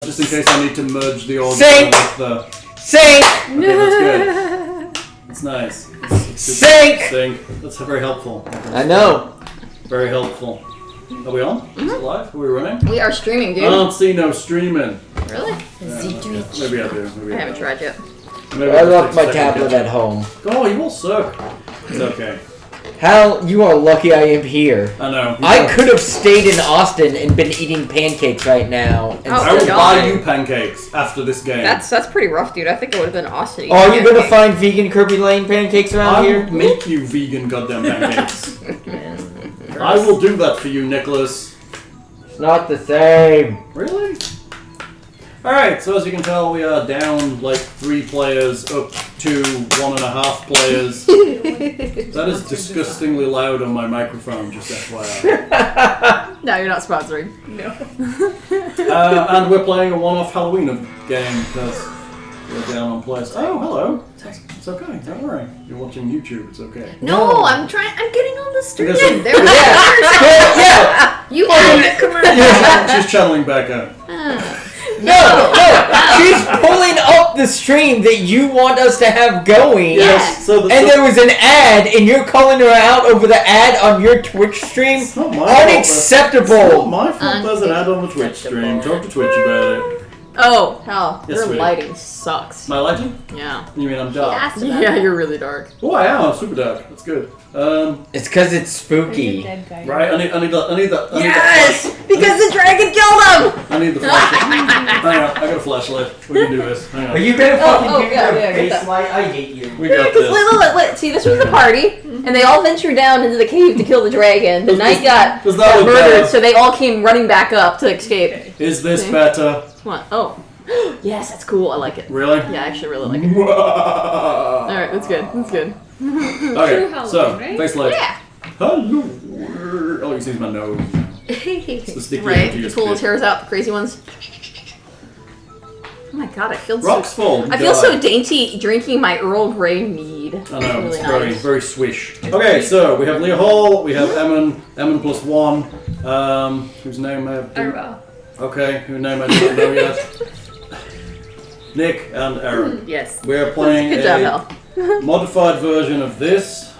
just in case I need to merge the order Sync! with the... Sync! Okay, that's good. That's nice. Sync! Sync. That's very helpful. I know. Very helpful. Are we on? Is it live? Are we running? We are streaming, dude. I don't see no streaming. Really? Yeah, maybe I do. Maybe I haven't tried yet. Maybe I left take my a second tablet catch at home. Oh, you all suck. It's okay. Hal, you are lucky I am here. I know. I could have stayed in Austin and been eating pancakes right now. And I will God. buy you pancakes after this game. That's pretty rough, dude. I think it would have been awesome. are you gonna find vegan Kirby Lane pancakes around I here? will make you vegan goddamn pancakes. I will do that for you, Nicholas. It's not the same. Really? Alright, so as you can tell, we are down like 3 players up to 1.5 players. That is disgustingly loud on my microphone, just FYI. No, you're not sponsoring. No. And we're playing a one-off Halloween game because we're down on players. Oh, hello. It's okay, don't worry. You're watching YouTube, it's okay. No, I'm getting on the stream. Because- There Yeah. You had the commercial. She's channeling back up. No, she's pulling up the stream that you want us to have going. Yes, so And there was an ad, and you're calling her out over the ad on your Twitch stream? It's not my fault. Unacceptable. It's not my fault there's an ad on the Twitch stream. Talk to Twitch about it. Oh, hell. Yes, Your sweetie. lighting sucks. My lighting? Yeah. You mean I'm dark? Yeah, you're really dark. Oh, I am. I'm super dark. That's good. It's because it's spooky. Right, I need that. Yes! Because the dragon killed him! I need the flashlight. Hang on, I got a flashlight. We can do this. Hang on. Are you gonna fucking do yeah, your yeah, face get that. light? I hate you. We got Because this. look, see, this was the party, and they all ventured down into the cave to kill the dragon. The knight got Does that look murdered, better? so they all came running back up to escape. Is this Okay. better? What? Oh. Yes, that's cool. I like it. Really? Yeah, I actually really like it. Whoa. Alright, that's good. That's good. Okay, so, right? face light. Yeah. Hello. Oh, you see my nose. It's the sticky Right? energy The is cool good. tears out, the crazy ones. Oh my god, I feel Rocks so... fall. I feel so dainty drinking my Earl Grey mead. I know, Really it's very, nice. very swish. Okay, so we have Leah Hall, we have Aeman +1, whose name I have... Okay, whose name I don't know yet. Nick and Erin. Yes. We're playing Good job, a Hal. modified version of this.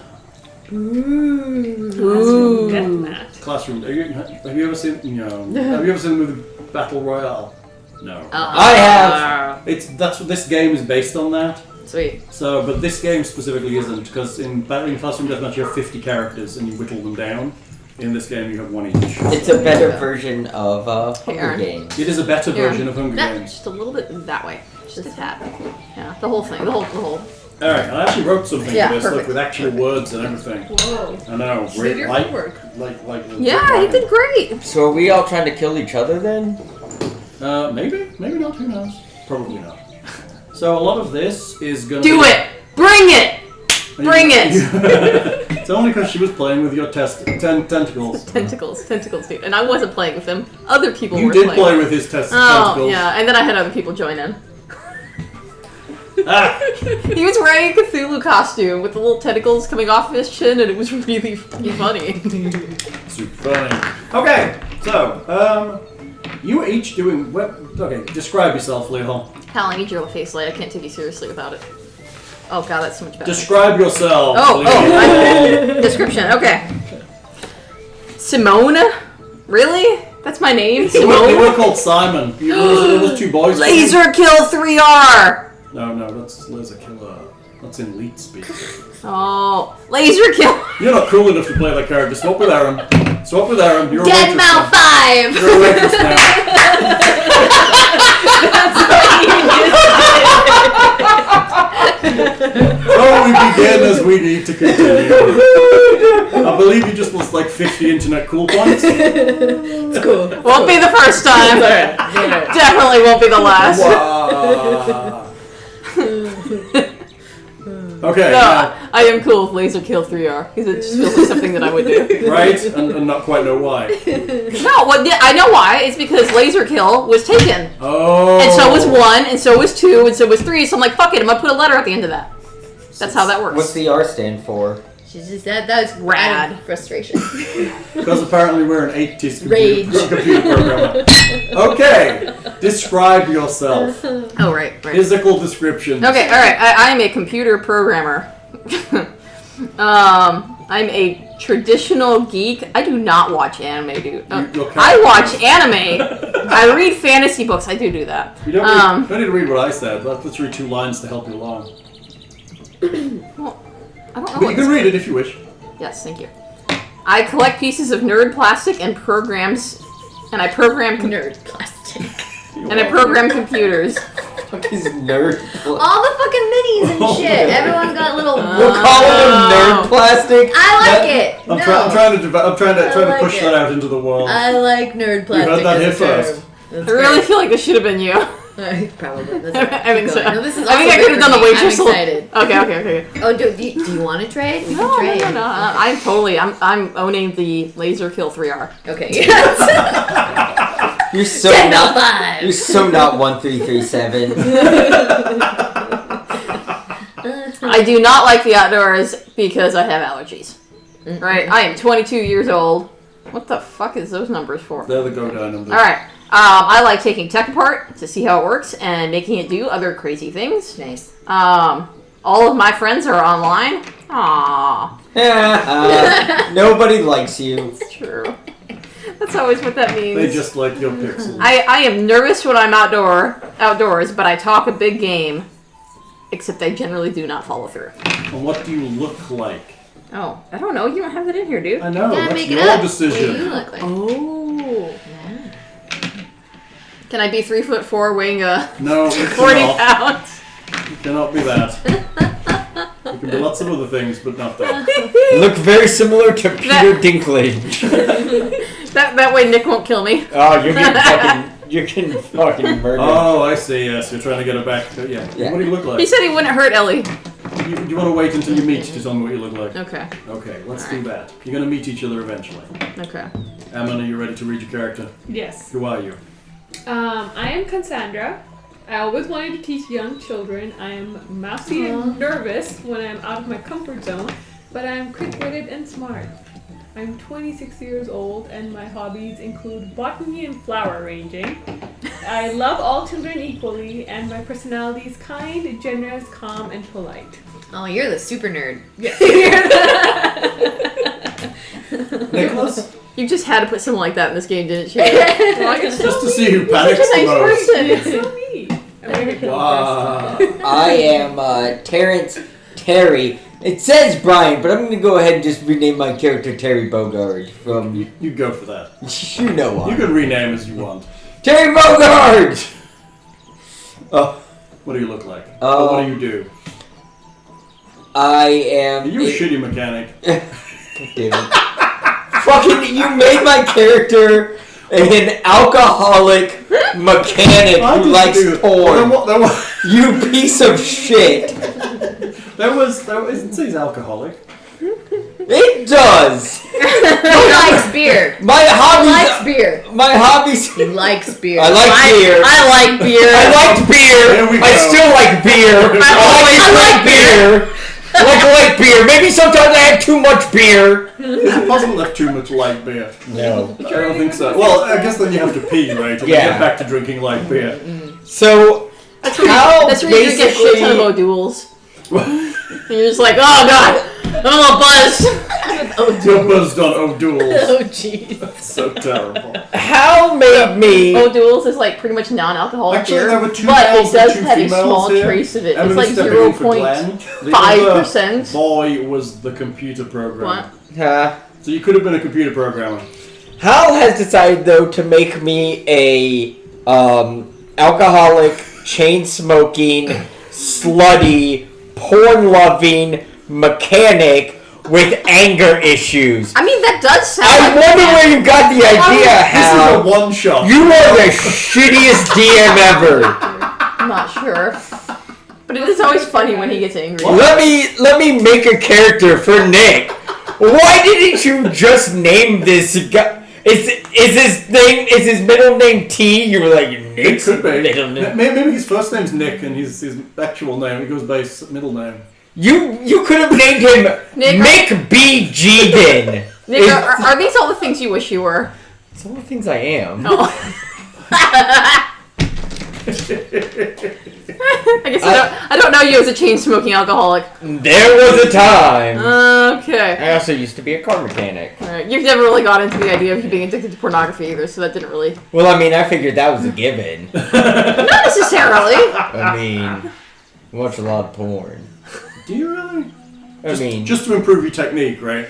Ooh. Deathmatch. Classroom. Have you ever seen? No. Have you ever seen the movie Battle Royale? No. I have. That's what this game is based on. That. Sweet. So, but this game specifically isn't, because in Classroom Deathmatch you have 50 characters and you whittle them down. In this game you have 1 each. It's a better version of Hunger Aaron. Games. It is a better Here. version of Hunger That- Games. Just a little bit that way. Just a tap. Yeah, the whole thing. The whole. Alright, and I actually wrote something Yeah, for this, like, perfect. with actual words and everything. Whoa. I know. You did your homework. Like. Yeah, he did great. So are we all trying to kill each other then? Maybe not. Who knows? Probably not. So a lot of this is gonna Do be... it. Bring it. Bring it. It's only because she was playing with your tentacles. Tentacles, dude. And I wasn't playing with them. Other people You were did playing. play with his Oh, tentacles. yeah. And then I had other people join in. Ah, He was wearing a Cthulhu costume with the little tentacles coming off of his chin, and it was really funny. super funny. Okay, so you were each doing. Okay, describe yourself, Leah. Hal, I need your face light. I can't take you seriously without it. Oh god, that's so much better. Describe yourself. Description. Okay. Simone? Really? That's my name? They were Simone? called Simon. There was 2 boys. Laser Kill 3R! No, that's Laser Killer. That's in Elite speak. Oh, Laser Kill. You're not cool enough to play that character. Swap with Erin. You're a Dead waitress Mouth now. 5! You're a waitress now. So we begin as we need to continue. I believe you just lost like 50 internet cool points. It's cool. Won't be the first time. Definitely won't be the last. Wow. Okay, No, now, I am cool with Laser Kill 3R. Because it just feels like something that I would do. right? And not quite know why. No, I know why. It's because Laser Kill was taken. Oh. And so was 1, and so was 2, and so was 3. So I'm like, fuck it, I'm gonna put a letter at the end of that. That's how that works. What's the R stand for? She's just that was Rad. out of frustration. Because apparently we're an 80s Rage. computer programmer. Okay, describe yourself. Oh, right. Physical description. Okay, alright. I'm a computer programmer. I'm a traditional geek. I do not watch anime, dude. I watch anime. I read fantasy books. I do that. You don't, don't need to read what I said. Let's read 2 lines to help you along. Well, I don't know But what you can read it if you wish. Yes, thank you. I collect pieces of nerd plastic and programs, and I program Nerd plastic. and I program computers. What is nerd? All the fucking minis and shit. Everyone's got little. We'll call it nerd plastic. I like it. I'm No. trying to like push it. that out into the world. I like nerd You plastic. heard that as here a term. first. That's I really great. feel like this should have been you. Probably. That's I think so. No, this is I think I also could have done the good for me. waitress. I'm excited. Okay. Oh, do you want to trade? We No, can trade. no. I'm owning the laser kill 3R. Okay. You're so 10 not. 5. You're so not 1337. I do not like the outdoors because I have allergies. Right? I am 22 years old. What the fuck is those numbers for? They're the go-down numbers. Alright. I like taking tech apart to see how it works and making it do other crazy things. Nice. All of my friends are online. Aww. Nobody likes you. It's true. That's always what that means. They just like your pixels. I am nervous when I'm outdoors, but I talk a big game. Except I generally do not follow through. And what do you look like? Oh, I don't know. You don't have that in here, dude. I know, Yeah, that's make it your up. decision. What do you look like? Oh. Can I be 3'4", weighing No, you 40 cannot. pounds? You cannot be that. You can be lots of other things, but not that. Look very similar to Peter Dinklage. That way Nick won't kill me. Oh, you're getting fucking murdered. Oh, I see, yes. You're trying to get it back. Yeah. Yeah. What do you look He like? said he wouldn't hurt Ellie. You want to wait until you meet to tell me what you look like? Okay. Okay, let's do that. You're going to meet each other eventually. Okay. Aeman, are you ready to read your character? Yes. Who are you? I am Cassandra. I always wanted to teach young children. I am mousy and nervous when I'm out of my comfort zone, but I am quick-witted and smart. I'm 26 years old and my hobbies include botany and flower arranging. I love all children equally and my personality is kind, generous, calm, and polite. Oh, you're the super nerd. Yes. Nicholas? You just had to put someone like that in this game, didn't you? Just to see who panics Such a the nice most. person. It's so neat. I'm gonna kill Wow. I am Terrence Terry. It says Brian, but I'm going to go ahead and just rename my character Terry Bogard from... You go for that. You know why. You can rename as you want. Terry Bogard! Oh, What do you look like? Oh. Or what do you do? I am... Are you a shitty mechanic? Damn it. Fucking, you made my character an alcoholic mechanic I who didn't likes do it. porn. Then what- You piece of shit. That doesn't say he's alcoholic. It does. He likes beer. My He hobbies... likes beer. My hobbies... He likes beer. I like beer. I like beer. I liked beer. There we I go. still like beer. I always like beer. I like beer. Maybe sometimes I have too much beer. Is it possible to have too much light beer? No. I don't think so. Well, I guess then you have to pee, right? And Yeah. get back to drinking light beer. So, That's where how you drink a shit ton of basically... O'Doul's. And you're just like, oh god, I'm a little buzzed. You're buzzed on O'Doul's. Oh, jeez. That's so terrible. How made me... O'Doul's is like pretty much non-alcoholic Actually, beer, there were 2 but males it does and 2 have a females small here. trace of it. Emily's It's like stepping in for Glenn. 0.5%. The other boy was the computer programmer. What? So you could have been a computer programmer. Hal has decided, though, to make me a alcoholic, chain-smoking, slutty, porn-loving mechanic with anger issues. I mean, that does sound I like wonder that. where you got the idea, This is a Hal. one-shot. You are the shittiest DM ever. I'm not sure. But it is always funny when he gets angry. Let me make a character for Nick. Why didn't you just name this guy? Is his middle name T? You were like, It Nick's could be. middle name. Maybe his first name's Nick and his actual name. He goes by his middle name. You could have named him Nick, Mick B. Jaden. Nick, are these all the things you wish you were? It's all the things I am. Oh. I guess I don't know you as a chain-smoking alcoholic. There was a time. Okay. I also used to be a car mechanic. Alright, you've never really got into the idea of you being addicted to pornography either, so that didn't really... Well, I mean, I figured that was a given. Not necessarily! I mean, I watch a lot of porn. Do you really? I mean... Just to improve your technique, right?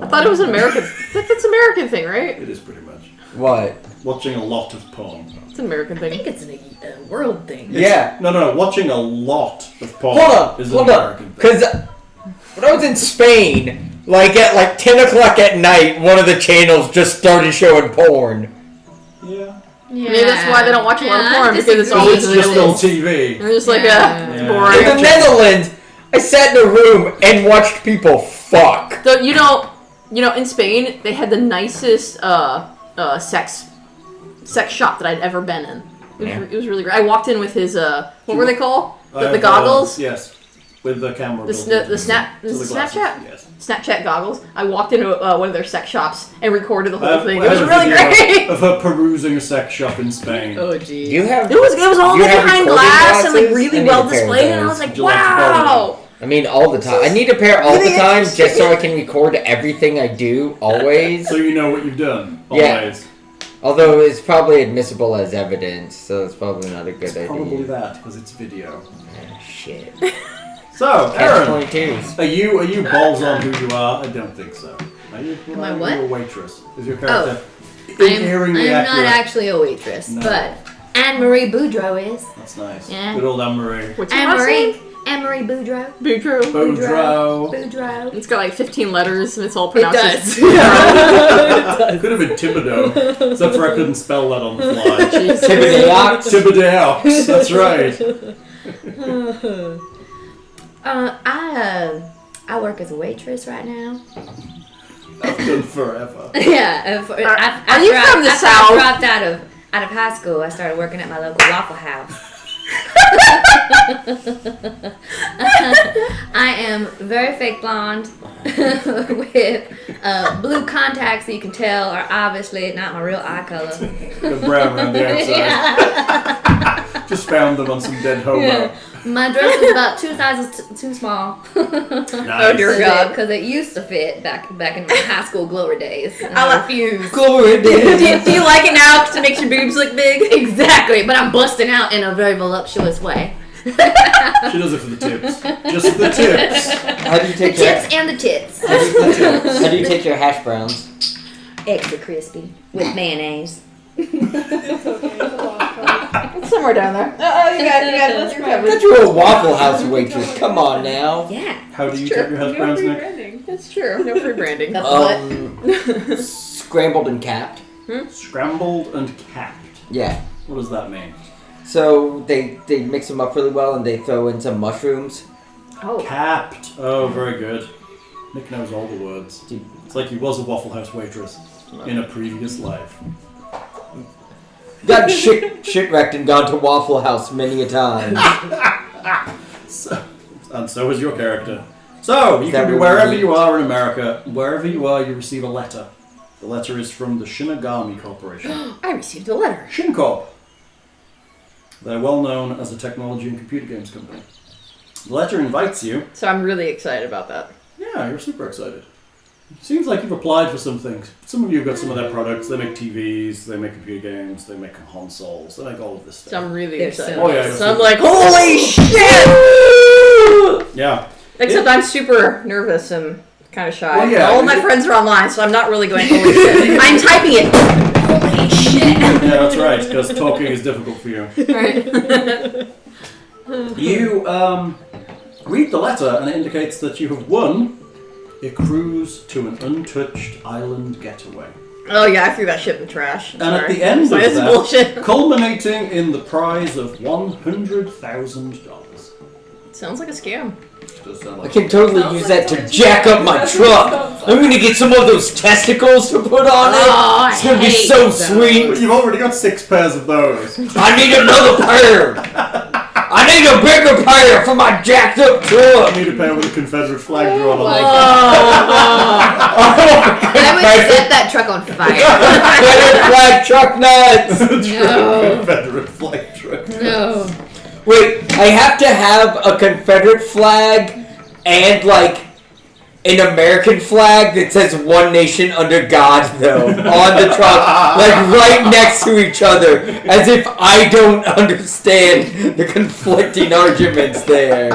I thought it was an American... That's an American thing, right? It is pretty much. What? Watching a lot of porn. It's an American I thing. think it's a world thing. Yeah. No. Watching a lot of porn is an Hold American on. thing. Because when I was in Spain, at 10 o'clock at night, one of the channels just started showing porn. Yeah. Yeah. Maybe that's why they don't watch a lot of porn, because it's Oh, always it's just on TV. They're just like, Yeah. it's Yeah. boring. In the Netherlands, I sat in a room and watched people fuck. So, you know, in Spain, they had the nicest sex shop that I'd ever been in. It was really great. I walked in with his what were they called? The goggles. Yes, with the camera. The Snapchat. Yes. Snapchat goggles. I walked into one of their sex shops and recorded the whole thing. I It was have a really video great. of her perusing a sex shop in Spain. Oh, geez. You have... It was all You like have behind recording glass and like glasses? I really need well a pair of displayed, and I those. was like, Would you like to wow. I mean, all the time. I need a pair all the Really time just so I can record everything I do, always. So you know what you've done. Yeah. Always. Although it's probably admissible as evidence, so it's probably not a good idea. Probably that because it's video. Ah, shit. So, Erin, Catch-22s. are you balls on who you are? I don't think so. Are you? Am I Are what? you a waitress? Is your character I'm endearingly not accurate? actually a waitress, No. but Anne-Marie Boudreaux is. That's nice. Yeah. Good old Anne-Marie. What's your last name? Anne-Marie Boudreaux. Boudreaux. Boudreaux. Boudreaux. It's got like 15 letters and it's all It pronounced. does. Could have been Thibodeau, except for I couldn't spell that on the fly. Thibodeaux. Thibodeaux. That's right. I work as a waitress right now. I've done forever. Yeah. Are you from the South? I dropped out of high school. I started working at my local Waffle House. I am very fake blonde with blue contacts that you can tell are obviously not my real eye color. The brown around the outside. Yeah. Just found them on some dead hobo. Yeah. My dress was about 2 sizes too small. Nice. Oh, dear God. Because it used to fit back in my high school glory days. And I refuse. Glory do you like it now because it makes your boobs look big? Exactly, but I'm busting out in a very voluptuous way. She does it for the tips. Just the tips. How do you The take your tips and the tits. How do you take your hash browns? Extra crispy with mayonnaise. It's somewhere down there. Oh, you got it. You're I covered. thought you were a Waffle House waitress. Come on now. Yeah. How do you Sure. take your No husband's free Nick? branding. It's true. No free branding. The butt. Scrambled and capped. Scrambled and capped. Yeah. What does that mean? So they mix them up really well and they throw in some mushrooms. Oh. Capped. Oh, very good. Nick knows all the words. It's like he was a Waffle House waitress in a previous life. Got shit wrecked and gone to Waffle House many a time. And so is your character. So, you can be wherever you are in America. Wherever you are, you receive a letter. The letter is from the Shinigami Corporation. I received a letter. ShinCorp. They're well known as a technology and computer games company. The letter invites you. So I'm really excited about that. Yeah, you're super excited. Seems like you've applied for some things. Some of you have got some of their products. They make TVs, they make computer games, they make consoles, they make all of this So stuff. I'm really They're excited. so Oh, yeah, So I'm you're like, holy shit! Yeah. Except I'm super nervous and kind of shy. Well, yeah, All of my friends are online, so I'm not really going, holy shit. I'm typing it. Holy shit. Yeah, that's right, because talking is difficult for you. Right. You read the letter, and it indicates that you have won a cruise to an untouched island getaway. Oh yeah, I threw that shit in the trash. And at the end of This is that, bullshit. culminating in the prize of $100,000. Sounds like a scam. Does sound I like can totally use that to jack up my truck. I'm gonna get some of those testicles to put on it. Oh, It's gonna be hate so those. sweet. But you've already got 6 pairs of those. I need another pair. I I need a bigger pair for my jacked up I truck. need a pair with a Confederate flag drawn on it. I would set that truck on fire. Confederate flag truck nuts. No. Confederate flag truck. No. Wait, I have to have a Confederate flag and like an American flag that says "One Nation Under God" though on the truck, like right next to each other, as if I don't understand the conflicting arguments there.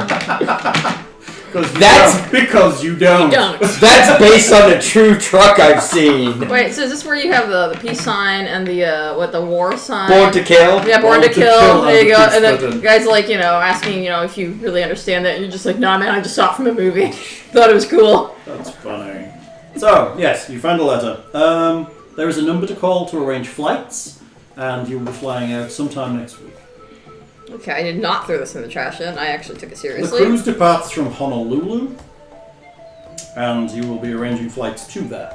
Because you don't. That's based on a true truck I've seen. Wait, so is this where you have the peace sign and the war sign? Born to kill. Yeah, born to kill. There you go. peace And then button. guys like asking if you really understand that. And you're just like, nah, man, I just saw it from a movie. Thought it was cool. That's funny. So, yes, you found a letter. There is a number to call to arrange flights, and you will be flying out sometime next week. Okay, I did not throw this in the trash then. I actually took it The seriously. cruise departs from Honolulu, and you will be arranging flights to there.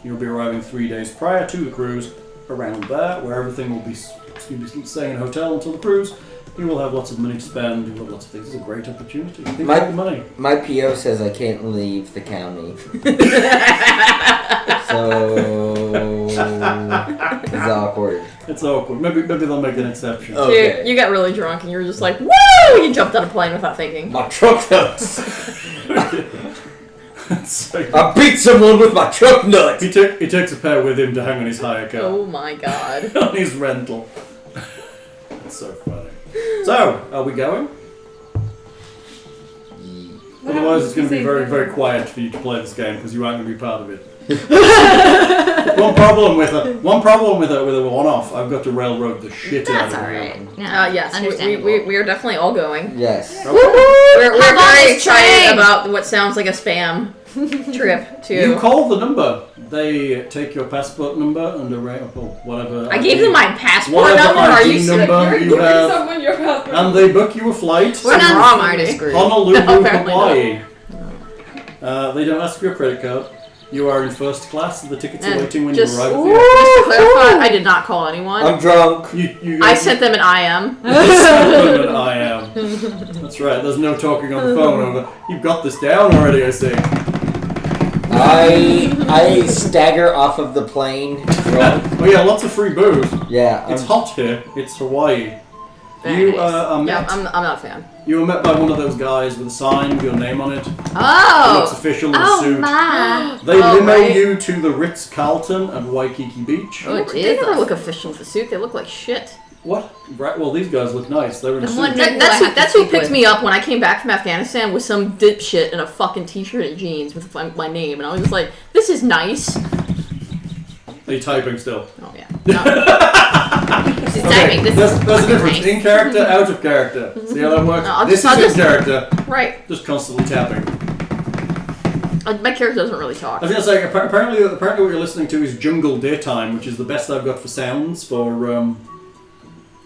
You will be arriving 3 days prior to the cruise, around there, where everything will be. You'll be staying in a hotel until the cruise. You will have lots of money to spend. You will have lots of things. It's a great opportunity. Think about the money. My PO says I can't leave the county. So it's awkward. It's awkward. Maybe they'll make an exception. Oh. Dude, Okay. you got really drunk and you were just like, woo! You jumped on a plane without thinking. My truck nuts. So, I beat someone with my truck nuts. he takes a pair with him to hang on his hire car. Oh my god. On his rental. That's so funny. So, are we going? Otherwise, it's going to be very, very quiet for you to play this game because you aren't going to be part of it. one problem with a one-off. I've got to railroad the shit out That's of it. alright. Yeah, Yes, understandable. we are definitely all going. Yes. We're Hop on very this excited train. about what sounds like a spam trip to. You call the number. They take your passport number and whatever. I gave them my passport Whatever number. Are ID you number You're you giving have, someone your passport. and they book you a flight We're to not wrong the with smartest me. group. Honolulu, No, apparently Hawaii. They don't ask for your credit card. You are in first class. The tickets are And waiting when just- you arrive at the Just airport. to clarify, I did not call anyone. I'm drunk. I sent them an IM. I am. That's right. There's no talking on the phone over. You've got this down already, I see. I stagger off of the plane drunk. Oh yeah, lots of free booze. Yeah. It's hot here. It's Hawaii. Very You nice. are Yeah, met. I'm not a fan. You were met by one of those guys with a sign with your name on it. He looks Oh! official in a Oh suit. my. They Oh, limo right. you to the Ritz-Carlton at Waikiki Beach. They Jesus. never look official with the suit. They look like shit. What? Right. Well, these guys look nice. They're in a I'm suit. wondering- That's who picked me up when I came back from Afghanistan with some dipshit in a fucking t-shirt and jeans with my name, and I was just like, "This is nice." Are you typing still? Oh yeah. No. She's typing. This There's is a difference. nice. In character, out of character. See how that works? No, I'll This just- is I'll in just- character. Right. Just constantly tapping. My character doesn't really talk. I was gonna say apparently what you're listening to is Jungle Daytime, which is the best I've got for sounds for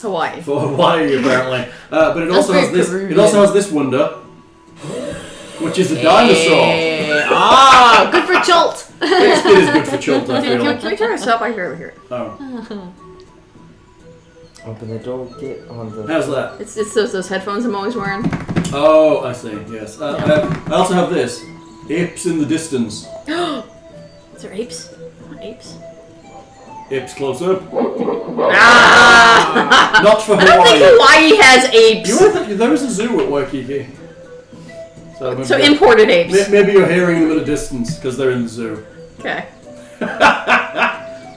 Hawaii. Hawaii apparently. But it That's also has very this. Peruvian. It also has this wonder, which is a dinosaur. Hey. Ah, good for Jolt. It is good for children. I Can feel. we turn this up? I can barely hear it. Oh, Open the door. Get on the. how's that? It's those headphones I'm always wearing. Oh, I see. Yes. I also have this. Apes in the distance. Is there apes? Apes? Apes close up. Ah! Not for I don't think Hawaii. Hawaii has apes. You know that there is a zoo at Waikiki. So, So imported apes. maybe you're hearing them at a distance because they're in the zoo. Okay.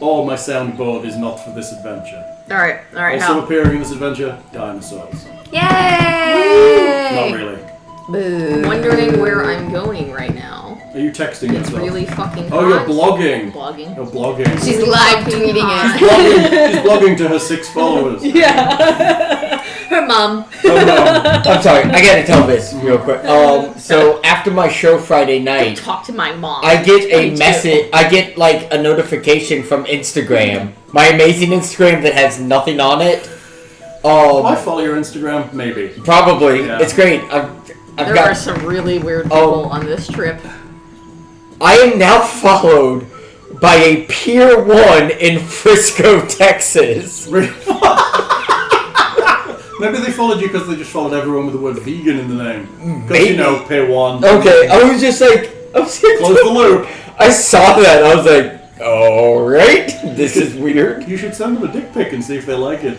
Oh, my soundboard is not for this adventure. All right. Also How? appearing in this adventure, dinosaurs. Yay! Not really. Boo. Wondering where I'm going right now. Are you texting It's yourself? really fucking Oh, you're hot. blogging. Blogging. You're blogging. She's live tweeting hot. it. She's blogging to her 6 followers. Her mom. Oh no. I'm sorry. I gotta tell this real quick. So after my show Friday night, Talk to my mom. I get a 22. message. I get like a notification from Instagram, my amazing Instagram that has nothing on it. I follow your Instagram, maybe. Probably. Yeah. It's great. I've There got. are some really weird people on this trip. I am now followed by a Pier 1 in Frisco, Texas. Maybe they followed you because they just followed everyone with the word vegan in the name. Because, Maybe. you know, pay one. Okay, I was just like... Close the loop. I saw that. I was like, alright, this is weird. You should send them a dick pic and see if they like it.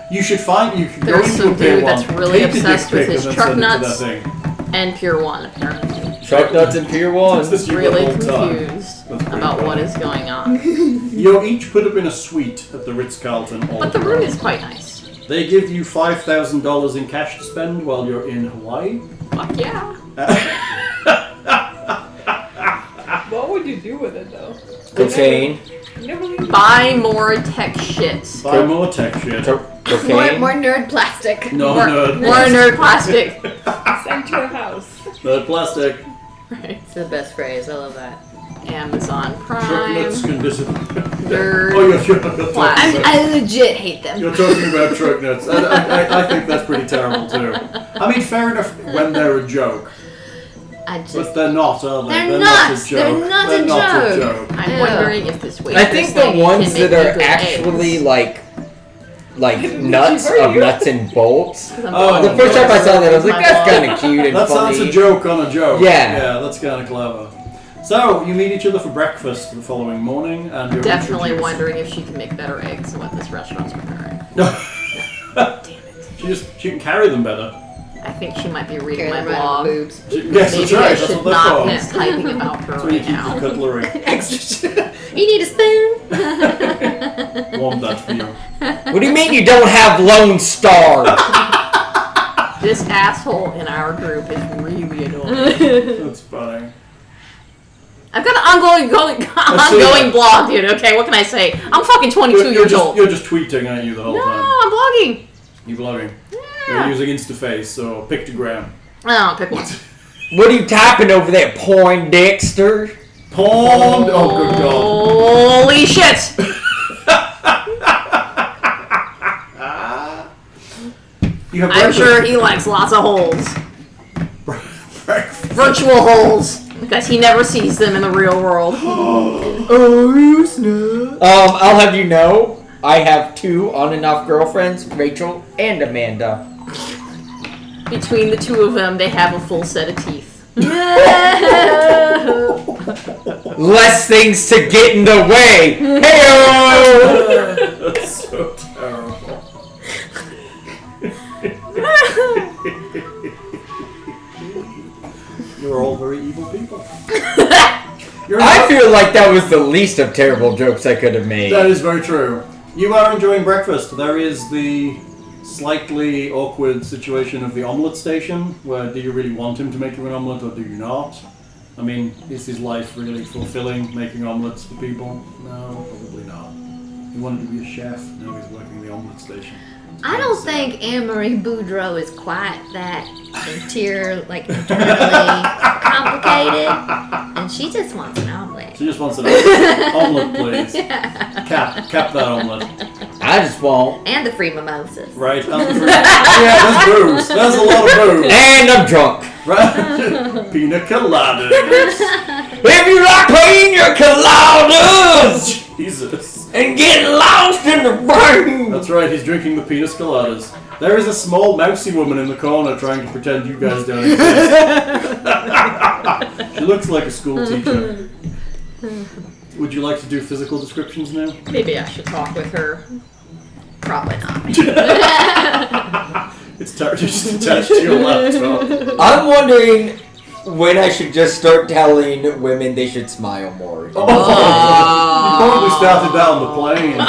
You should find... You can go There's into some a pay dude one, that's really take the dick obsessed with pic, his and then truck send it to nuts. that thing. And Pure One, apparently. Truck nuts and Pier 1. What's this you Really got the whole time? confused That's pretty about funny. what is going on. You're each put up in a suite at the Ritz-Carlton. But the room is quite nice. They give you $5,000 in cash to spend while you're in Hawaii. Fuck yeah. What would you do with it though? Cocaine. Never leave. Buy more tech shit. Buy more tech shit. Cocaine. More nerd plastic. No, more nerd plastic. Send to your house. No plastic. Right. It's the best phrase. I love that. Amazon Truck Prime. nuts can disappear. Nerd. Oh, you're talking Plastic. about... I legit hate them. You're talking about truck nuts. I think that's pretty terrible too. I mean, fair enough when they're a joke, but they're not, are they? They're not nuts. a joke. They're not a joke. I'm Ew. wondering if this weight. I think the ones that are actually like nuts of nuts and bolts. Oh, The first time I saw that, I was like, that's kind of cute and That funny. sounds a joke on a joke. Yeah. Yeah, that's kind of clever. So, you meet each other for breakfast the following morning, and you're Definitely introduced. wondering if she can make better eggs than what this restaurant's preparing. Damn it. She can carry them better. I think she might be reading Carry my them around blog. with boobs. Yes, Maybe that's I right. That's should what they're not for. be typing about her That's where you right keep now. your cutlery. You need a spoon? Want that for you. What do you mean you don't have Lone Star? This asshole in our group is really annoying. That's funny. I've got an ongoing blog, dude. Okay, what can I say? I'm fucking 22 years old. You're just tweeting, aren't you, the whole No, time? I'm blogging. You're blogging. Yeah. You're using Instaface or Pictogram. Oh, pick one. What are you tapping over there, Poindexter? Porn! Oh, good God. Holy shit! You have I'm breakfast. sure he likes lots of holes. Breakfast. Virtual holes. Because he never sees them in the real world. Oh, snap. I'll have you know, I have 2 on and off girlfriends, Rachel and Amanda. Between the two of them, they have a full set of teeth. Less things to get in the way. Hey-o! That's so terrible. You're all very evil people. I feel like that was the least of terrible jokes I could have made. That is very true. You are enjoying breakfast. There is the slightly awkward situation of the omelette station, where do you really want him to make you an omelette or do you not? I mean, is his life really fulfilling, making omelettes for people? No, probably not. He wanted to be a chef, now he's working the omelette station. I don't think Anne-Marie Boudreau is quite that internally complicated. And she just wants an omelet. She just wants an omelette, please. Cap that omelette. I just won't. And the free mimosas. Right? Yeah, there's booze. There's a lot of booze. And I'm drunk. Right? Pina coladas. If you like pina coladas Jesus. and get lost in the rain. That's right, he's drinking the penis coladas. There is a small mousy woman in the corner trying to pretend you guys don't exist. She looks like a school teacher. Would you like to do physical descriptions now? Maybe I should talk with her. Probably not. It's just attached to your laptop. I'm wondering when I should just start telling women they should smile more. You probably started that on the plane.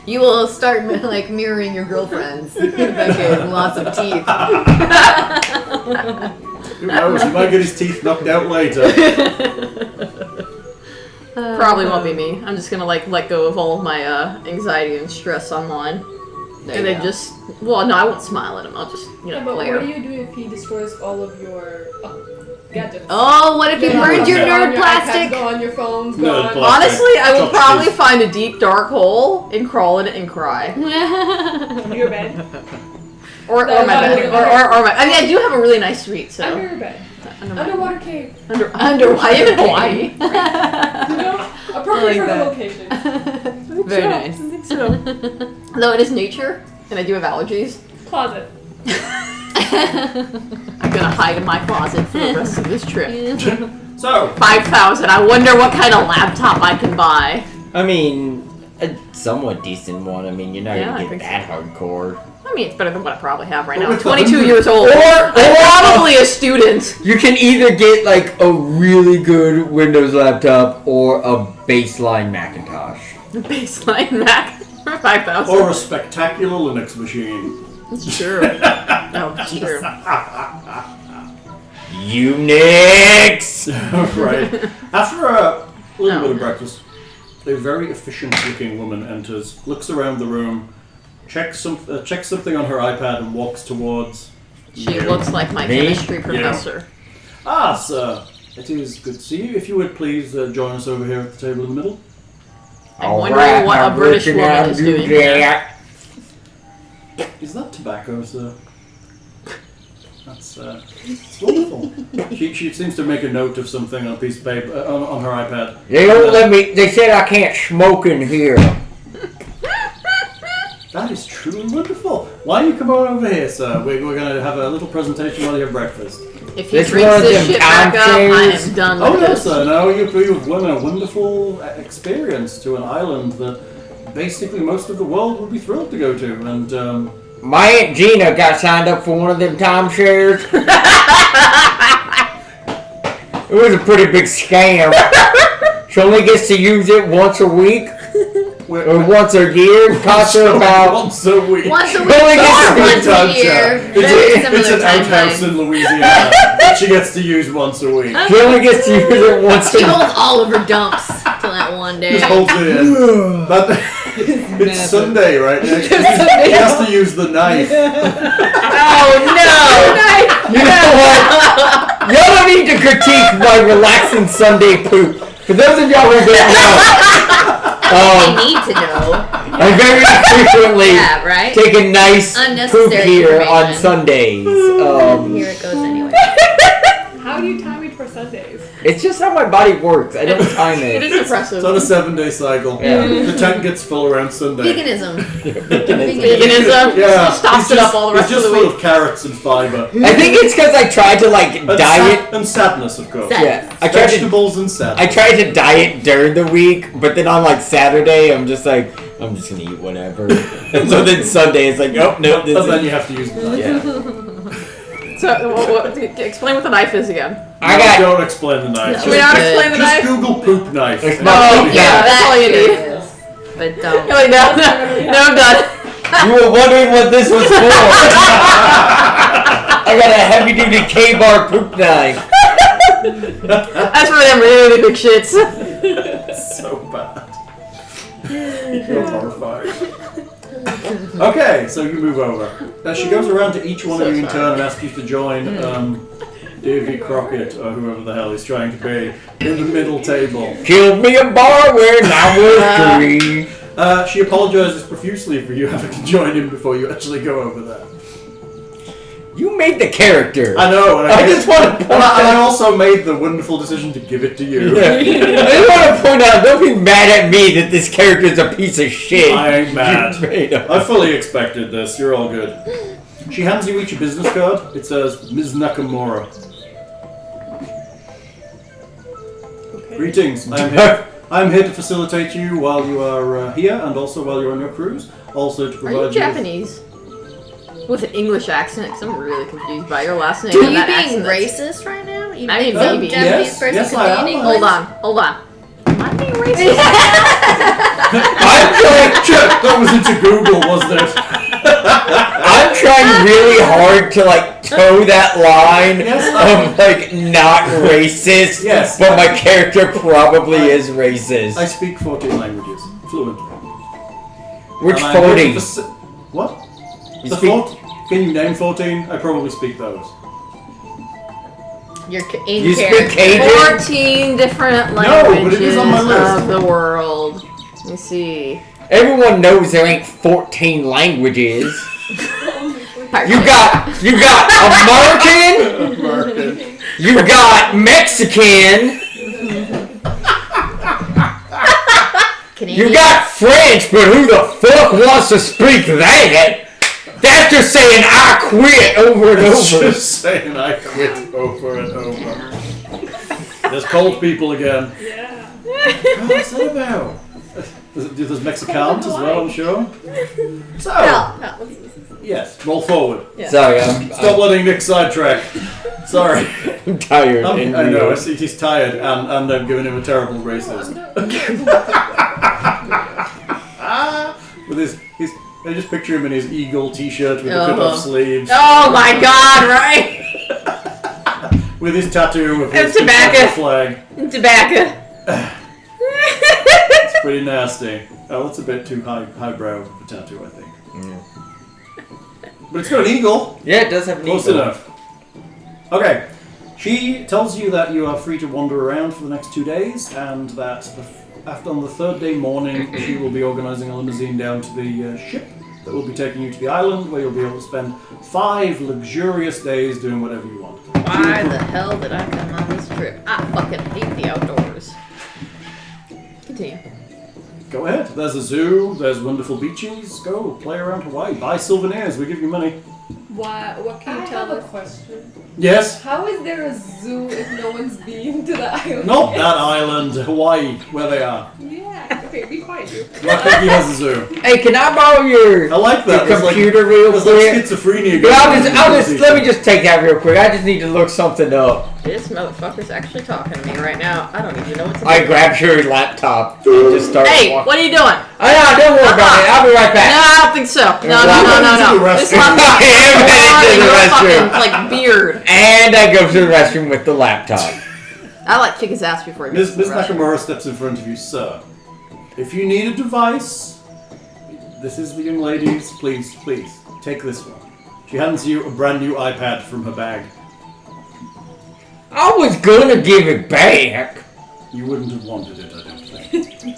You will start like mirroring your girlfriends. Okay, lots of teeth. Who knows? He might get his teeth knocked out later. Probably won't be me. I'm just gonna let go of all of my anxiety and stress online. And then just, well, no, I won't smile at him. I'll just, Yeah, but glare. what do you do if he destroys all of your gadgets? Oh, what if you burned your nerd plastic? Go on your phones. Nerd Go on. plastic. Honestly, I will Top probably cheese. find a deep, dark hole and crawl in it and cry. Your bed. Or my bed. Or my. I mean, I do have a really nice suite, so. Under your bed. Under my- Underwater cave. Under why in Hawaii? You know, appropriate for the location. Very nice. So, though it is nature, and I do have allergies, Closet. I'm gonna hide in my closet for the rest of this trip. So, 5,000. I wonder what kind of laptop I can buy. I mean, a somewhat decent one. I mean, you're not Yeah, I gonna get think that hardcore. I mean, it's better than what I probably have right But now. I'm with 22 the- years old. I'm probably a student. You can either get like a really good Windows laptop or a baseline Macintosh. Baseline Mac for 5,000. or a spectacular Linux machine. It's true. Oh, it's true. Unix! Right. After a little bit of breakfast, a very efficient-looking woman enters, looks around the room, checks something on her iPad, and walks towards. She you. looks like my Me? chemistry professor. Ah, sir. It is good to see you. If you would please join us over here at the table in the middle. I'm wondering what a British woman is doing here. Is that tobacco, sir? That's it's wonderful. She seems to make a note of something on a piece of paper on her iPad. They don't let me. They said I can't smoke in here. That is truly wonderful. Why don't you come on over here, sir? We're going to have a little presentation while you have breakfast. If he This drinks one of this them shit back up, I timeshares. am done Oh with no, this. sir. No, you've won a wonderful experience to an island that basically most of the world would be thrilled to go to. And My Aunt Gina got signed up for one of them timeshares. It was a pretty big scam. She only gets to use it once a week or once a year. It costs her about. once a week. Once a She week only or gets to once a Time year. check. Very It's similar an outhouse timeline. in Louisiana that she gets to use once a week. She only gets to use it once a She week. holds all of her dumps till that one day. Just holds it in. But it's Sunday, right? She has to use the knife. Oh no! You know what? Y'all don't need to critique my relaxing Sunday poop. For those of y'all who don't know, I need to know. I very frequently Yeah, right? take a nice poop Unnecessary here on information. Sundays. Here it goes anyway. How do you time it for Sundays? It's just how my body works. I don't time It it. is impressive. It's on a 7-day cycle. Yeah. The tank gets full around Sunday. Veganism. Veganism Yeah. stops It's it just- up all the rest It's of just the full week. of carrots and fiber. I think it's because I tried to like And diet. and sadness, of course. Sadness. Yeah, I tried to. Vegetables and sadness. I tried to diet during the week, but then on like Saturday, I'm just like, I'm just gonna eat whatever. And so then Sunday, it's like, oh no, this But then is. you have to use the knife. Yeah. So, explain what the knife is again. I No, got. don't explain the knife. No. Should we not explain the Just knife? Google poop knife. It's And not- that'll Oh, be yeah, it. that's all you need. But don't. You're like, no, I'm done. You were wondering what this was for. I got a heavy duty K-bar poop knife. That's for them really big shits. So bad. You're horrified. Okay, so you move over. She goes around to each one of you in turn and asks you to join Davy Crockett, or whoever the hell he's trying to be, in the middle table. Killed me a bar when I was 3. She apologizes profusely for you having to join him before you actually go over there. You made the character. I know, and I just want to point and I out. also made the wonderful decision to give it to you. I just want to point out. Don't be mad at me that this character is a piece of shit. I ain't mad. You made him. I fully expected this. You're all good. She hands you each a business card. It says Ms. Nakamura. Greetings. I'm here to facilitate you while you are here, and also while you're on your cruise. Also to Are provide you with- Japanese? With an English accent? Because I'm really confused by your last name Are and you that being accent. racist right now? You I mean, think some maybe. Japanese Yes, person yes, could I be am. in English? Hold on. Am I being racist? I'm That was into Google, wasn't it? I'm trying really hard to like toe that line Yes, of like not racist. Yes. But my character probably is racist. I speak 14 languages. Fluent. Which And I'm here to 40? What? You The speak- 14? Can you name 14? I probably speak those. You're in You speak character. Cajun? 14 different No, but languages it is on my list. of the world. Let me see. Everyone knows there ain't 14 languages. Parton. You got American, American. you got Mexican, Canadian. You got French, but who the fuck wants to speak that? That's just saying I quit over and It's over. just saying I quit over and over. There's cold people again. Yeah. What's that about? There's Mexicans as well, I'm sure. So, yes, roll forward. Yeah. Sorry, Stop letting Nick sidetrack. Sorry. I'm tired. I know, he's tired, and I'm giving him a terrible racism. With his, I just picture him in his eagle t-shirt with the cut-off sleeves. Oh my god, right? With his tattoo of And his tobacco. flag. Tobacco. It's pretty nasty. Oh, that's a bit too highbrow of a tattoo, I think. But it's got an eagle. Yeah, it does have an Close eagle. enough. Okay. She tells you that you are free to wander around for the next 2 days, and that after on the third day morning, she will be organising a limousine down to the ship that will be taking you to the island, where you'll be able to spend 5 luxurious days doing whatever you want. Why the hell did I come on this trip? I fucking hate the outdoors. Continue. Go ahead. There's a zoo. There's wonderful beaches. Go play around Hawaii. Buy souvenirs. We give you money. What can you tell have a us? question. Yes. How is there a zoo if no one's been to the island? Not that island, Hawaii, where they are. Yeah. Okay, be quiet, you. Black Monkey has a zoo. Hey, can I borrow your I like that. your computer real There's quick? like schizophrenia. But going on let me just take that real quick. I just need to look something up. This motherfucker's actually talking to me right now. I don't even know what to do. I grabbed your laptop and just started Hey, walking. what are you doing? I know, don't worry about it. I'll be right No, back. I don't think so. No. To the This restroom. one I am headed to the restroom. fucking, like, beard. And I go to the restroom with the laptop. I like kick his ass before he Miss goes to the restroom. Nakamura steps in front of you, sir. If you need a device, this is the young lady's. Please, take this one. She hands you a brand new iPad from her bag. I was gonna give it back. You wouldn't have wanted it, I don't think.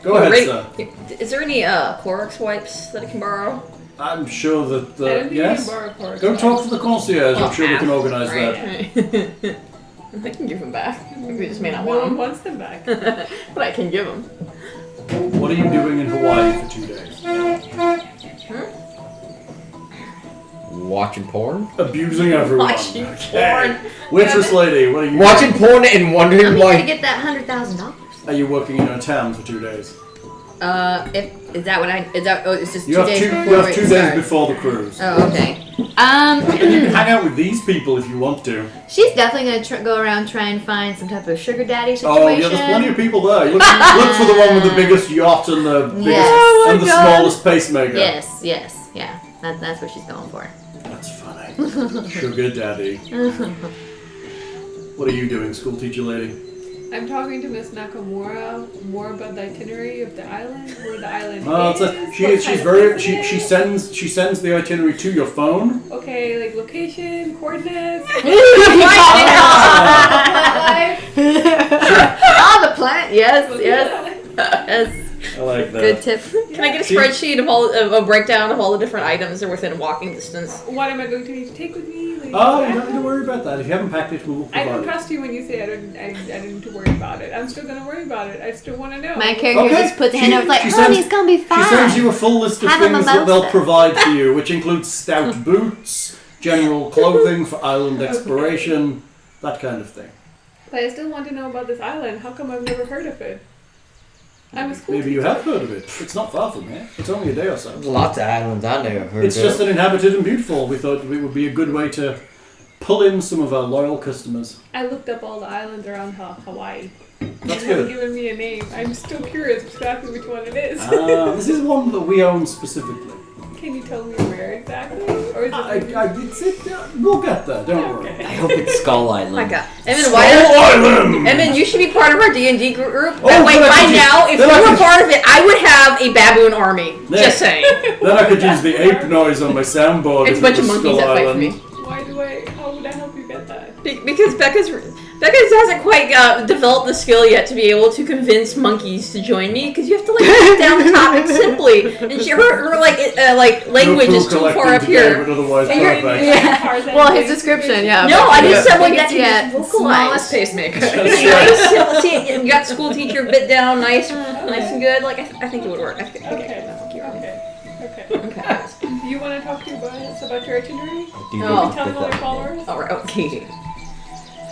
Go ahead, sir. Is there any Clorox wipes that I can borrow? I'm sure that, I don't think yes. you can borrow Clorox Go wipes. talk to the concierge. I'm sure we can half. organise that. I can give them back. We just may not No want one them. wants them back. But I can give them. What are you doing in Hawaii for 2 days? Watching porn? Abusing everyone. Watching Okay. porn. Waitress lady, what are you Watching doing? porn and wondering I'm here to why. get that $100,000. Are you working in a town for 2 days? Is that what it's just You 2 have days two, before you have we 2 days start. before the cruise. Oh, okay. And you can hang out with these people if you want to. She's definitely gonna go around try and find some type of sugar daddy situation. Oh yeah, there's plenty of people there. You look for the one with the biggest yacht and the biggest Yes. Oh my and the God. smallest pacemaker. Yes, yeah. That's what she's going for. That's funny. Sugar daddy. What are you doing, school teacher lady? I'm talking to Miss Nakamura more about the itinerary of the island, where the island Oh, is. it's what she's kind of very business. she sends the itinerary to your phone. Okay, like location, coordinates. Ah, the plant. Yes. I like that. Good tip. Can I get a spreadsheet of a breakdown of all the different items that are within walking distance? What am I going to need to take with me? Like, Oh, you don't need to worry about that. If you haven't packed it, we will I don't provide it. trust you when you say I don't need to worry about it. I'm still gonna worry about it. I still want to know. My character Okay. just puts a hand She- over like, she honey, sends- it's gonna be fine. She sends you a full list of Have a things that they'll mimosa. provide for you, which includes stout boots, general clothing for island exploration, that kind of thing. But I still want to know about this island. How come I've never heard of it? I'm a school Maybe you teacher. have heard of it. It's not far from here. It's only a day or so. There's lots of islands I never heard It's of. just uninhabited and beautiful. We thought it would be a good way to pull in some of our loyal customers. I looked up all the islands around Hawaii. That's They haven't good. given me a name. I'm still curious exactly which one it is. This is one that we own specifically. Can you tell me where exactly? Or is it We'll get there. Don't worry. I hope it's Skull Island. Oh my god. Evan, Skull why? Island. Evan, you should be part of our D&D group. Oh, That way, then I by could now, use- if then you I were could- part of it, I would have a baboon army. There. Just saying. Then I could use the ape noise on my soundboard. It's a if it bunch of was monkeys Skull that fight for Island. me. how would I help you get that? Because Becca's That guy hasn't quite developed the skill yet to be able to convince monkeys to join me, because you have to like break down the topic simply, and her language is too far up here. But otherwise And you're- perfect. yeah. Well, his description, yeah. No, but- I need someone that Yeah, can just smallest vocalize. pacemaker. See, you got the school teacher bit down, nice and good. Like I think it would work. I think I Okay. could monkey around. Okay. Okay. Do you want to talk to us about your itinerary? Do you Oh. want to Telling pick all your up? followers? All right. Okay.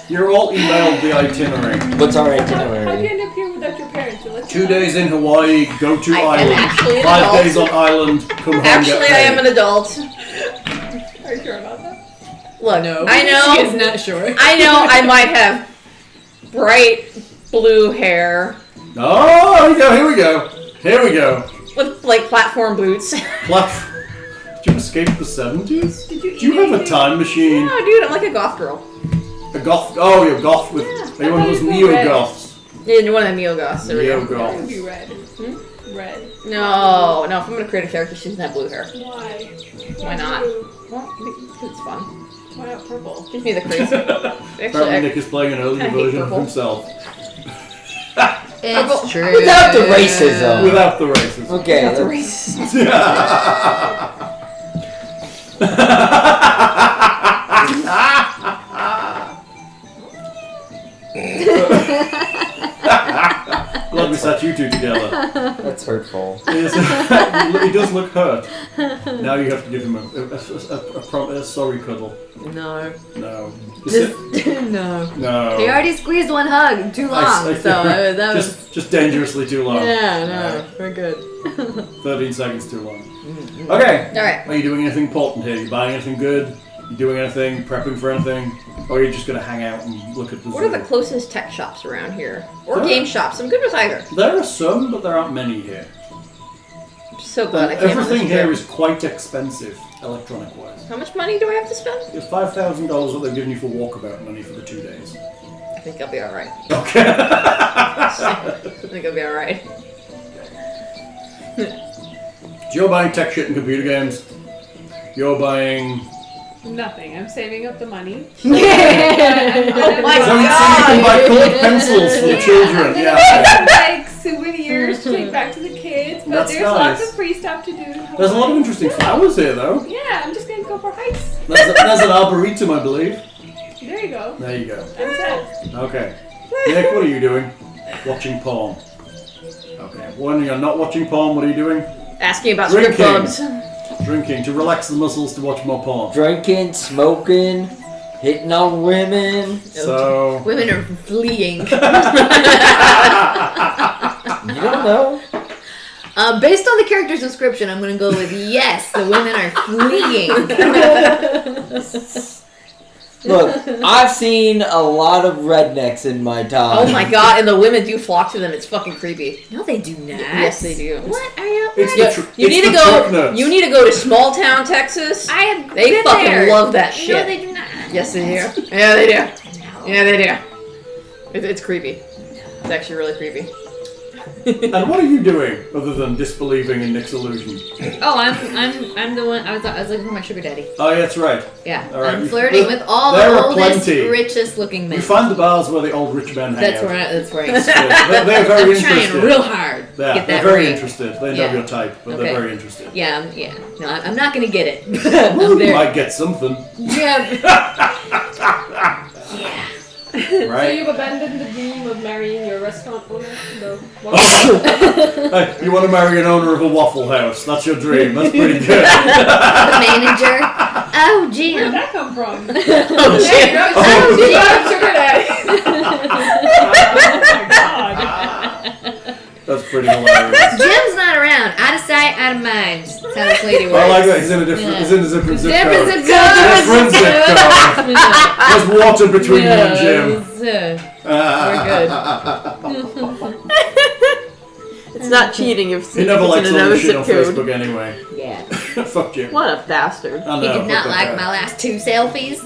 You're all emailed the itinerary. What's our How'd you itinerary? end up here without your parents? You let 2 days in Hawaii, go to I am island. actually an 5 adult. days on island, come home, Actually, get I am paid. an adult. Are you sure about that? Look, No. I know. She is not sure. I know I might have bright blue hair Oh, here we go. Here we go. with like platform boots. Did you escape the 70s? Did you Do you have a time machine? No, dude, I'm like a goth girl. A goth? Oh, you're goth with. Are you one of those neo-goths? Yeah, you're one of the neo-goths. There we go. That would Neo-goths. be red. Red. No, if I'm gonna create a character, she doesn't have blue hair. Why? Why not? blue? Well, because it's fun. Why not purple? Gives me the crazy. Apparently Actually, Nick is playing an earlier I hate version of purple. himself. It's true. Without the racism. Without the racism. Okay. the let's- race. Glad we sat you two together. That's hurtful. He does look hurt. Now you have to give him a sorry cuddle. No. No. No. No. He already squeezed one hug too long, so that was. just dangerously too long. Yeah, no, we're good. 13 seconds too long. Okay. All right. Are you doing anything important here? You buying anything good? You doing anything? Prepping for anything? Or are you just gonna hang out and look at the What are the zoo? closest tech shops around here? Or Sure. game shops? I'm good with either. There are some, but there aren't many here. I'm so glad I came on this Everything here trip. is quite expensive, electronic-wise. How much money do I have to spend? It's $5,000 what they've given you for walkabout money for the 2 days. I think I'll be alright. Okay. I think I'll be alright. So you're buying tech shit and computer games. You're buying. Nothing. I'm saving up the money. Oh my So you can buy colored pencils for the children. Yeah. Like souvenirs to take back to the kids, but That's there's lots nice. of free stuff to do. in There's a lot of Hawaii. interesting flowers here, though. Yeah, I'm just gonna go for hikes. There's an arboretum, I believe. There you go. There you go. I'm set. Okay. Nick, what are you doing? Watching porn. Okay. When you're not watching porn, what are you doing? Asking about strip Drinking. clubs. Drinking to relax the muscles to watch more porn. Drinking, smoking, hitting on women. So. Women are fleeing. You don't know. Based on the character's description, I'm gonna go with yes, the women are fleeing. Look, I've seen a lot of rednecks in my time. Oh my god, and the women do flock to them. It's fucking creepy. No, they do not. Yes, they do. What are you? It's Yeah, the you it's need to the go. truck nuts. You need to go to small town Texas. I have They been fucking there. love that shit. No, they do not. Yes, they do. Yeah, they do. Yeah, they do. It's creepy. It's actually really creepy. And what are you doing other than disbelieving in Nick's illusion? Oh, I'm the one. I was looking for my sugar daddy. Oh, yeah, that's right. Yeah, All right, I'm you- flirting with all there the are oldest, plenty. richest looking men. You find the bars where the old rich men hang That's out. right. That's right. They're very I'm interested. trying real hard to Yeah, get they're that very ring. interested. They know Yeah. your type, but Okay. they're very interested. Yeah, yeah. No, I'm not gonna get it. Well, you There- might get something, yeah. So right? you've abandoned the dream of marrying your restaurant owner? No. Hey, you want to marry an owner of a Waffle House? That's your dream. That's pretty good. The manager. Oh, Where'd Jim. that come from? Oh, shit. Oh, sugar daddy. Oh my god. That's pretty hilarious. Jim's not around. Out of sight, out of mind. That's how this lady works. I like that. He's in a different. Yeah. He's in a different zip Different code. zip code. Different zip code. There's water between you and Jim. We're good. It's not cheating if He never it's likes in all another this shit on zip code. Facebook anyway. Yeah. Fuck Jim. What a bastard. I He know, did not fuck that like guy. my last 2 selfies.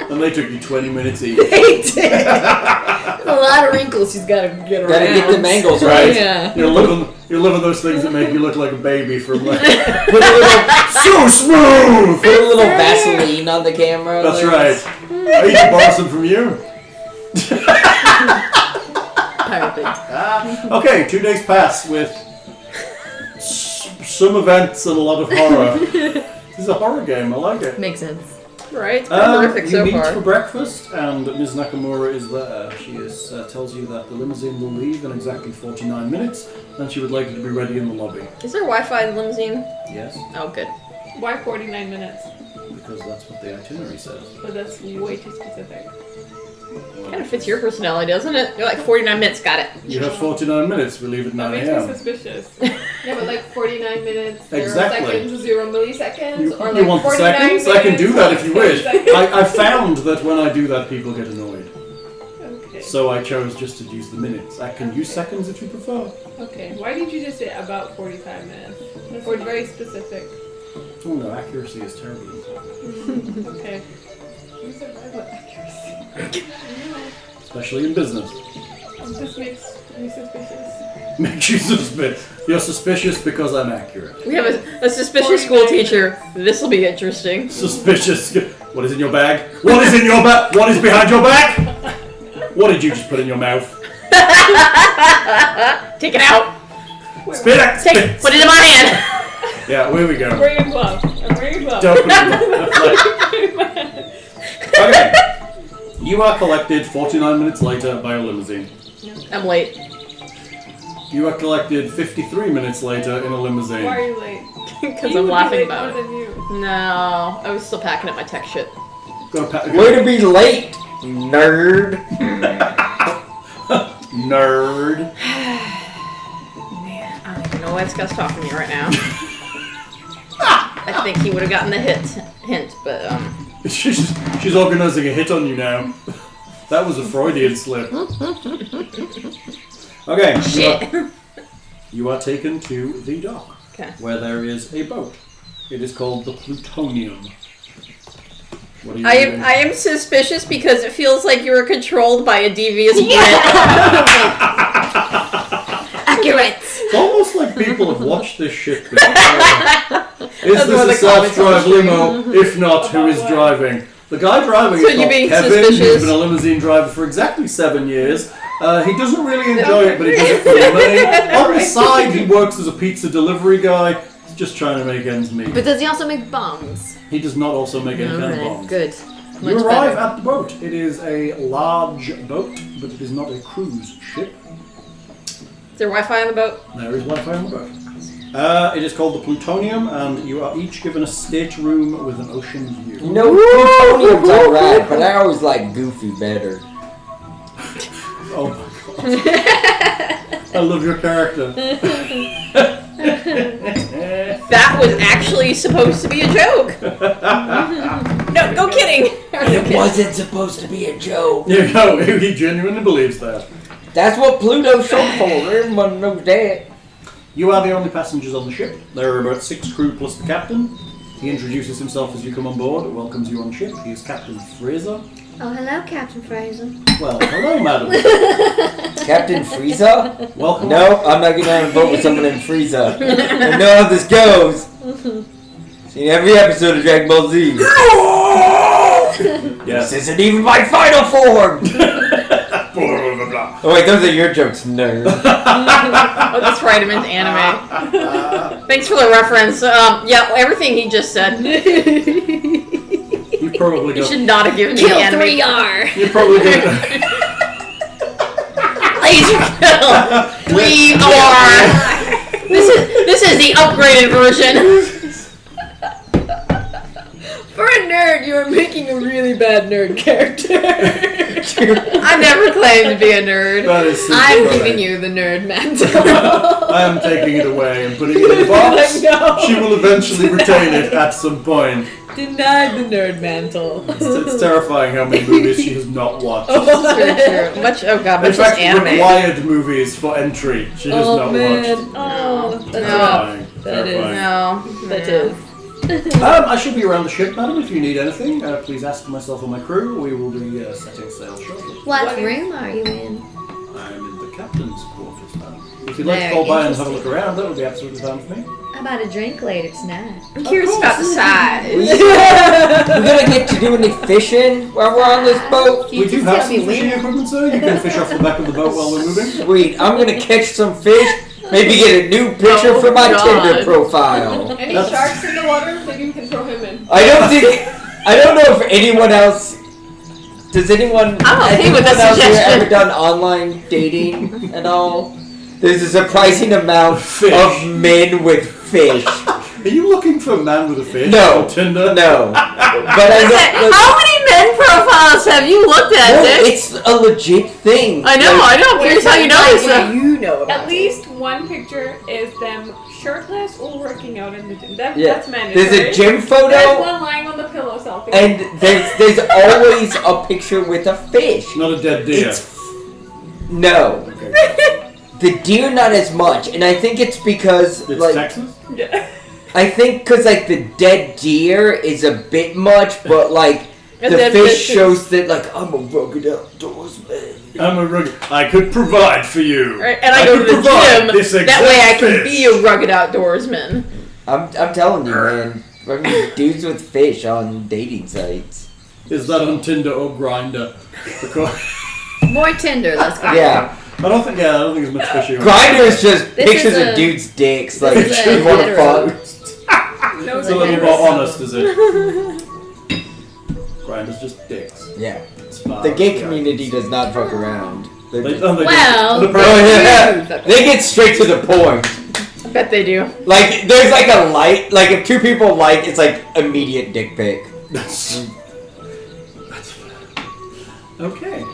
And they took you 20 minutes each. A lot of wrinkles she's got to get around. Gotta get the mangles Right? right. Yeah. You're living those things that make you look like a baby from like Put a little, so smooth. put a little Vaseline on the camera. That's like- right. I need to borrow some from you. Perfect. Okay, 2 days pass with some events and a lot of horror. This is a horror game, I like it. Makes sense. Right? It's been horrific you so meet far. for breakfast, and Ms. Nakamura is there. She tells you that the limousine will leave in exactly 49 minutes, and she would like you to be ready in the lobby. Is there Wi-Fi in the limousine? Yes, Oh, good. Why 49 minutes? because that's what the itinerary says. But that's way too specific. Kind of fits your personality, doesn't it? You're like 49 minutes, got it. You have 49 minutes, we leave at 9 That makes me a.m. suspicious. Yeah, but like 49 minutes, 0 Exactly. seconds, 0 milliseconds, You, or you like want the 49 seconds? I can do that if you 40 wish. seconds. I found that when I do that, people get annoyed. Okay. So I chose just to use the minutes. I can use seconds if you prefer. Okay. Why did you just say about 45 minutes? Or very specific. Oh no, accuracy is terribly important. Okay. You said right with accuracy. Especially in business. This makes me suspicious. Makes you suspicious. You're suspicious because I'm accurate. We have a suspicious school teacher. This will be interesting. Suspicious. What is in your bag? What is in your bag? What is behind your back? What did you just put in your mouth? Take it out. Spit it! Take Spit. put it in my hand. Yeah, where we I'm go. wearing a glove. I'm wearing a glove. Don't put it in my- Okay. You are collected 49 minutes later by a limousine. I'm late. You are collected 53 minutes later in a limousine. Why are you late? Because He I'm would be laughing late about more it. than you. No, I was still packing up my tech shit. Way to be late, nerd. Nerd. Man, I don't even know why this guy's talking to me right now. I think he would have gotten the hint, but She's organizing a hit on you now. That was a Freudian slip. Okay. shit. You are taken to the dock, Okay. where there is a boat. It is called the Plutonium. What are you I doing? am suspicious because it feels like you were controlled by a devious Brit. Accurate. It's almost like people have watched this shit before. Is That's what this a the comments self-drive are limo? If not, who is driving? The guy driving So is you're called being Kevin. suspicious? He's been a limousine driver for exactly 7 years. He doesn't really enjoy it, but he does it for the money. On the side, he works as a pizza delivery guy. He's just trying to make ends meet. But does he also make bombs? He does not also make any kind of Okay, bombs. good. You Much arrive better. at the boat. It is a large boat, but it is not a cruise ship. Is there Wi-Fi on the boat? There is Wi-Fi on the boat. It is called the Plutonium, and you are each given a stateroom with an ocean view. You know, Plutonium's alright, but I always like Goofy better. Oh my god. I love your character. That was actually supposed to be a joke. No, go kidding. It wasn't supposed to be a joke. You know, he genuinely believes that. That's what Pluto's short for. Everyone knows that. You are the only passengers on the ship. There are about 6 crew plus the captain. He introduces himself as you come on board, welcomes you on ship. He is Captain Fraser. Oh, hello, Captain Fraser. Well, hello, madam. Captain Frieza? Welcome. No, I'm not getting on a boat with someone named Frieza. I know how this goes. Seen every episode of Dragon Ball Z. Yes. This isn't even my final form! Blah, blah, blah. Oh wait, those are your jokes, nerd. Oh, that's right. I'm into anime. Thanks for the reference. Yeah, everything he just said. You probably You got. should not have given me Kill the anime. 3R. You probably got. Laser kill. 3R. This is the upgraded version. For a nerd, you are making a really bad nerd character. I never claimed to be a nerd. That is super I'm correct. giving you the nerd mantle. I am taking it away and putting it in a box. No. She will eventually retain it at some point. Denied the nerd mantle. It's terrifying how many movies she has not watched. That's very true. Much. Oh god, In much fact, anime. required movies for entry she has not watched. Oh, that's No. rough. Terrifying. That is. Terrifying. No, That no. is. I should be around the ship, madam, if you need anything. Please ask myself or my crew. We will be setting sail shortly. What room are you in? I'm in the captain's quarters, madam. If you'd like to Very call by and have a look interesting. around, that would be absolutely fine with me. How about a drink later tonight? I'm curious about the size. We gonna get to do any fishing while we're on this boat? We do have some fishing equipment, sir. You can fish off the back of the boat while we're moving. Sweet. I'm gonna catch some fish. Maybe get a new picture for my Tinder profile. Any sharks in the water? Maybe we can throw him in. I don't know if anyone else. Does anyone? I'm okay with anyone that else here suggestion. ever done online dating at all? There's a surprising amount Fish. of men with fish. Are you looking for a man with a fish No. on Tinder? No, but I know. How many men profiles have you looked at, No, Dick? it's a legit thing. I know. Like, I'm curious how you know this. You know about At least one picture is them shirtless or working out in the gym. Yeah. That's mandatory. There's a gym photo. There's one lying on the pillow selfie. And there's always a picture with a fish. Not a dead deer. No. The deer not as much, and I think it's because It's like Texas? Yeah. I think because like the dead deer is a bit much, but like A the dead fish fish is- shows that like I'm a rugged outdoorsman. I'm a rugged. I could provide for you. Right, and I go to could the provide gym. this That way I exact can fish. be a rugged outdoorsman. I'm telling you, man. Fucking dudes with fish on dating sites. Is that on Tinder or Grindr? Because More Tinder, let's go. Yeah, I don't think it's much fishing. Grindr is just This pictures is of a- dudes' dicks. Like this is a you want to hetero. fuck. No, It's a little more honest, is it? Grindr's just dicks. Yeah, It's fine. the gay community does not fuck around. They're They, just- oh, they Well, do. Oh, yeah. They get straight to the point. I bet they do. Like, there's like a light. Like, if two people like, it's like immediate dick pic. That's okay.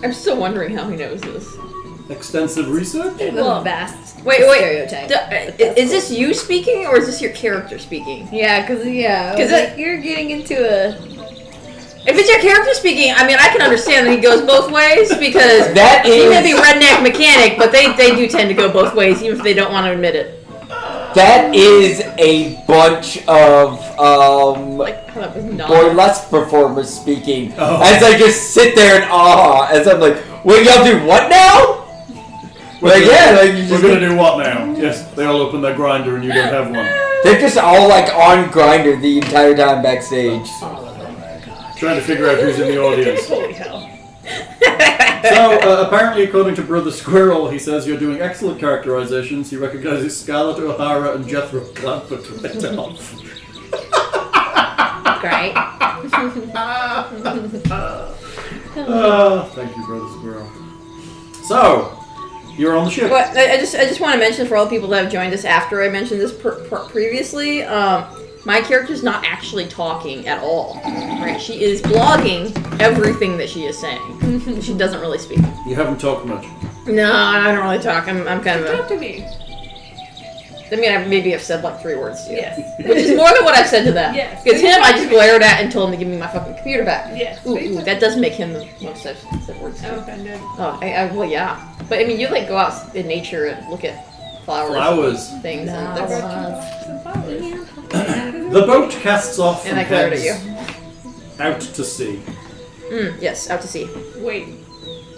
I'm still wondering how he knows this. Extensive research. Bit of Well, a vast Wait. stereotype. Is this you speaking or is this your character speaking? Yeah, because you're getting into a. If it's your character speaking, I mean, I can understand that he goes both ways because That he may is be redneck mechanic, but they do tend to go both ways, even if they don't want to admit it. that is a bunch of Like how that was not. burlesque performers speaking. Oh. As I just sit there in awe, as I'm like, wait, y'all do what now? Like, yeah, like you We're just gonna do what now? Yes, they all open their grinder and you don't have one. they're just all like on Grindr the entire time backstage. Trying to figure out who's in the audience. Holy hell. So, apparently, according to Brother Squirrel, he says you're doing excellent characterizations. He recognizes Scarlett O'Hara and Jethro Clampett right off. Great. Thank you, Brother Squirrel. So, you're on the ship. But I just want to mention for all the people that have joined us after I mentioned this previously, my character's not actually talking at all. Right? She is blogging everything that she is saying. She doesn't really speak. You haven't talked much. No, I don't really talk. I'm kind of Talk a. to me. I mean, I maybe have said like 3 words to you. Yes. Which is more than what I've said to them. Yes. Because him, I just glared at and told him to give me my fucking computer back. Yes. Ooh, that does make him the most I've said words to. I'm offended. Oh, well, yeah. But I mean, you like go out in nature and look at flowers. Flowers. Things. No. And, they're- Some flowers. The boat casts off and and I glared at heads you. out to sea. Yes, out to sea. Wait.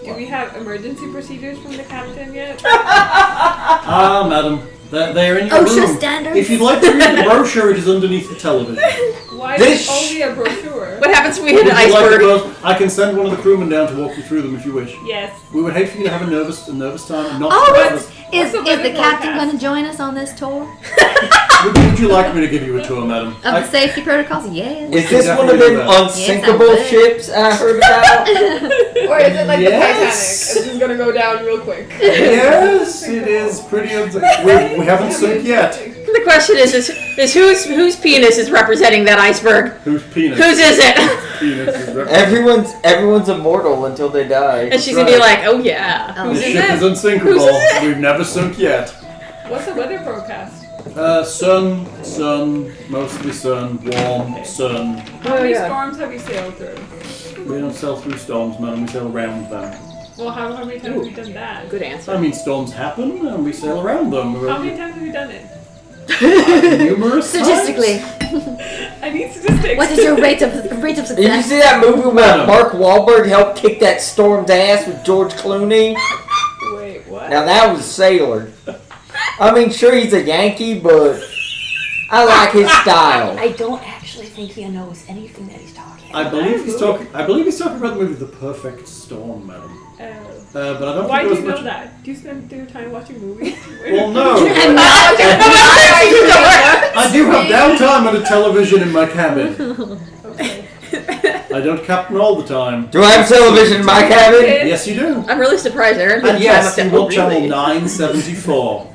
Do we have emergency procedures from the captain yet? Ah, madam. They're in your OSHA room. standards. If you'd like to read the brochure, it is underneath the television. Why This- is it only a brochure? What happens when we hit Would an you like iceberg? the I can send one of the crewmen down to walk you through them if you wish. Yes. We would hate for you to have a nervous time and not. Oh, Would is the the weather captain forecast? going to join us on this tour would you like me to give you a tour, madam? of the safety protocols? Yes. Is this one of definitely them do that. unsinkable Yes, I would. ships I heard about? Or is it like Yes. the Titanic? It's just gonna go down real quick. Yes, it is pretty. We haven't sunk yet. The question is whose penis is representing that iceberg? Whose penis? Whose is it? penis is representing? Everyone's immortal until they die. And she's gonna be like, oh yeah. Oh. Whose The is ship it? is unsinkable. Whose is it? We've never sunk yet. What's the weather forecast? Sun, mostly sun, warm, sun. How many storms have you sailed through? We don't sail through storms, madam. We sail around them. Well, how many times have you done that? Good answer. I mean, storms happen, and we sail around them. How many times have you done it? Numerous Statistically, I need statistics. what is your rate of Did you success? see that movie where Madam. Mark Wahlberg helped kick that storm's ass with George Clooney? Wait, what? Now that was Sailor. I mean, sure, he's a Yankee, but I like his style. I don't actually think he knows anything that he's talking about. I believe he's talking about the movie The Perfect Storm, madam. But I don't Why think do there you was know much. that? Do you spend your time watching movies? Well, no. I'm not. I do have downtime on a television in my cabin. Okay. I don't captain all the time. Do I have television in my cabin? Yes, you do. I'm really surprised Erin didn't And yes, time you up will to channel really. 974.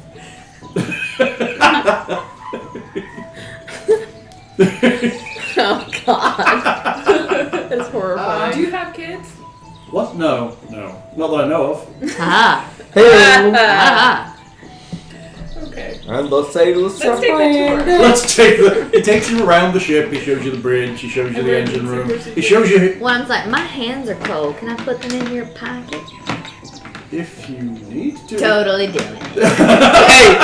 Oh god. That's horrifying. Do you have kids? What? No. Not that I know of. Ah. Hey, Okay. and let's say Let's take a tour. Let's take He takes you around the ship, he shows you the bridge, he shows you the engine room. He shows you One's like, my hands are cold. Can I put them in your pocket? if you need to. Totally doing it. Hey,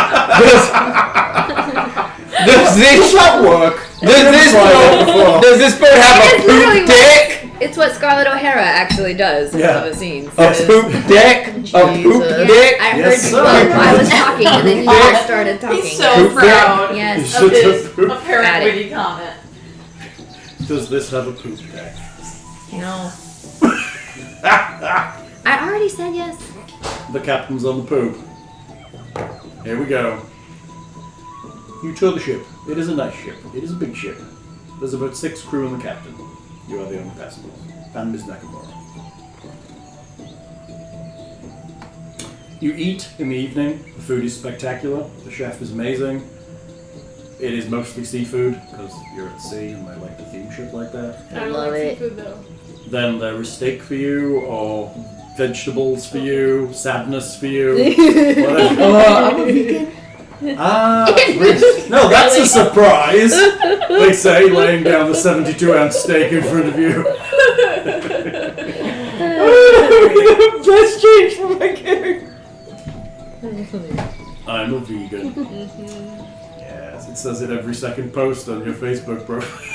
does this work. does this bird have a It's literally poop dick? It's what Scarlett O'Hara actually does in Yeah. some of the scenes. A poop dick? A poop Jesus. dick? I heard Yes, you sir. both. I was talking and then you both started talking. He's so Poop proud Yes. Shut of his the poop. apparent Got it. witty comment. Does this have a poop deck? No. I already said yes. The captain's on the poop. Here we go. You tour the ship. It is a nice ship. It is a big ship. There's about 6 crew and the captain. You are the only passengers. And Miss Nakamura. You eat in the evening. The food is spectacular. The chef is amazing. It is mostly seafood, because you're at sea and they like to theme shit like that. I don't Love like it. seafood though. Then there is steak for you, or vegetables for you, sadness for you, whatever. I'm a vegan. No, that's a surprise. They say, laying down the 72-ounce steak in front of you. Best change for my character. I'm a vegan. Yes, it says it every second post on your Facebook profile.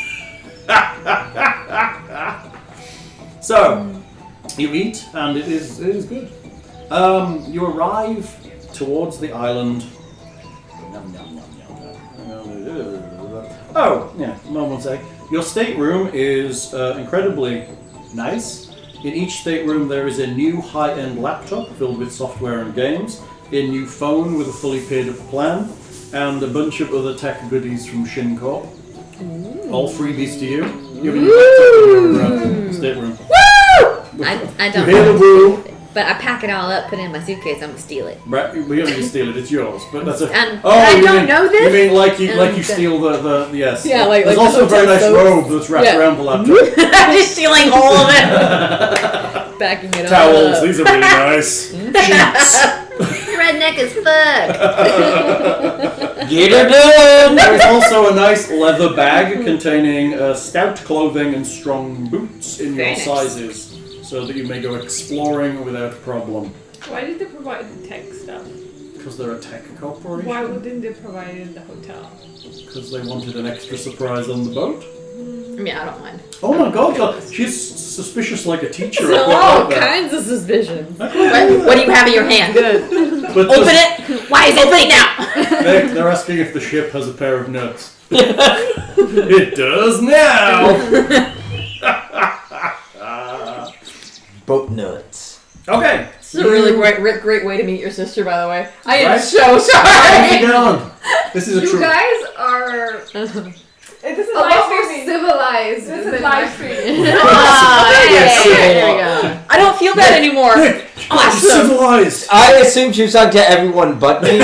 So, you eat, and it is good. You arrive towards the island. Oh, yeah, one sec. Your stateroom is incredibly nice. In each stateroom there is a new high-end laptop filled with software and games, a new phone with a fully paid-up plan, and a bunch of other tech goodies from Shincorp. All freebies to you. You have a new laptop in your stateroom. I You don't hear the know. woo. But I pack it all up, put it in my suitcase, I'm gonna steal it. Right, we don't need to steal it, it's yours. But that's a. And I you don't mean, know this? You mean like you And- steal the yes. Yeah, like There's the also a very nice hotel robe that's wrapped Yeah. around the laptop. Just stealing all of it. backing it Towels, up. these are really nice. Sheets. Redneck as fuck. Get her done. There is also a nice leather bag containing stout clothing and strong boots in Very your nice. sizes, so that you may go exploring without problem. Why did they provide the tech stuff? Because they're a tech corporation. Why wouldn't they provide it in the hotel? Because they wanted an extra surprise on the boat. I mean, I don't mind. Oh my god, she's suspicious like a teacher. I So quite all like that. kinds of suspicions. What do you have in your hand? But Open it. Why is it late now? They're asking if the ship has a pair of nuts. It does now! Boat nuts. Okay. This is a really great way to meet your sister, by the way. I am Right? so How sorry. you doing? This is a You true. guys are This is a lot live more streaming. civilized. This than is my live streaming. Yes, There we go. I don't feel bad anymore. Nick, you're Awesome. civilized. I assume she was talking to everyone but me,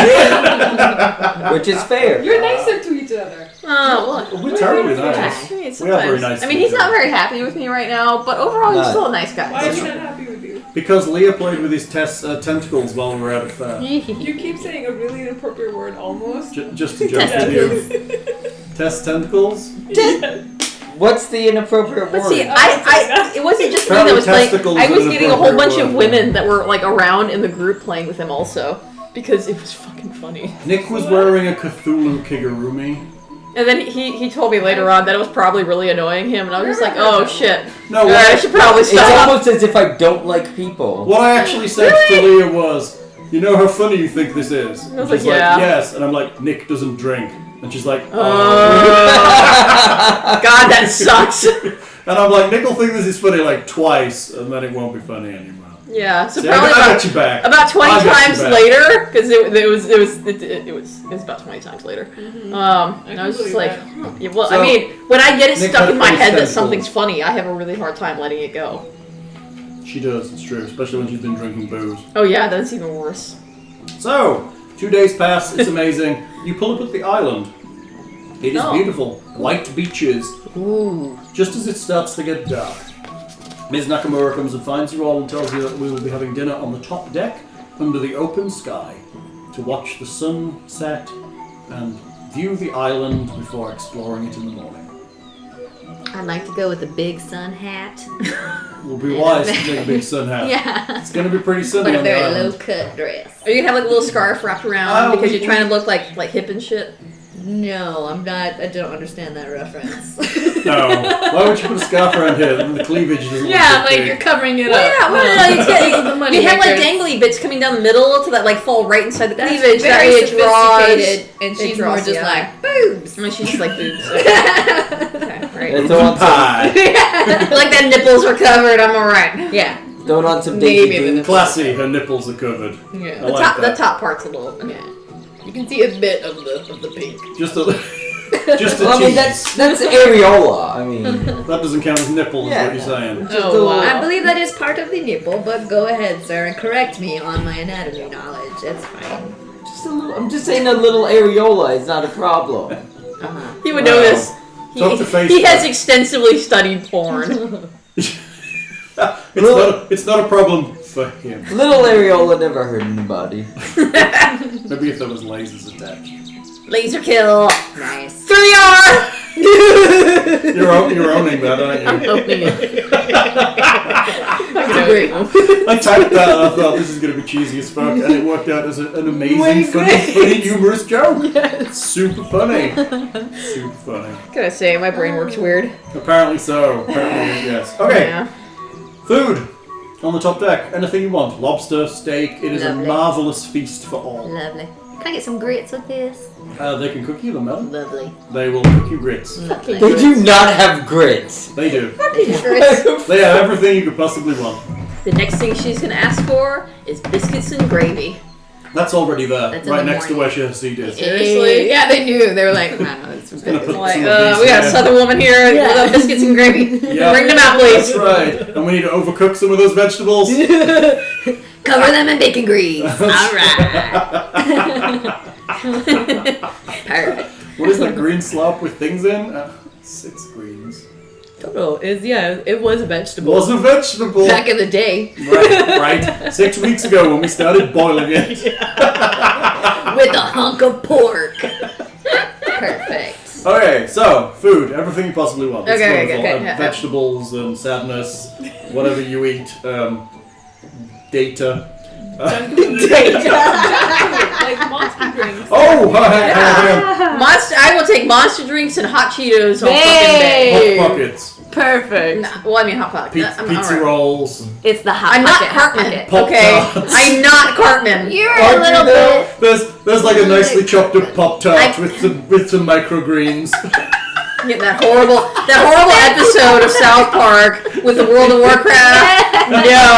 which is fair. You're nicer to each other. Oh, well, We're terribly yeah, nice. I mean, We are very sometimes. nice I mean, to he's each not other. very happy with me right now, but overall, he's No. still a nice Why guy. is he not happy with you? Because Leah played with his tentacles while we were out of fair. You keep saying a really inappropriate word almost. Just to joke with you. Test tentacles? What's the inappropriate But word? see, it wasn't just me that Apparently was playing. testicles I is was an getting a whole bunch appropriate of word. women that were like around in the group playing with him also because it was fucking funny. Nick was wearing a Cthulhu kigurumi. And then he told me later on that it was probably really annoying him, and I was just like, oh shit. No, I should probably It's stop. almost as if I don't like people. what I actually said to Leah was, you know how funny you think this is? I was She's like, yeah. yes. And I'm like, Nick doesn't drink. And she's like, God, that sucks. And I'm like, Nick will think this is funny like twice, and then it won't be funny anymore. Yeah, so See, probably I got you back. about 20 I got you times back. later, because it was about 20 times later. And I was just like, yeah, well, So, I mean, when I get it Nick stuck had in my funny head that tentacles. something's funny, I have a really hard time letting it go. She does, it's true, especially when she's been drinking booze. Oh yeah, that's even worse. So, 2 days pass, it's amazing. You pull up at the island. It is Oh. beautiful. White beaches. Ooh. Just as it starts to get dark, Ms. Nakamura comes and finds you all and tells you that we will be having dinner on the top deck under the open sky to watch the sun set and view the island before exploring it in the morning. I'd like to go with a big sun hat. We'll be wise to take a big sun hat. Yeah. It's going to be pretty sunny But a on the very island. low cut dress. Are you gonna have like a little scarf wrapped around because you're trying to look like hip and shit? No, I'm not. I don't understand that reference. No. Why would you put a scarf around here? Then the cleavage doesn't Yeah, look so like big. you're covering it Well, up. yeah, well, no, The money you have like makers. dangly bits coming down the middle to that like fall right inside the That's cleavage. That very way it draws. sophisticated, and it she's draws more just the like eye. boobs. I mean, she's just like boobs. Okay, right. And throw on some, Pie. Like that nipples are covered. I'm alright. Yeah, throwing on some Maybe dainty the boots. Classy, her nipples are covered. yeah. I like The that. top part's a little. Yeah. You can see a bit of the pink. Just a just a Well, I mean, tease. that's areola. I mean, That doesn't count as nipples, Yeah. is what you're saying. just a Oh, little- wow. I believe that is part of the nipple, but go ahead, sir, and correct me on my anatomy knowledge. That's fine. just a little. I'm just saying a little areola is not a problem. He would Wow. know this. Talk to Facebook. He has extensively studied porn. It's not a problem for him. Little areola never hurt anybody. Maybe if there was lasers attached. Laser kill. Nice. 3R. You're owning that, aren't you? I'm opening it. I typed that and I thought this is going to be cheesy as fuck, and it worked out as an amazing, Way funny, great. humorous joke. Super funny. Super funny. Gotta say, my brain works weird. Apparently so. Apparently, yes. Okay. Yeah. Food on the top deck. Anything you want. Lobster, steak. It is Lovely. a marvelous feast for all. Lovely. Can I get some grits with this? They can cook you the melon. Lovely. They will cook you grits. Lovely. They do not have grits. They do. Grits. They have everything you could possibly want. The next thing she's gonna ask for is biscuits and gravy. That's already there, That's in right the next to morning. where her seat is. Seriously? Yeah, they knew. They were like, no, it's Gonna put Like, some of these we got in a southern woman here with biscuits and gravy. Yeah. Bring them out, please. That's right. And we need to overcook some of those vegetables. cover them in bacon grease. All right. Perfect. What is that green slop with things in? It's greens. Don't know. It was a vegetable. Was a vegetable. Back in the day. Right. 6 weeks ago when we started boiling it. With a hunk of pork. Perfect. Okay, so food, everything you possibly want. It's Okay, wonderful. okay, And yeah. vegetables and sadness, whatever you eat. Data. Like monster drinks. Oh, Monster. I will take monster drinks and hot Cheetos all Hey! fucking day. hot pockets, Perfect. Nah, well, I mean hot pockets. I'm pizza alright. rolls. It's the hot I'm not pocket, hot Cartman. pocket. Pop Okay, Tarts. I'm not Cartman. You're a Aren't you little though? bit. There's like a nicely chopped up Pop Tart with some microgreens. Get that horrible episode of South Park with the World of Warcraft. No.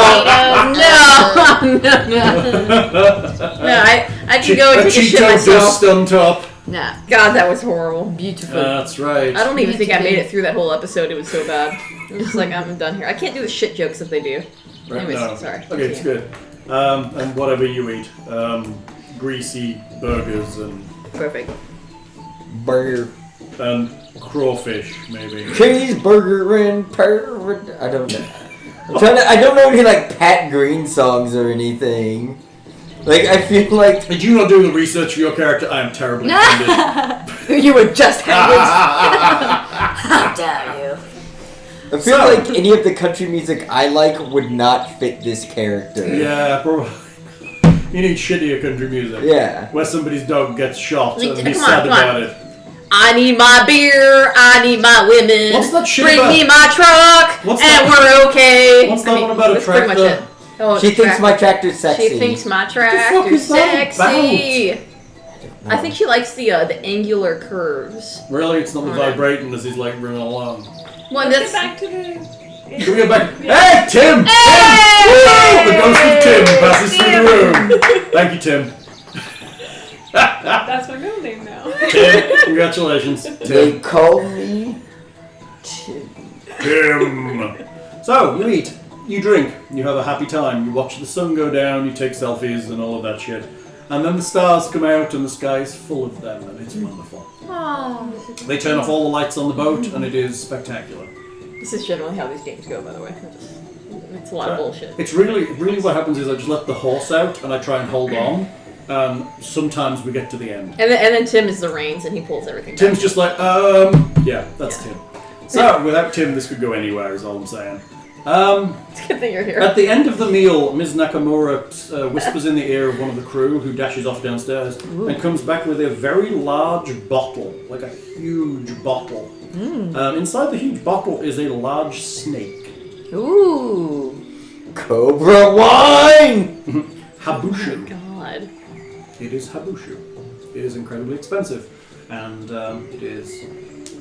I can go and take a shit Cheeto myself. dust on top. Nah. God, that was horrible. Beautiful. That's right. I don't even think I made it through that whole episode. It was so bad. I'm just like, I'm done here. I can't do the shit jokes that they do. Right, Anyways, no. sorry. Okay, it's good. And whatever you eat, greasy burgers and Perfect. Burger. crawfish maybe. Cheeseburger and I don't know. I don't know any like Pat Green songs or anything. Like I feel like Did you not do the research for your character? I am terribly offended. You were just handed. How dare you? I feel like any of the country music I like would not fit this character. Yeah, probably. You need shittier country music. Yeah. Where somebody's dog gets shot and he's Come on, sad come on. about it. I need my beer. I need my women. What's that shit Bring about- me my truck, What's and that- we're okay. What's that one about a that's pretty much tractor? it. Oh, She thinks my tractor's sexy. She thinks my fuck tractor's is that sexy. I think she likes the angular curves. Really, it's not the Oh, no. vibrating as he's like running along. Well, Let's that's get back to the. Can we get back? Hey, Tim! Tim! Woo! The ghost of Tim passes through the room. Thank you, Tim. That's my middle name now. Tim, congratulations. They Tim. call me Tim. Tim. So, you eat, you drink, you have a happy time, you watch the sun go down, you take selfies and all of that shit. And then the stars come out and the sky is full of them and it's wonderful. They turn off all the lights on the boat and it is spectacular. this is generally how these games go, by the way. It's a lot of bullshit. It's really what happens is I just let the horse out and I try and hold on. Sometimes we get to the end. And then Tim is the reins and he pulls everything Tim's back. just like, yeah, that's Tim. So, without Tim, this could go anywhere, is all I'm saying. It's a good thing you're here. At the end of the meal, Ms. Nakamura whispers in the ear of one of the crew, who dashes off downstairs, and comes back with a very large bottle, like a huge bottle. Inside the huge bottle is a large snake. Ooh. Cobra wine! Habushu. God. It is habushu. It is incredibly expensive, and it is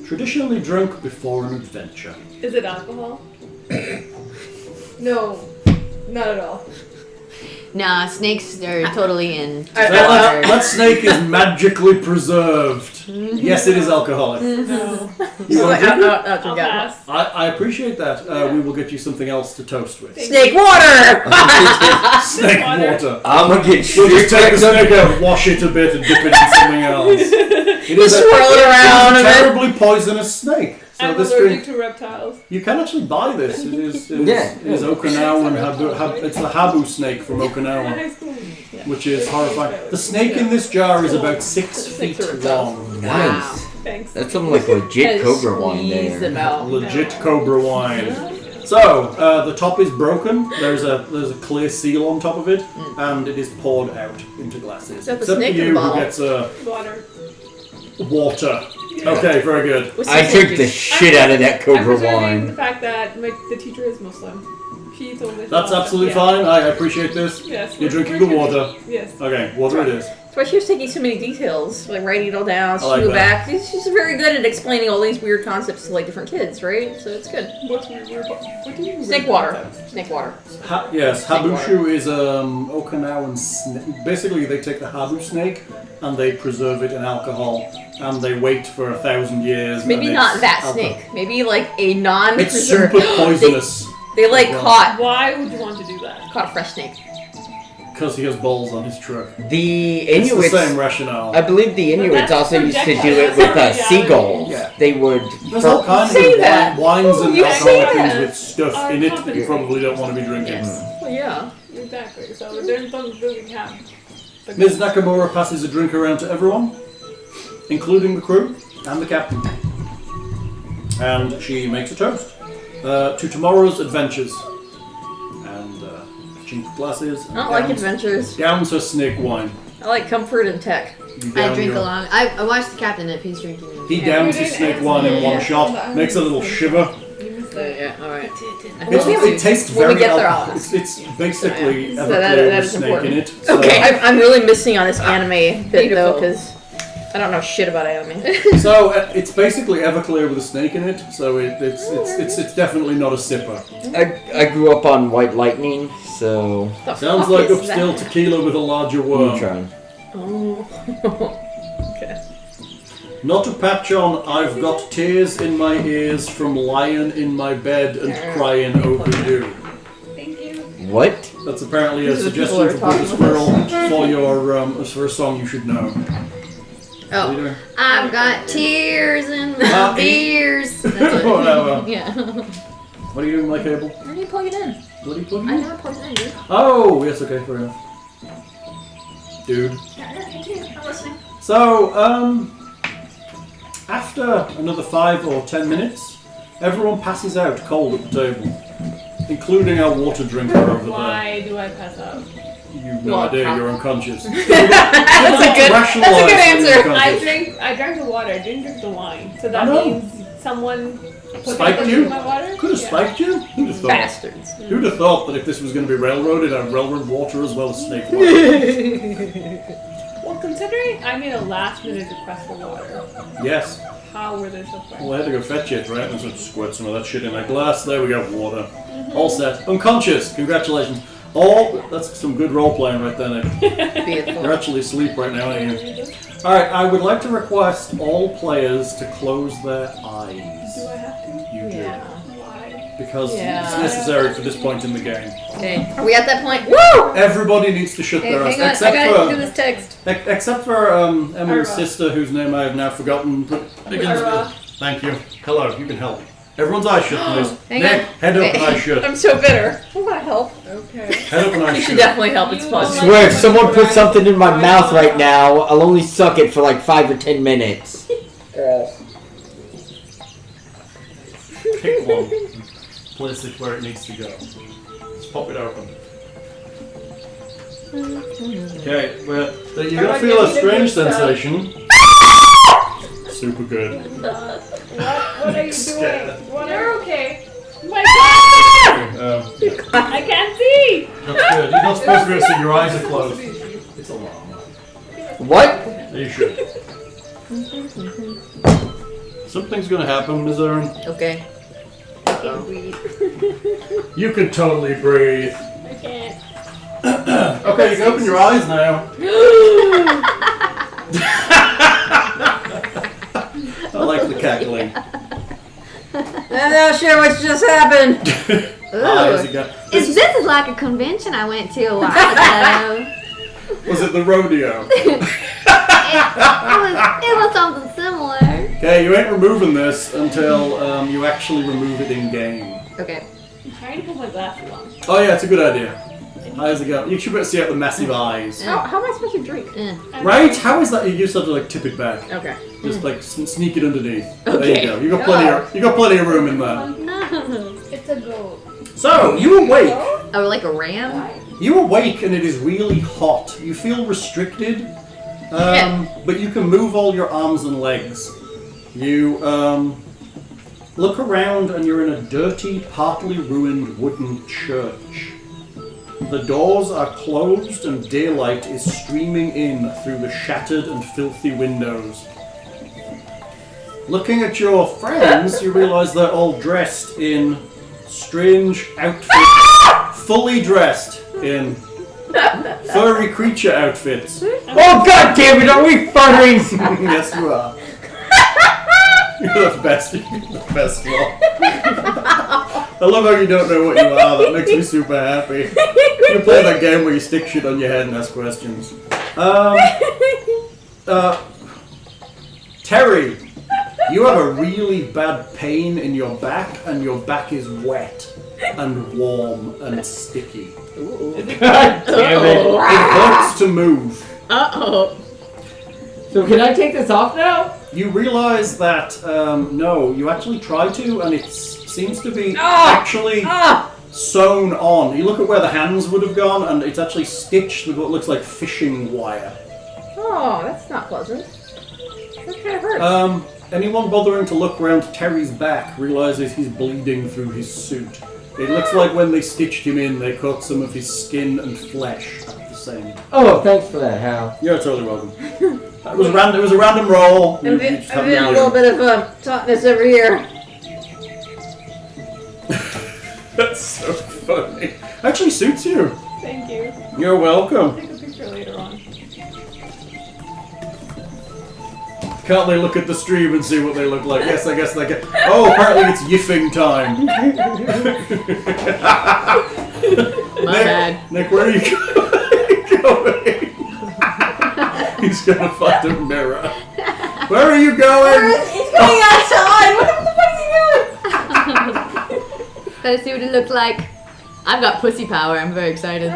traditionally drunk before an adventure. Is it alcohol? No, not at all. Nah, snakes are totally in. That snake is magically preserved. Yes, it is alcoholic. No. You want to drink it? I'll pass. I appreciate that. We will get you something else to toast with. Snake water! Snake water. I'm gonna get We'll just take the snake out, wash it a bit, and dip it in something else. It is Swirl it around a a bit. terribly poisonous snake. So I'm this allergic drink, to reptiles. you can actually buy this. It is Yeah. Okinawan Habu. It's the Habu snake from Okinawa, High school. which is horrifying. The snake in this jar is about 6 feet long. Nice. Thanks. That's some like legit Cobra wine Squeeze there. them out. Legit Cobra wine. So the top is broken. There's a clear seal on top of it, and it is poured out into glasses. Is that the Except for snake in the you, who bottle? gets Water. water. Okay, very good. What's I this drink like? the shit out of that I'm Cobra preserving the wine. fact that the teacher is Muslim. She told me. That's absolutely fine. I appreciate this. Yes. You're drinking the water. Yes. Okay, water it is. That's why she was taking so many details, like writing it all down, I like she that. back. She's very good at explaining all these weird concepts to like different kids, right? So it's good. What's weird? What do you mean? Snake weird water. concepts? Snake water. Yes, Snake habushu is Okinawan snake. Basically, they take the habu snake and they preserve it in alcohol, and they wait for 1,000 years. Maybe and not it's that alcohol. snake. Maybe like a non. It's super poisonous They like Well. caught Why would you want to do that? a fresh snake. because he has balls on his truck. The It's the Inuits, same rationale. I believe the Inuits that's also used to do projectile. it with That's not seagulls. Yeah. They would. There's all kinds Say of that. wines and you alcoholic say things that. with stuff in it that you probably don't want to be drinking. Well, yeah. Exactly. So there's some really have. Ms. Nakamura passes a drink around to everyone, including the crew and the captain. And she makes a toast to tomorrow's adventures. And chink glasses. And I don't like downs- adventures. Downs her snake wine. I like comfort and tech. You I down drink your- along. I watch the captain if he's drinking. He downs his snake wine in one shot, makes a little shiver. Yeah, alright. It tastes When we very get there, I'll alcoholic. It's basically So that Everclear with is snake important. in it. So, Okay, I'm really missing on this anime bit though, Beautiful. because I don't know shit about anime. so it's basically Everclear with a snake in it. So it's definitely not a sipper. I grew up on White Lightning, so The Sounds fuck like is upstill that? tequila with a larger I'm worm. trying. Oh. Okay. Not to patch on, I've got tears in my ears from lying in my bed and crying over you. Thank you. What? That's apparently a These are the people suggestion who are from Bruce talking Squirrel for your for a song you should know. What are you Oh, doing? I've got tears in Ah, my ears. That's it. Whatever. Yeah. What are you doing, my cable? Where do you plug it in? Bloody plug I in? never plugged it in, dude. Oh, yes, okay, fair enough. Dude. Yeah, continue. I'm listening. So, after another 5 or 10 minutes, everyone passes out cold at the table, including our water drinker over there. Why do I pass out? You've no Well, idea, huh? you're unconscious. That's a good Rationalize when answer. you're I unconscious. drank the water. I didn't drink the wine. So I that know. means someone put Spiked that you? in my water. Could have spiked you? Who'd have thought? Bastards. Who'd have thought that if this was going to be railroaded, I'd railroad water as well as snake water? Well, considering I made a last-minute request for water, Yes. how were they so far? Well, I had to go fetch it, right? And so squirt some of that shit in my glass. There we go, water. All set. Unconscious. Congratulations. That's some good role playing right there, Nick. Beautiful. You're actually asleep right now, aren't you? Alright, I would like to request all players to close their eyes. Do I have to? You do. Yeah. Why? Because Yeah. it's necessary for this point in the game. Okay. Are we at that point? Woo! Everybody needs to shut Okay, their eyes. hang on. I Except gotta do for this text. except for Emin's Arva. sister, whose name I have now forgotten. But begins Arva. with- Thank you. Hello, you can help. Everyone's eyes shut, please. Hang Nick, on. head up Okay. and eyes shut. I'm so bitter. I want to help. Okay. Head up and eyes You should shut. definitely help. It's You fun. I swear, if someone puts something in my mouth right now, I'll only suck it for like 5 or 10 minutes. Pick one. Place it where it needs to go. Let's pop it open. Okay, well, you're gonna feel a strange sensation. Super good. What are you Scared. doing? What are okay? My God! I can't see! That's good. You're not supposed to be able to see. Your eyes are closed. It's a llama. What? You should. Something's gonna happen, Ms. Erin. Okay. I can't breathe. You can totally breathe. I can't. Okay, you can open your eyes now. I like the cackling. I'm not sure what just happened. Eyes again. This is like a convention I went to a while ago. Was it the rodeo? it was something similar. Okay, you ain't removing this until you actually remove it in game. Okay. I'm trying to put my glasses on. Oh yeah, it's a good idea. Eyes again. You should be able to see out the massive eyes. How am I supposed to drink? Right? How is that? You just have to like tip it back. Okay. Just like sneak it underneath. There Okay. you go. You got plenty of room in there. No. It's a goat. So you awake. Oh, like a ram? You awake and it is really hot. You feel restricted, but you can move all your arms and legs. You look around and you're in a dirty, partly ruined wooden church. The doors are closed and daylight is streaming in through the shattered and filthy windows. Looking at your friends, you realize they're all dressed in strange outfits, fully dressed in furry creature outfits. Oh god damn it, are we furries? Yes, you are. You're the best. You're the best one. I love how you don't know what you are. That makes me super happy. You play that game where you stick shit on your head and ask questions. Terry, you have a really bad pain in your back, and your back is wet and warm and sticky. God damn it. It hurts to move. Uh-oh. So can I take this off now? You realize that, no, you actually try to, and it seems to be actually sewn on. You look at where the hands would have gone, and it's actually stitched with what looks like fishing wire. Oh, that's not pleasant. That kind of hurts. Anyone bothering to look around Terry's back realizes he's bleeding through his suit. It looks like when they stitched him in, they cut some of his skin and flesh at the same. Oh, thanks for that, Hal. You're totally welcome. It was a random roll. You I'm just have feeling a to little bit of tautness over here. That's so funny. Actually suits you. Thank you. You're welcome. Take a picture later on. Can't they look at the stream and see what they look like? Yes, I guess they can. Oh, apparently it's yiffing time. My bad. Nick, where are you going? He's gonna find a mirror. Where are you going? He's going outside! What the fuck is he doing? Better see what it looks like. I've got pussy power. I'm very excited.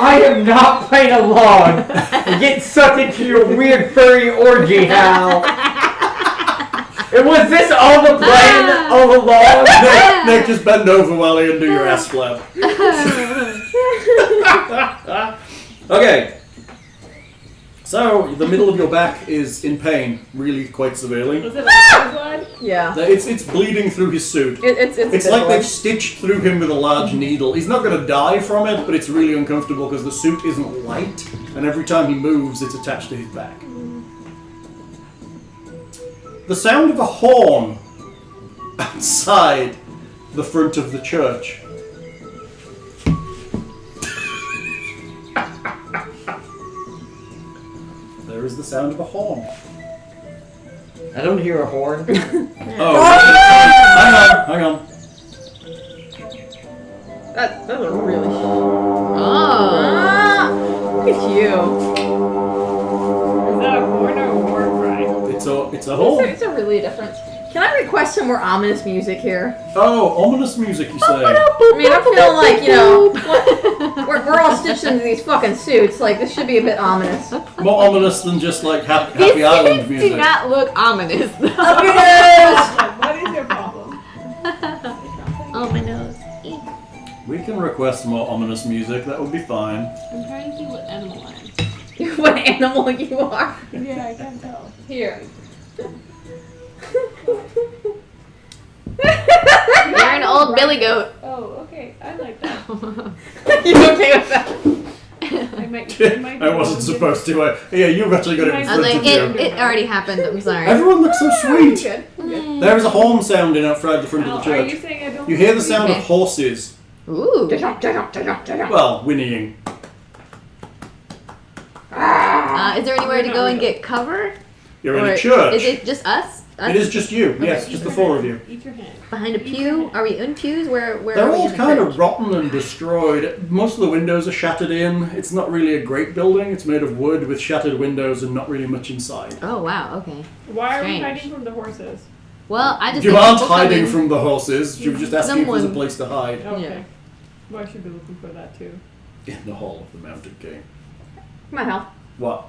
I am not playing along and get sucked into your weird furry orgy, Hal. And was this all the plan all along? Nick, just bend over while I undo your ass flap. Okay. So, the middle of your back is in pain, really quite severely. Was it like blood? Yeah. It's bleeding through his suit. It's like they've stitched through him with a large needle. He's not going to die from it, but it's really uncomfortable because the suit isn't light, and every time he moves, it's attached to his back. The sound of a horn outside the front of the church. There is the sound of a horn. I don't hear a horn. Oh, hang on. That's a really. Oh. Look at you. Is that a horn or a war cry? It's a horn. It's a really difference. Can I request some more ominous music here? Oh, ominous music, you say? I mean, I'm feeling like, we're all stitched into these fucking suits. Like, this should be a bit ominous. More ominous than just like Happy These Island suits music. do not look ominous. Up your nose! What is your problem? Oh, my nose. We can request more ominous music. That would be fine. I'm trying to see what animal I am. What animal you are. Yeah, I can't tell. Here. You're an old billy goat. Oh, okay. I like that. You okay with that? I I wasn't supposed to. Yeah, you've actually got it in I I front was like, of you. it already happened. I'm sorry. Everyone looks so sweet. Good. There is a horn sounding outside the front of the Are you church. saying I don't? You hear the sound Okay. of horses. Ooh. Well, whinnying. Is there anywhere to go and get cover? You're in Or a church. Is it just us? It is just you. Yes, just the four of you. Eat your hand. Behind a pew? Are we in pews? Where They're are we all in the kind church? of rotten and destroyed. Most of the windows are shattered in. It's not really a great building. It's made of wood with shattered windows and not really much inside. Oh, wow. Okay. Why are we Strange. hiding from the horses? Well, I just You think aren't people hiding come in- from the horses. You're just asking if there's a Someone- place to hide. Okay. Yeah. Well, I should be looking for that too. In the Hall of the Mountain King. Come on, Hal. What?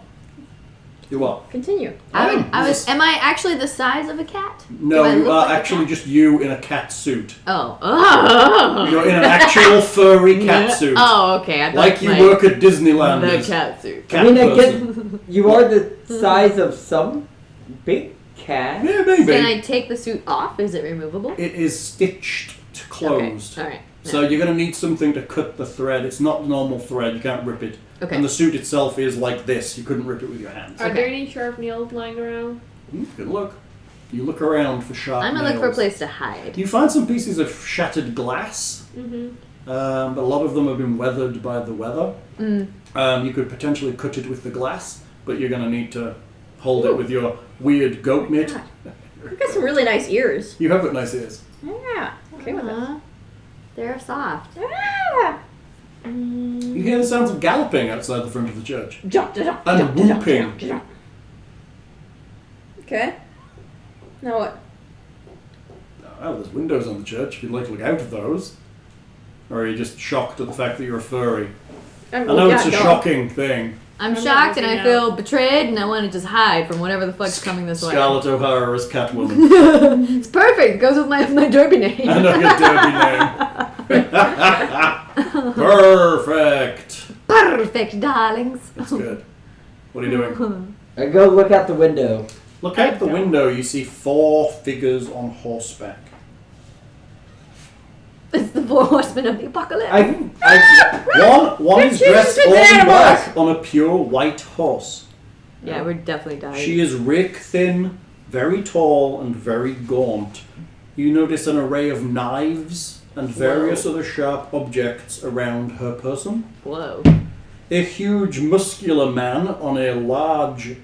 You what? Continue. Am I actually the size of a cat? No, Do I you look are like a actually cat? just you in a cat suit. Oh. You're in an actual furry cat suit. Oh, okay. I thought Like you my- work at Disneyland. the as cat suit. cat I mean, I person. guess you are the size of some big cat. Yeah, maybe. Can I take the suit off? Is it removable? It is stitched closed. Okay. All right. So you're going to need something to cut the thread. It's not normal thread. You can't rip it. Okay. And the suit itself is like this. You couldn't rip it with your hands. Are Okay. there any sharp nails lying around? Good look. You look around for sharp I'm gonna look for a nails. place to hide. You find some pieces of shattered glass. Mm-hmm. But a lot of them have been weathered by the weather. Mm. You could potentially cut it with the glass, but you're going to need to hold it with your weird goat mitt. You've got some really nice ears. You have got nice ears. Yeah. Okay with that. Aw, they're soft. You hear the sounds of galloping outside the front of the church. Jump, jump, And jump, jump, whooping. jump, jump. Okay. Now what? Oh, there's windows on the church if you'd like to look out of those. Or are you just shocked at the fact that you're a furry? I know it's a shocking thing. I'm I'm shocked and not I looking feel betrayed and I want to just hide from whatever the fuck's coming this way. Scarlett O'Hara as Catwoman. It's perfect. It goes with my derby name. I know your derby name. Perfect. Perfect, darlings. That's good. What are you doing? I go look out the window. Look out the window, you see 4 figures on horseback. It's the 4 horsemen of the apocalypse. One is dressed all in black on a pure white horse. Yeah, we're definitely dying. She is rake thin, very tall, and very gaunt. You notice an array of knives and various other sharp objects around her person. Whoa. A huge muscular man on a large,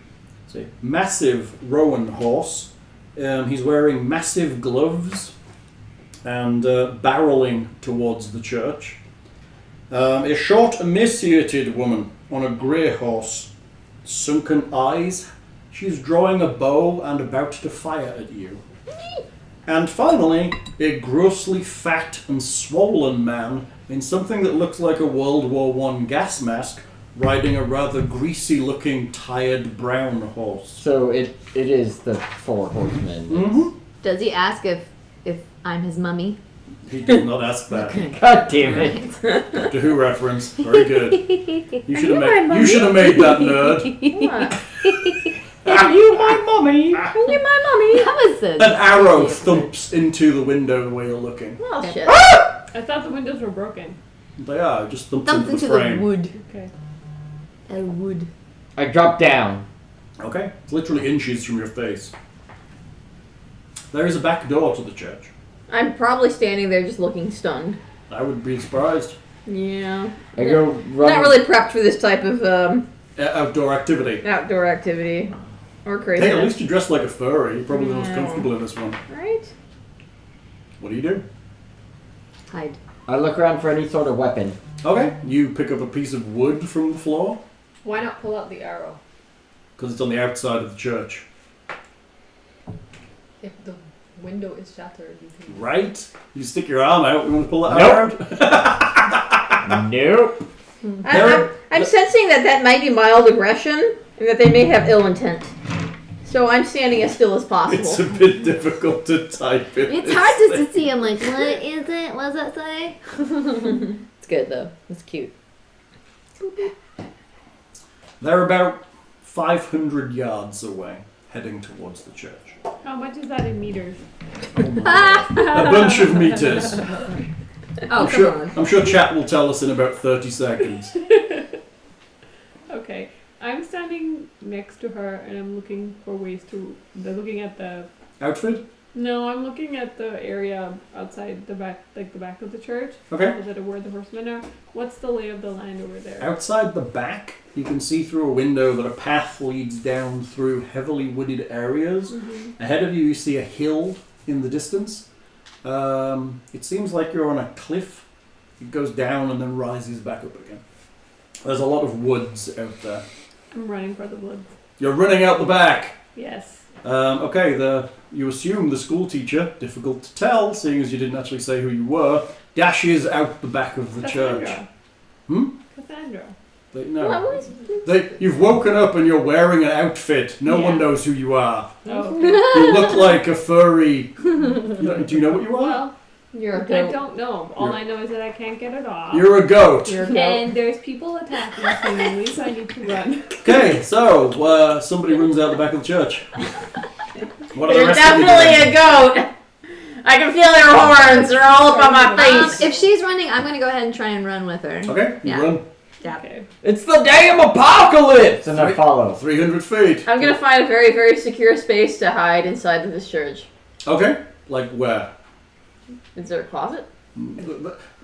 massive roan horse. He's wearing massive gloves and barreling towards the church. A short, emaciated woman on a grey horse, sunken eyes. She's drawing a bow and about to fire at you. And finally, a grossly fat and swollen man in something that looks like a World War I gas mask, riding a rather greasy-looking, tired brown horse. So it is the 4 horsemen. Mm-hmm. Does he ask if I'm his mummy? He did not ask that. God damn it. Doctor Who reference. Very good. You should have made that nerd. Are you my mummy? Are you my mommy? That was An arrow thumps into the window where you're looking. Oh shit. I thought the windows were broken. They are, just thumps Dumped into into the frame. the wood. Okay. A wood. I dropped down. Okay, it's literally inches from your face. There is a back door to the church. I'm probably standing there just looking stunned. I would be surprised. Yeah. I go run. Not really prepped for this type of Outdoor activity. outdoor activity. Or crazy. Hey, at least you're dressed like a furry. You're probably the most Yeah. comfortable in this one. Right? What do you do? hide. I look around for any sort of weapon. Okay, you pick up a piece of wood from the floor, Why not pull out the arrow? because it's on the outside of the church. If the window is shattered, you can. Right? You stick your arm out, you want to pull that Nope. out? Nope. I'm sensing that might be mild aggression and that they may have ill intent. So I'm standing as still as possible. It's a bit difficult to type it. It's hard just to see. I'm like, what is it? What does that say? It's good though. It's cute. They're about 500 yards away, heading towards the church. How much is that in meters? A bunch of meters. Oh, come on. I'm sure chat will tell us in about 30 seconds. Okay. I'm standing next to her and I'm looking for ways to. Looking at the. Outfit? No, I'm looking at the area outside the back, like the back of the church. Okay. Is it where the horsemen are? What's the lay of the land over there? Outside the back, you can see through a window that a path leads down through heavily wooded areas. Mm-hmm. Ahead of you see a hill in the distance. It seems like you're on a cliff. It goes down and then rises back up again. There's a lot of woods out there. I'm running for the woods. You're running out the back. Yes. Okay, you assume the school teacher, difficult to tell, seeing as you didn't actually say who you were, dashes out the back of the church. Cassandra. No. You've woken up and you're wearing an outfit. No Yeah. one knows who you are. Oh. You look like a furry. Do you know what you are? Well, You're a I goat. don't know. All I know is that I can't get it off. You're a goat. You're a goat. And there's people attacking seemingly, so I need to run. Okay, so somebody runs out the back of the church. What are the You're rest of you definitely doing? a goat. I can feel their horns. They're all up on my face. If she's running, I'm gonna go ahead and try and run with her. Okay, you Yeah. run Okay. It's the damn apocalypse! And I Right. follow. 300 feet. I'm gonna find a very, very secure space to hide inside of this church. Okay, like where? Is there a closet?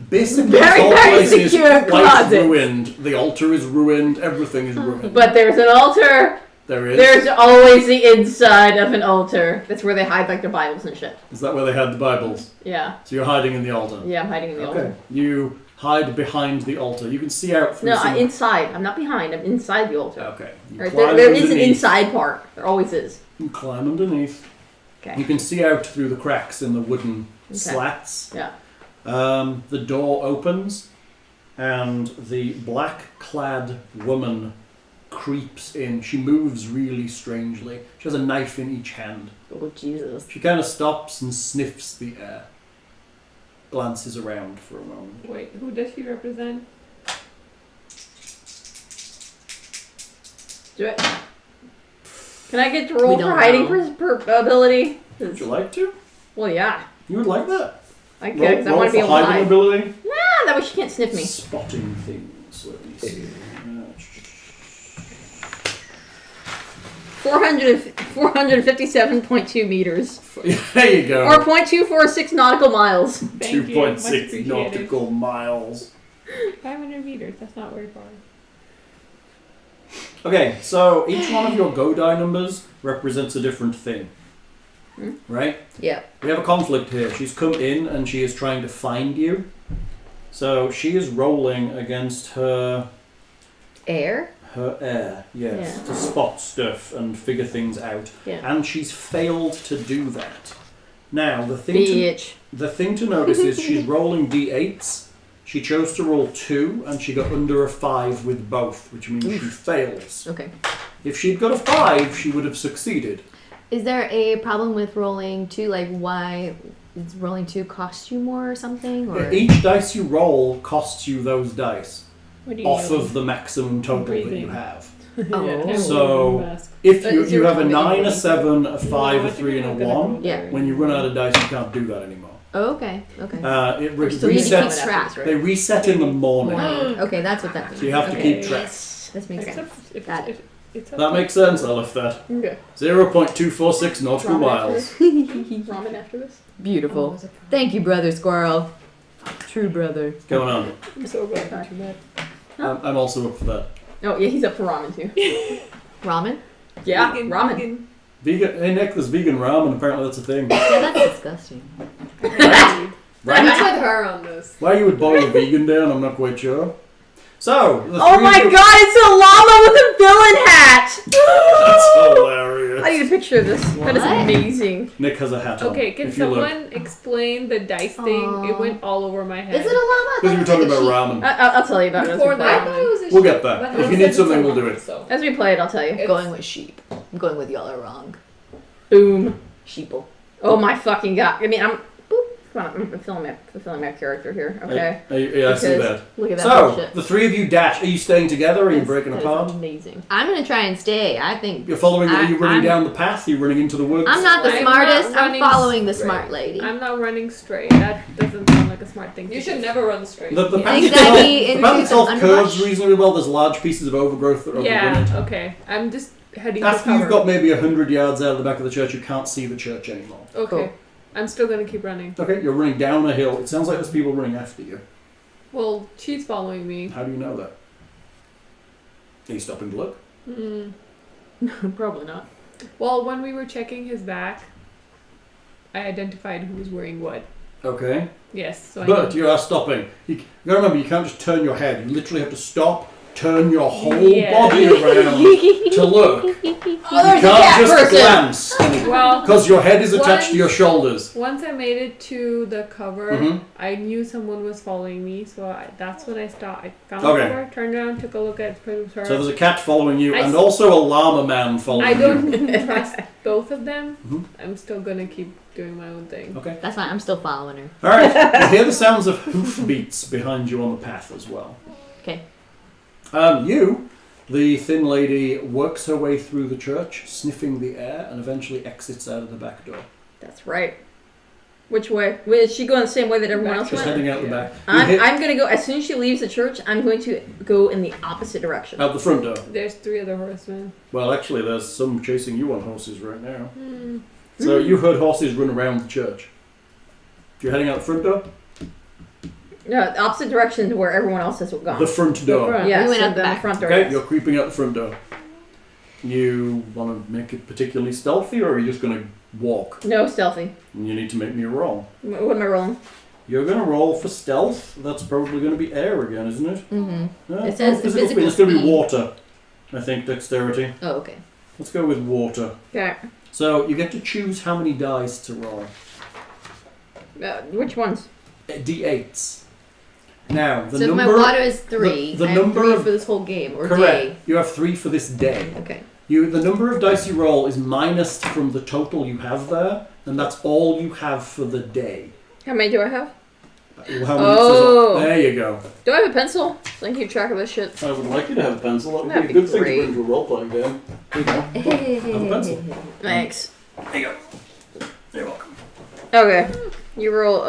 Basically, Very, the whole very place is secure quite closet. ruined. The altar is ruined. Everything is ruined. But there's an altar. There is. There's always the inside of an altar. That's where they hide like their Bibles and shit. Is that where they had the Bibles? Yeah. So you're hiding in the altar. Yeah, I'm hiding in the Okay. altar. You hide behind the altar. You can see out through No, some... inside. I'm not behind. I'm inside the altar. Okay. You Right, climb there is an underneath. inside part. There always is. You climb underneath. Okay. You can see out through the cracks in the wooden slats. Yeah. The door opens, and the black-clad woman creeps in. She moves really strangely. She has a knife in each hand. Oh, Jesus. She kind of stops and sniffs the air. Glances around for a moment. Wait, who does she represent? Do it. Can I get to roll We for don't hiding know. ability? Would you like to? Well, yeah. You would like that? I could, because I want to be for able to hiding hide. ability. Ah, that way she can't sniff me. Spotting things. Let me see. 457.2 meters. There you go. Or 0.246 nautical miles. Thank you. Much 2.6 appreciated. nautical miles. 500 meters. That's not very far. Okay, so each one of your go die numbers represents a different thing. Right? Yeah. We have a conflict here. She's come in and she is trying to find you. So she is rolling against her Air? air, yes, Yeah. to spot stuff and figure things out. Yeah. And she's failed to do that. Now, the thing to notice is she's rolling d8s. She chose to roll 2 and she got under a 5 with both, which means she fails. Okay. If she'd got a 5, she would have succeeded. Is there a problem with rolling 2? Like, why Is rolling 2 cost you more or something? Or Each dice you roll costs you those dice What do you off do? of the maximum total that you Breathing. have. Oh. So Mask. if But you, is you your have a tongue 9, a able to- 7, a No, 5, I a think 3, and I'm a gonna 1, go Yeah. there. when you run out of dice, you can't do that anymore. Oh, okay. Okay. It We're still need to keep resets. track. They reset in the morning, Okay, that's what that means. so you have to Okay. keep track. This makes sense. Except if Got it's, if it's That makes sense. I left that. Okay. 0.246 nautical Ramen miles. Ramen after this? Beautiful. Thank you, brother squirrel. True brother. What's going on? I'm so glad that you met. I'm also up for that. Oh yeah, he's up for ramen too. Ramen? Yeah, Vegan, ramen. vegan. Vegan. Hey Nick, there's vegan ramen. Apparently that's a thing. Yeah, that's disgusting. Right. I'm Right? with her on this. Why you would boil a vegan down, I'm not quite sure. So, the Oh three my of you- god, it's a llama with a villain hat! That's I hilarious. need a picture of this. That is What? amazing. Nick has a hat on. Okay, can if you look. someone explain the dice thing? It went all over my head. Is it a llama? Because you were talking about ramen. I'll tell you about it as we Before play. that. I thought it was a We'll sheep, get that. but If it you says need it's something, a we'll do llama, it. So. As we play it, I'll tell you. It's- Going with sheep. I'm going with y'all are wrong. Boom. Sheeple. Oh my fucking god. I mean, I'm. Boop. Come on, I'm fulfilling my character here. Okay. Yeah, I see Because that. Look at that So, bullshit. the three of you dash. Are you staying together or are you That's- breaking that is apart? Amazing. I'm gonna try and stay. I think You're following, are you running I'm- down the path? Are you running into the woods? I'm not the I'm smartest. not I'm running following the straight. smart lady. I'm not running straight. That doesn't sound like a smart thing. You to should do. never run straight. The path Exactly, itself, it's the path just itself an curves underbrush. reasonably well. There's large pieces of overgrowth that are overrun Yeah. it. Okay. I'm just heading After for cover. you've got maybe 100 yards out of the back of the church, you can't see the church anymore. Okay. Cool. I'm still gonna keep running. Okay, you're running down a hill. It sounds like there's people running after you. Well, she's following me. How do you know that? Are you stopping to look? Mm. Probably not. Well, when we were checking his back, I identified who was wearing what. Okay. Yes. So I But knew. you are stopping. You gotta remember, you can't just turn your head. You literally have to stop, turn your whole Yeah. body around to look. You Oh, there's a can't cat just person. glance. Well, Because your head is attached to your shoulders. once I made it to the cover, Mhm. I knew someone was following me, so that's when I stopped. I found Okay. the cover, turned around, took a look at her. So there's a cat following you, I and s- also a llama man following I you. don't trust both of them. Mhm. I'm still gonna keep doing my own thing. Okay. That's fine. I'm still following her. Alright, you hear the sounds of hoof beats behind you on the path as well. Okay. The thin lady, works her way through the church, sniffing the air, and eventually exits out of the back door. That's right. Which way? Is she going the same way that everyone else She's went? heading out the Yeah. back. You hit I'm going to go, as soon as she leaves the church, I'm going to go in the opposite direction. out the front door. There's 3 other horsemen. Well, actually, there's some chasing you on horses right now. Hmm. So you heard horses run around the church. You're heading out the front door? No, the opposite direction to where everyone else has gone. The front door. front. Yes, We went and out the then back. front door. Okay, yes. you're creeping out the front door. You want to make it particularly stealthy, or are you just going to walk? No stealthy. And you need to make me a roll. What am I rolling? You're going to roll for stealth. That's probably going to be air again, isn't it? Mm-hmm. No, It says physical speed. physical It's going to be speed. water. I think dexterity. Oh, okay. Let's go with water. Okay. So you get to choose how many dice to roll. Which ones? D8s. Now the So if number. my water is 3, the I have number 3 of- for this whole game or Correct. day. You have 3 for this day. Okay. The number of dice you roll is minus from the total you have there, and that's all you have for the day. How many do I have? How Oh. There you go. Do I have a pencil? So I can keep track of this shit. I would like you to have a pencil. That would That'd be a be good thing to great. bring to a role-playing game. There you go. Have a pencil. Thanks. There you go. You're welcome. Okay. You roll,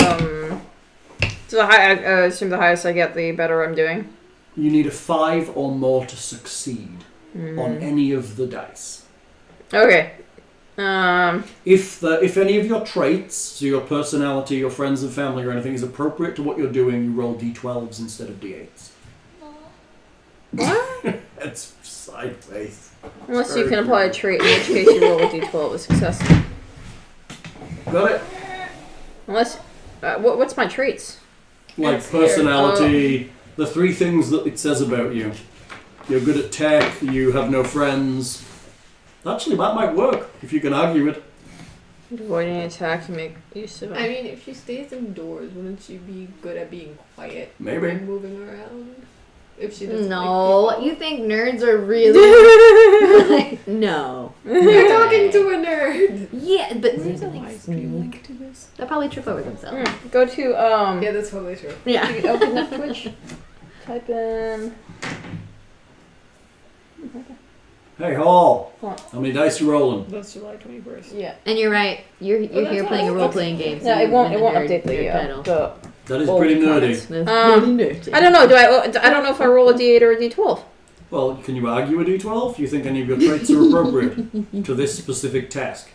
so the high, I assume the highest I get, the better I'm doing. You need a 5 or more to succeed Hmm. on any of the dice. Okay. If any of your traits, so your personality, your friends and family or anything, is appropriate to what you're doing, you roll d12s instead of d8s. What? It's sideways. Unless you can apply a trait, in which case you roll a d12 with success. Got it? Unless, what's my traits? Like It's here. personality, the 3 things that it says about you. You're good at tech, you have no friends. Actually, that might work, if you can argue it. Avoiding attack to make use of it. I mean, if she stays indoors, wouldn't she be good at being quiet? Maybe. And moving around? if she doesn't No, like you think nerds are really? No. people. You're talking to a nerd. Yeah, but There's a wise link to this. they'll probably trip over themselves. Go to Yeah, that's totally true. Yeah. you open up Twitch. Type in. Hey, Hall. What? How many dice you rolling? That's July 21st. Yeah. And you're right. You're that's here all playing a right. role playing game. so No, it you won't. win It won't nerd- update nerd title. the That is old pretty nerdy. comments. That's Um, pretty nerdy. I don't know. I don't know if I roll a D8 or a D12. Well, can you argue a d12? Do you think any of your traits are appropriate to this specific task?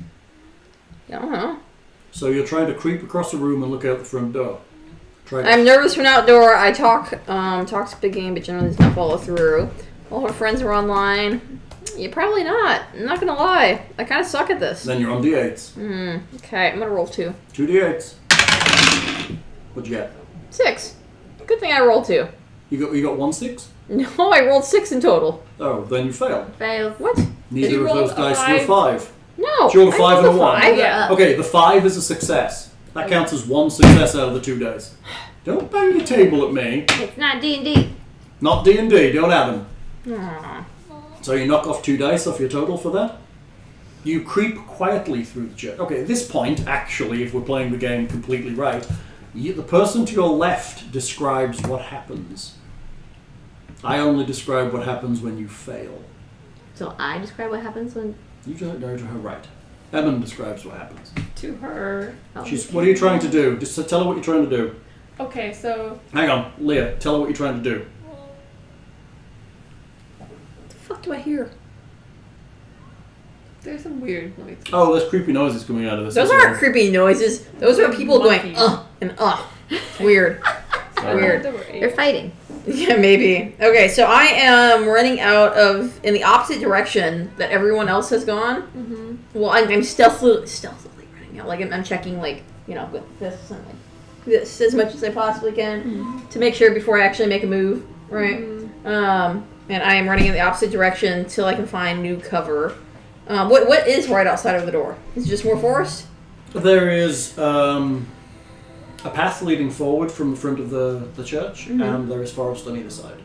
I don't know. So you're trying to creep across the room and look out the front door. Try I'm nervous from outdoor. I talk to big game, but generally does not follow through. All her friends are online. Yeah, probably not. I'm not gonna lie. I kind of suck at this. Then you're on d8s. Okay, I'm gonna roll 2. 2 d8s. What'd you get? 6. Good thing I rolled 2. You got 1 6? No, I rolled 6 in total. Oh, then you failed. Fails. What? Neither You of those rolled a dice were 5. No. Did you roll a I 5 and rolled a 1? 5. Yeah. Okay, the 5 is a success. That counts as 1 success out of the 2 dice. Don't bang your table at me. It's not D&D. Not D&D, don't have them. Aw. So you knock off 2 dice off your total for that. You creep quietly through the church. Okay, at this point, actually, if we're playing the game completely right, the person to your left describes what happens. I only describe what happens when you fail. So I describe what happens when. You don't know to her right. Aeman describes what happens. To her. Oh. What are you trying to do? Just tell her what you're trying to do. Okay, so Hang on, Leah, tell her what you're trying to do. What the fuck do I hear? there's some weird noises. Oh, there's creepy noises coming out of this. Those as aren't well. creepy noises. Those are people going Monkeys. and Weird. Sorry. Weird. There were 8. They're fighting. Yeah, maybe. Okay, so I am running out of in the opposite direction that everyone else has gone. Mm-hmm. Well, I'm stealthily running out. Like I'm checking, like with this and like this as much as I possibly can to make sure before I actually make a move. Right. And I am running in the opposite direction till I can find new cover. What is right outside of the door? Is it just more forest? There is a path leading forward from the front of the church, and there is forest on either side.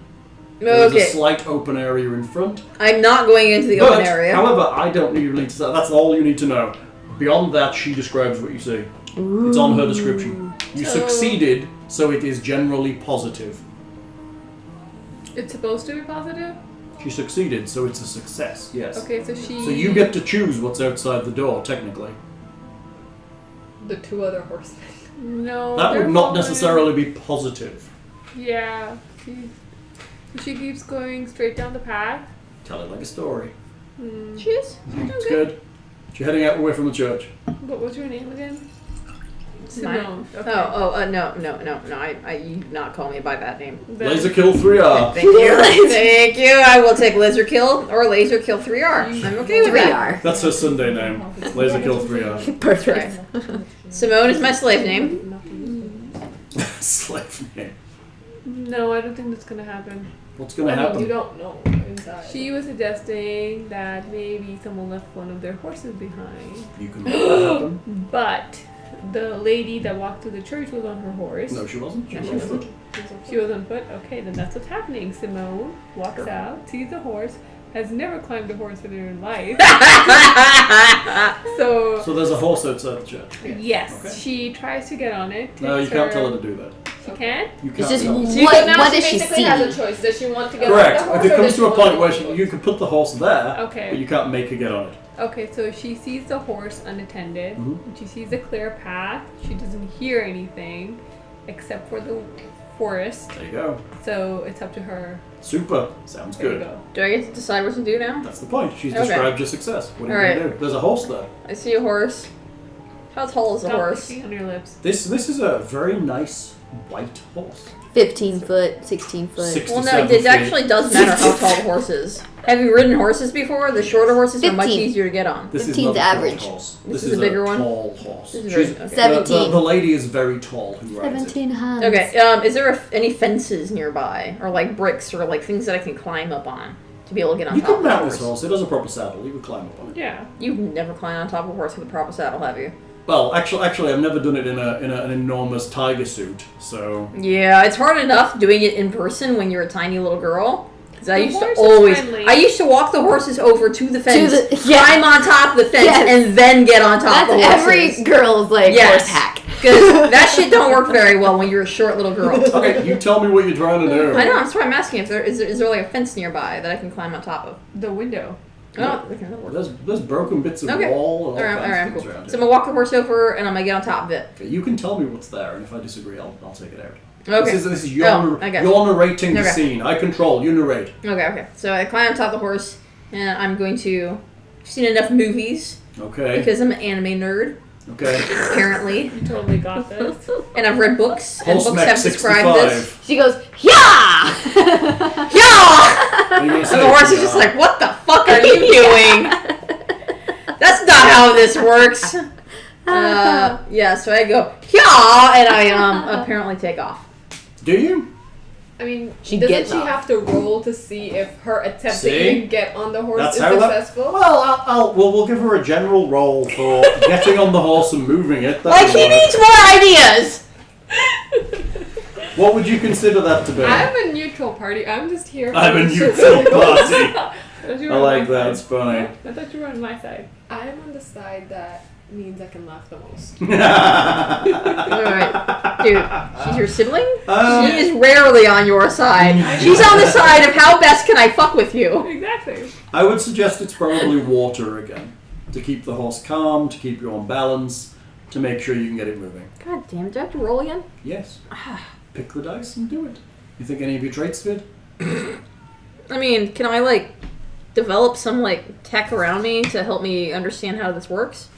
There's a Okay. slight open area in front. I'm not going into the But, open area. however, I don't need to say that's all you need to know. Beyond that, she describes what you see. It's on her description. You succeeded, so it is generally positive. It's supposed to be positive? She succeeded, so it's a success, yes. Okay, so she... So you get to choose what's outside the door, technically. The 2 other horsemen. No, That they're would not following- necessarily be positive. Yeah. She keeps going straight down the path. Tell it like a story. She is. It's good. She's heading out away from the church. What was your name again? Mine? Simone. Okay. No. I you do not call me by that name. Then- Laser kill 3R. Thank you. Thank you. I will take laser kill or laser kill 3R. I'm okay with that. 3R. That's her Sunday name. Laser kill 3R. Perfect. Simone is my slave name. Slave name. No, I don't think that's gonna happen. What's gonna You happen? don't know inside. She was suggesting that maybe someone left one of their horses behind. You can make that happen. But the lady that walked through the church was on her horse. No, she wasn't. She No, was she on foot. She was on foot? Okay, then that's what's happening. Simone walks out, sees a horse, has never climbed a horse in her life. So, So there's a horse outside the church. yes, Okay. she tries to get on it. No, you takes can't her- tell her to do that. She can't? You It's can't just tell her. what does she basically see? has a choice. Does she want to get Correct. on the horse If it or comes does to a she point want where to you can put the horse there, Okay. but you can't make her get on it. Okay, so she sees the horse unattended. Mhm. And she sees a clear path. She doesn't hear anything except for the forest. There you go. So it's up to her. Super. Sounds There you good. go. Do I get to decide what to do now? That's the point. She's Okay. described your success. What are you Alright. going to do? There's a horse there. I see a horse. How tall is a Stop horse? licking on your lips. This is a very nice white horse. 15 foot, 16 foot. 6 Well, to no, 7 it feet. actually does matter how tall the horse is. Have you ridden horses before? The shorter horses are much 15. easier to get on. This is 15's not a average. short horse. This This is a bigger a one? tall horse. This is She's- very- okay. 17. The lady is very tall who rides it. 17 hands. Okay, is there any fences nearby? Or like bricks or like things that I can climb up on? to be able to get on You top could of the mount horse. this horse. It has a proper saddle. You could climb up on it. Yeah. You've never climbed on top of a horse with a proper saddle, have you? Well, actually, I've never done it in an enormous tiger suit. So Yeah, it's hard enough doing it in person when you're a tiny little girl. Because I The used to horse is always, friendly. I used to walk the horses over to the fence, yeah. climb on top of the fence, Yes. and then get on top That's of horses. every girl's like Yes. horse hack. Because that shit don't work very well when you're a short little girl. okay, you tell me what you're trying to do. I know, that's why I'm asking if is there like a fence nearby that I can climb on top of? The window. Oh, okay, that'll work. There's broken bits of Okay. wall and all kinds Alright, of things cool. around So I'm here. gonna walk the horse over and I'm gonna get on top of it. Okay, you can tell me what's there, and if I disagree, I'll take it out. Okay. This is your Oh, I got you. you're narrating the Okay. scene. I control. You narrate. Okay. So I climb on top of the horse and I'm going to. I've seen enough movies Okay. because I'm an anime nerd, Okay. apparently. You totally got this. And I've read books, and Pulse books Mech have described this. 65. She goes, yeah! Yeah! What are you gonna And say? the horse is just like, what the fuck are you doing? That's not how this works. Yeah, so I go, yeah, and I apparently take off. Do you? I mean, She doesn't gets she off. have to roll to see if her attempt See? to even get on the horse That's is how that. successful? Well, we'll give her a general roll for getting on the horse and moving it. That Like, would he work. needs more ideas! What would you consider that to be? I'm a neutral party. I'm just here. I'm for a the neutral shit. party. thought you I were on like my that. It's side. funny. I thought you were on my side. I'm on the side that means I can laugh the most. Alright. Dude, she's your sibling? Um, She is rarely on your side. She's on the side of how best can I fuck with you. Exactly. I would suggest it's probably water again. To keep the horse calm, to keep you on balance, to make sure you can get it moving. God damn, do I have to roll again? Yes. Pick the dice and do it. You think any of your traits fit? I mean, can I, like, develop some, like, tech around me to help me understand how this works?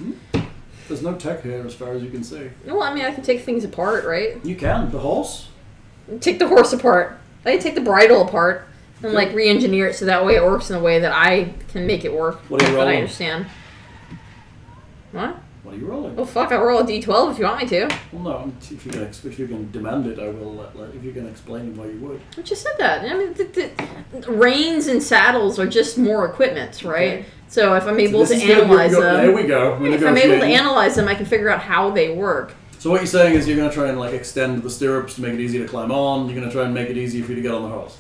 There's no tech here as far as you can see. Well, I mean, I can take things apart, right? You can. The horse? Take the horse apart. I can take the bridle apart and, like, re-engineer it so that way it works in a way that I can make it work. What are you That I rolling? understand. What? What are you rolling? Well, fuck, I'll roll a d12 if you want me to. Well, no. If you can demand it, I will. If you can explain why you would. I just said that. I mean, the reins and saddles are just more equipment, right? Okay. So if I'm able So to this is good. analyze There them, we go. We're if I'm able to negotiating. analyze them, I can figure out how they work. So what you're saying is you're going to try and like extend the stirrups to make it easier to climb on. You're going to try and make it easier for you to get on the horse.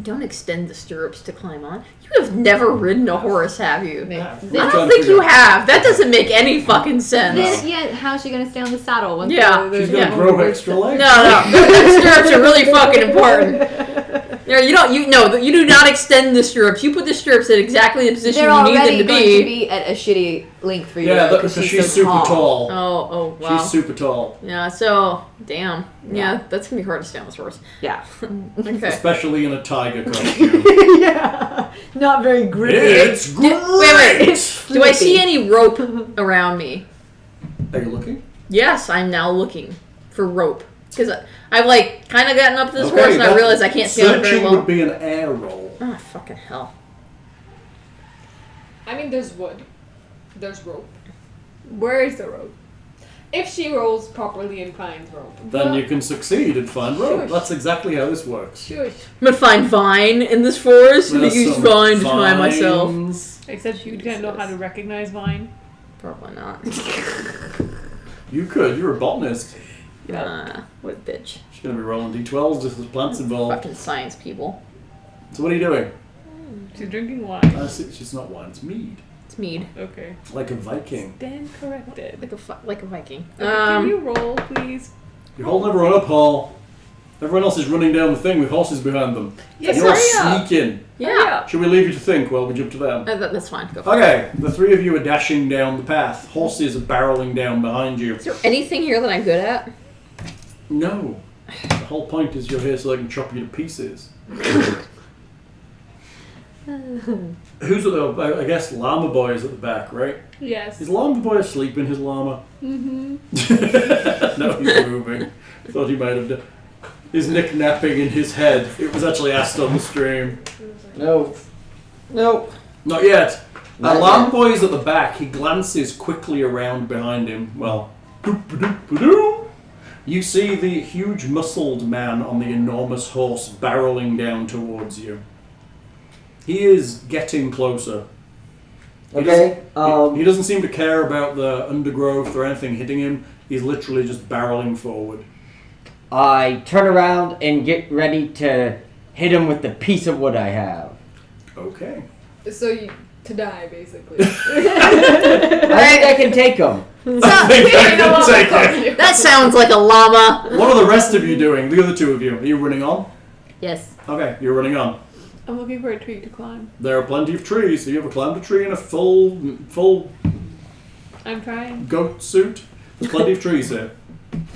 Don't extend the stirrups to climb on. You have never ridden a horse, have you? Yeah, I we're don't trying to think figure you out- have. That doesn't make any fucking sense. Then, yeah, how's she gonna stay on the saddle? Once Yeah. She's going to Yeah. grow extra legs. No, those stirrups are really fucking important. No, you do not extend the stirrups. You put the stirrups in exactly the position They're you need already them to going be. to be at a shitty length for you. Yeah, though, because she's so super tall. Oh, wow. She's super tall. Yeah, so, damn. Yeah, that's gonna be hard to stay on this horse. Yeah. Okay. Especially in a tiger costume. Yeah. Not very gritty. It's great! Wait. Do I see any rope around me? Are you looking? Yes, I'm now looking for rope. Because I've, like, kind of gotten up to this Okay, horse and I that- realize I can't stand it very Searching well. would be an air roll. Oh, fucking hell. I mean, there's wood. There's rope. Where is the rope? If she rolls properly and finds rope. Then you can succeed and find rope. Shush. That's exactly how this works. Shush. I'm gonna find vine in this forest and There's use some vine to tie myself. vines. Except you don't know how to recognize vine. Probably not. You could. You're a botanist. What a bitch. She's going to be rolling d12s if there's plants involved. Fucking science people. So what are you doing? She's drinking wine. I see. She's not wine. It's mead. It's mead. Okay. Like a Viking. Stand corrected. Like a Viking. Okay, can you roll, please? You're holding everyone up, Paul. Everyone else is running down the thing with horses behind them. Yes, You're hurry up. sneaking. Yeah. Should we leave you to think while we jump to them? That's fine. Go for it. Okay, the three of you are dashing down the path. Horses are barreling down behind you. Is there anything here that I'm good at? No. The whole point is you're here so they can chop you to pieces. Who's at the... I guess Llama Boy is at the back, right? Yes. Is Llama Boy asleep in his llama? Mm-hmm. No, he's moving. Thought he might have done... Is Nick napping in his head? It was actually asked on the stream. No. Nope. Not yet. Not Llama yet. Boy is at the back. He glances quickly around behind him. Well, doop-a-doop-a-doo. You see the huge muscled man on the enormous horse barreling down towards you. He is getting closer. Okay. He doesn't seem to care about the undergrowth or anything hitting him. He's literally just barreling forward. I turn around and get ready to hit him with the piece of wood I have. Okay. So you to die, basically. I think I can take him. That sounds like a llama. What are the rest of you doing? The other two of you. Are you running on? Yes. Okay, you're running on. I'm looking for a tree to climb. There are plenty of trees. Have you ever climbed a tree in a full I'm trying. goat suit? There's plenty of trees here.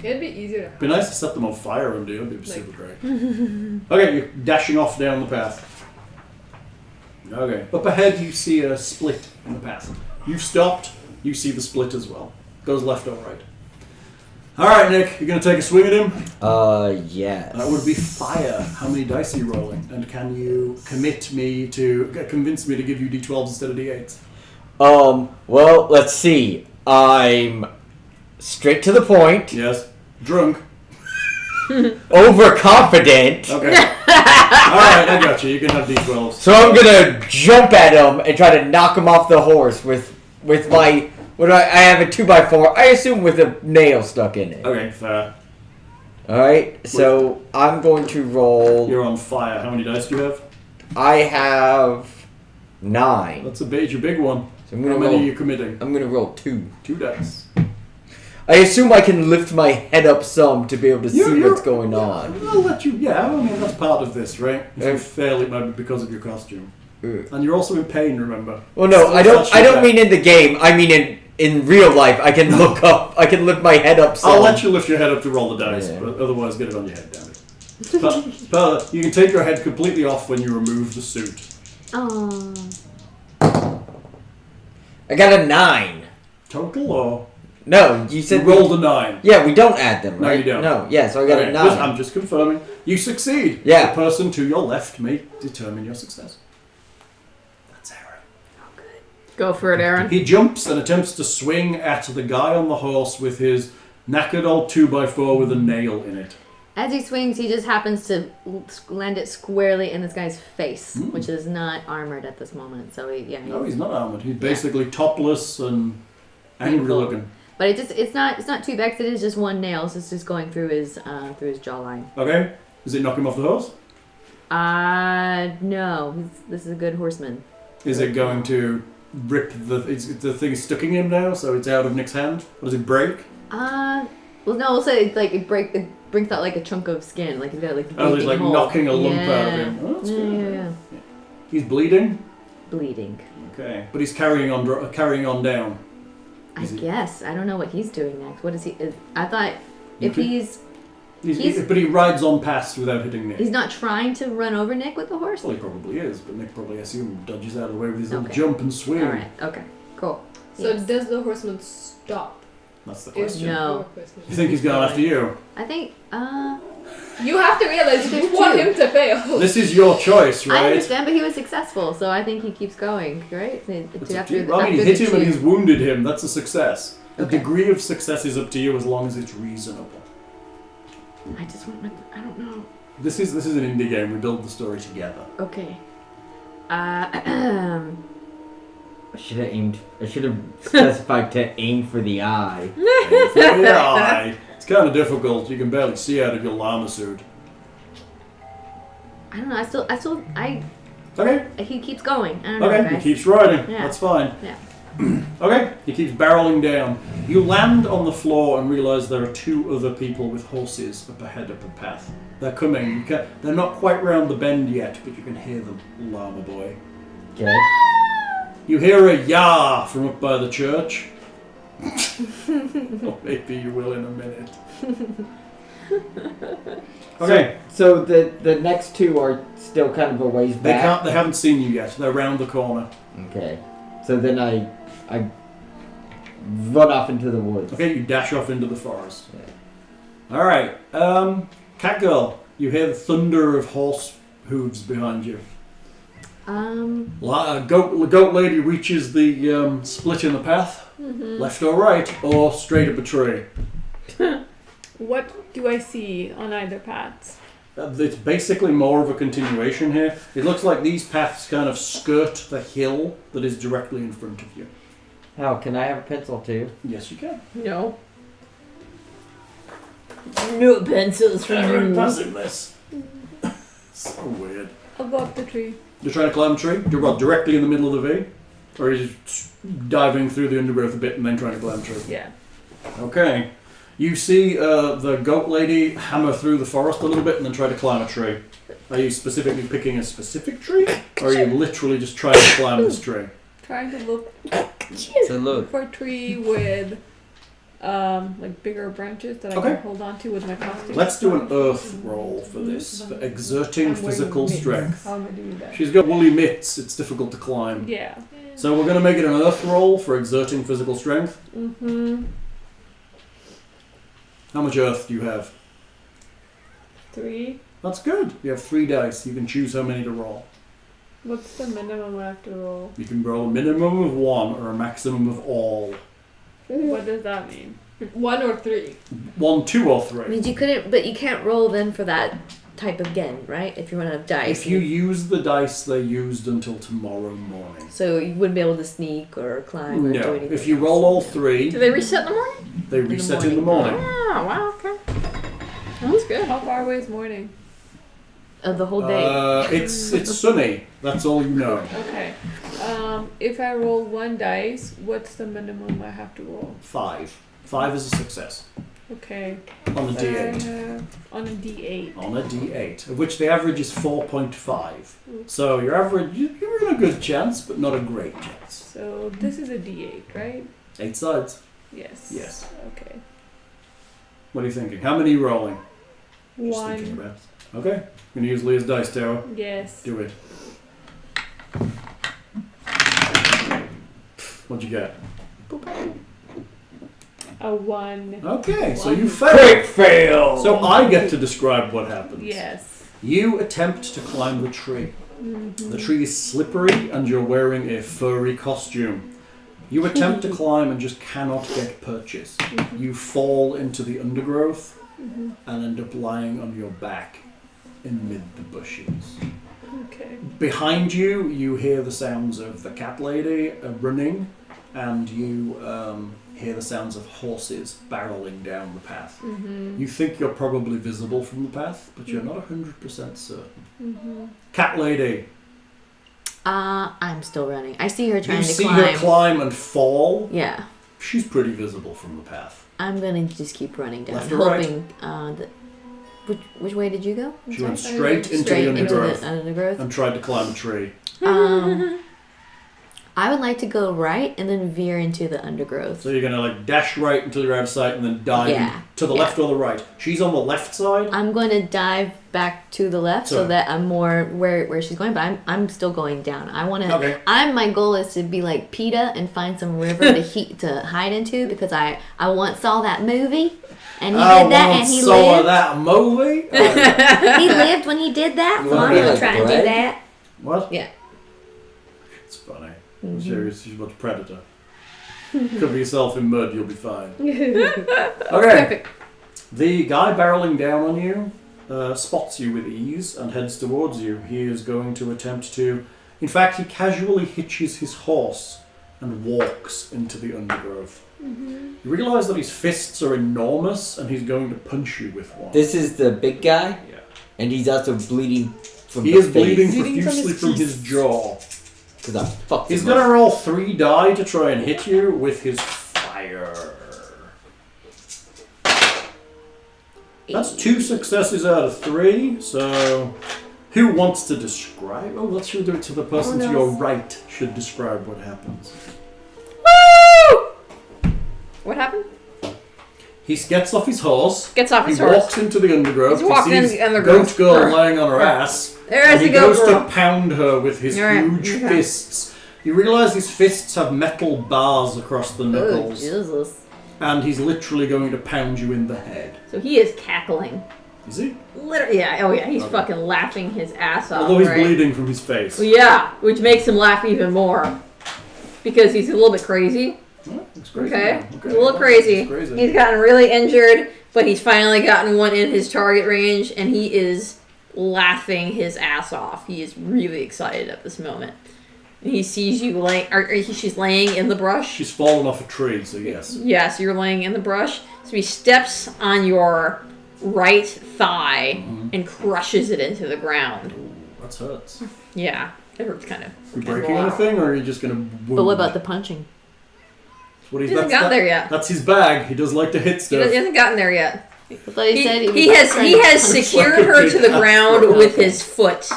It'd be easier to. It'd be nice to set them on fire and do. It'd be super great. Okay, you're dashing off down the path. Okay. Up ahead, you see a split in the path. You've stopped. You see the split as well. Goes left or right. All right, Nick. You're gonna take a swing at him. Yes. That would be fire. How many dice are you rolling? And can you convince me to give you d12s instead of d8s? Well, let's see. I'm straight to the point. Yes. Drunk. Overconfident. Okay. Alright, I got you. You can have d12s. So I'm gonna jump at him and try to knock him off the horse with my... I have a 2x4, I assume with a nail stuck in it. Okay, fair. Alright, so I'm going to roll... You're on fire. How many dice do you have? I have 9. That's a your big one. So I'm How gonna many roll, are you committing? I'm gonna roll 2. 2 dice. I assume I can lift my head up some to be able to see what's going on. I'll let you... Yeah, I mean, that's part of this, right? If you fail, it might be because of your costume. And you're also in pain, remember? Well, no, I don't mean in the game. I mean in real life. I can look up. I can lift my head up some. I'll let you lift your head up to roll the dice, Yeah. but otherwise get it on your head, damn it. But you can take your head completely off when you remove the suit. Oh. I got a 9. Total or... No, you said You rolled a 9. Yeah, we don't add them, No, right? you don't. No, yeah, so I got Okay, a 9. I'm just confirming. You succeed. Yeah. The person to your left may determine your success. That's Aaron. Go for it, Erin. He jumps and attempts to swing at the guy on the horse with his knackered old 2x4 with a nail in it. As he swings, he just happens to land it squarely in this guy's face, which is not armored at this moment. So No, he's not armored. He's basically topless and angry Beautiful. looking. But it's not too bad 'cause it is just one nail, so it's just going through his jawline. Okay. Does it knock him off the horse? No. This is a good horseman. Is it going to rip the thing sticking him now, so it's out of Nick's hand? Or does it break? Well, no, we'll say like it brings out like a chunk of skin, like he's got like. Oh, he's like hole. knocking a lump yeah. out of him. Oh, that's good. Yeah. He's bleeding. Bleeding. Okay, but he's carrying on down. I Is he- guess I don't know what he's doing next. What is he? I thought if Okay. he's But he rides on past without hitting Nick. he's not trying to run over Nick with the horse. Well, he probably is, but Nick probably, I assume, dodges out of the way with his little Okay. jump and swing. All right. Okay. Cool. So Yes. does the horseman stop? That's the Is question. No. your question. You think he's going after you? I think. You have to realize you There's want two. him to fail. This is your choice, I right? understand, but he was successful, so I think he keeps going. Right? It's up to you. I mean, he hit him and he's wounded him. That's a success. The Okay. degree of success is up to you as long as it's reasonable. I just want. I don't know. This is an indie game. We build the story together. Okay. I should have specified to aim for the eye. Yeah, it's kind of difficult. You can barely see out of your llama suit. I don't know. I Okay. he keeps going. I don't know. Okay. Guys. He keeps riding. Yeah. That's fine. Yeah. Okay. He keeps barreling down. You land on the floor and realize there are 2 other people with horses up ahead of the path. They're coming. They're not quite round the bend yet, but you can hear them, llama boy. Okay. You hear a yah from up by the church. Or maybe you will in a minute. Okay. So the next 2 are still kind of a ways back. They haven't seen you yet. They're round the corner. Okay. So then I run off into the woods. Okay, you dash off into the forest. Alright. Catgirl, you hear the thunder of horse hooves behind you. Goat lady reaches the split in the path, left or right, or straight up a tree. What do I see on either paths? It's basically more of a continuation here. It looks like these paths kind of skirt the hill that is directly in front of you. How can I have a pencil too? Yes, you can. No. No pencils for Very you. passiveness. So weird. I'll go up the tree. You're trying to climb a tree? You're what, directly in the middle of the V? Or are you just diving through the undergrowth a bit and then trying to climb a tree? Yeah. Okay. You see the goat lady hammer through the forest a little bit and then try to climb a tree. Are you specifically picking a specific tree? Or are you literally just trying to climb this tree? Trying to look So look. for a tree with like bigger branches that I Okay. can hold on to with my costume. Let's do an earth roll for this, for exerting I'm wearing physical mitts. strength. How am I doing that? She's got woolly mitts, it's difficult to climb. Yeah. So we're going to make it an earth roll for exerting physical strength. Mm-hmm. How much earth do you have? 3. That's good. You have 3 dice. You can choose how many to roll. What's the minimum I have to roll? You can roll a minimum of 1 or a maximum of all. What does that mean? 1 or 3. 1, 2, or I 3. mean, you couldn't, but you can't roll then for that type again, right? If you run out of dice. If you use the dice, they're used until tomorrow morning. So you wouldn't be able to sneak or climb or do No. anything. If you else. roll all 3, Do they reset in the morning? they reset in the morning. Oh, wow, okay. That's good. How far away is morning? Of the whole day. It's sunny. That's all you know. Okay. If I roll 1 dice, what's the minimum I have to roll? 5. 5 is a success. Okay. On a So I D8. have on a D8. On a D8, of which the average is 4.5. So your average, you're in a good chance, but not a great chance. So this is a D8, right? 8 sides. Yes. Yes. Okay. What are you thinking? How many are you rolling? Just thinking 1. about. Okay. I'm going to use Leah's dice tower. Yes. Do it. What'd you get? A 1. Okay, so One. you fail. Quick fail! So I get to describe what happens. Yes. You attempt to climb the tree. Mm-hmm. The tree is slippery and you're wearing a furry costume. You attempt to climb and just cannot get purchase. You fall into the undergrowth and end up lying on your back amid the bushes. Okay. Behind you, you hear the sounds of the cat lady running, and you hear the sounds of horses barreling down the path. You think you're probably visible from the path, but you're not 100% certain. Cat lady, I'm still running. I see her trying you to see climb. her climb and fall. Yeah. She's pretty visible from the path. I'm gonna just keep running down, Left or right? hoping that. Which way did you go? I'm She went sorry? straight into the undergrowth undergrowth. and tried to climb a tree. I would like to go right and then veer into the undergrowth. So you're gonna like dash right until you're out of sight and then dive Yeah. to the Yeah. left or the right. She's on the left side. I'm going to dive back to the left so Sorry. that I'm more where she's going, but I'm still going down. I want to. Okay. My goal is to be like PETA and find some river to hide into because I once saw that movie and he did that and he saw lived. that movie. He lived when he did that, You so wanna I'm be gonna like try and do Brad? that. What? Yeah. It's funny. I'm serious. She's about Predator. Cover yourself in mud, you'll be fine. Okay. Perfect. The guy barreling down on you spots you with ease and heads towards you. He is going to attempt to... In fact, he casually hitches his horse and walks into the undergrowth. You realise that his fists are enormous and he's going to punch you with one. This is the big guy, Yeah. and he's also bleeding from He the is face. bleeding Bleeding from profusely his from teeth. his jaw. Because I fucked He's him going up. to roll 3 die to try and hit you with his fire. That's 2 successes out of 3, so who wants to describe? Oh, let's do it to the person to your right should describe what happens. What happened? He gets off his horse. Gets off He his horse. walks into the undergrowth. He's walking He in sees the undergrowth. Goat Girl Her. lying on her ass. There's And he the goat goes girl. to pound her with his You're right. huge Okay. fists. You realise his fists have metal bars across the Oh, knuckles. Jesus. And he's literally going to pound you in the head. So he is cackling. Is he? Literally, yeah. Oh yeah, he's Okay. fucking laughing his ass off. Although he's right? bleeding from his face. Well, yeah, which makes him laugh even more because he's a little bit crazy. Oh, it's crazy. Okay, now. he's a little crazy. It's crazy. He's gotten really injured, but he's finally gotten one in his target range, and he is laughing his ass off. He is really excited at this moment. And he sees you laying, she's laying in the brush. She's fallen off a tree, so yes. Yes, you're laying in the brush. So he steps on your right thigh and crushes it into the ground. Ooh, that hurts. Yeah, it hurts kind of. Are you breaking anything, or are you just going to wound? But what about the punching? What He hasn't gotten there yet. That's his bag. He does like to hit He stuff. hasn't gotten there yet. I thought he said He has secured like a her big to the ass ground throw. with his foot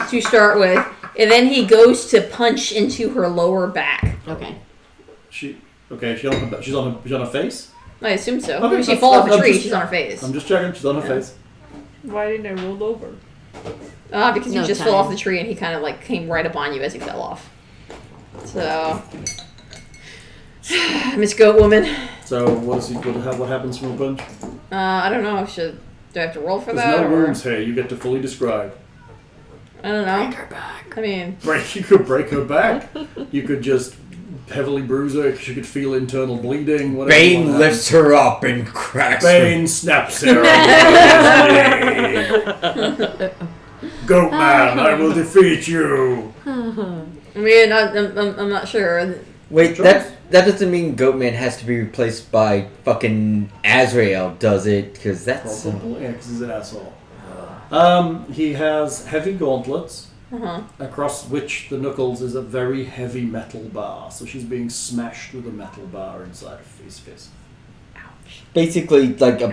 to start with, and then he goes to punch into her lower back. Okay. She's on her face? I assume so. Okay, If she that's falls off fine. a I'm tree, just- she's on her face. I'm just checking. She's on her face. Why didn't I roll over? Because you No just time. fell off the tree, and he kind of like came right up on you as he fell off. So, Miss Goat Woman. So what happens from a punch? I don't know. Do I have to roll for There's that? no or- wounds here. You get to fully describe. I don't know. Break her back. I mean, You could break her back. You could just heavily bruise her. She could feel internal bleeding. Whatever. you Bane want. lifts her up and cracks her. Bane snaps her. Goat man, I will defeat you. I mean, I'm not sure. Wait, that doesn't mean Goatman has to be replaced by fucking Azrael, does it? Because that's... Probably, yeah, because he's an asshole. He has heavy gauntlets, across which the knuckles is a very heavy metal bar. So she's being smashed with a metal bar inside of his fist. basically like a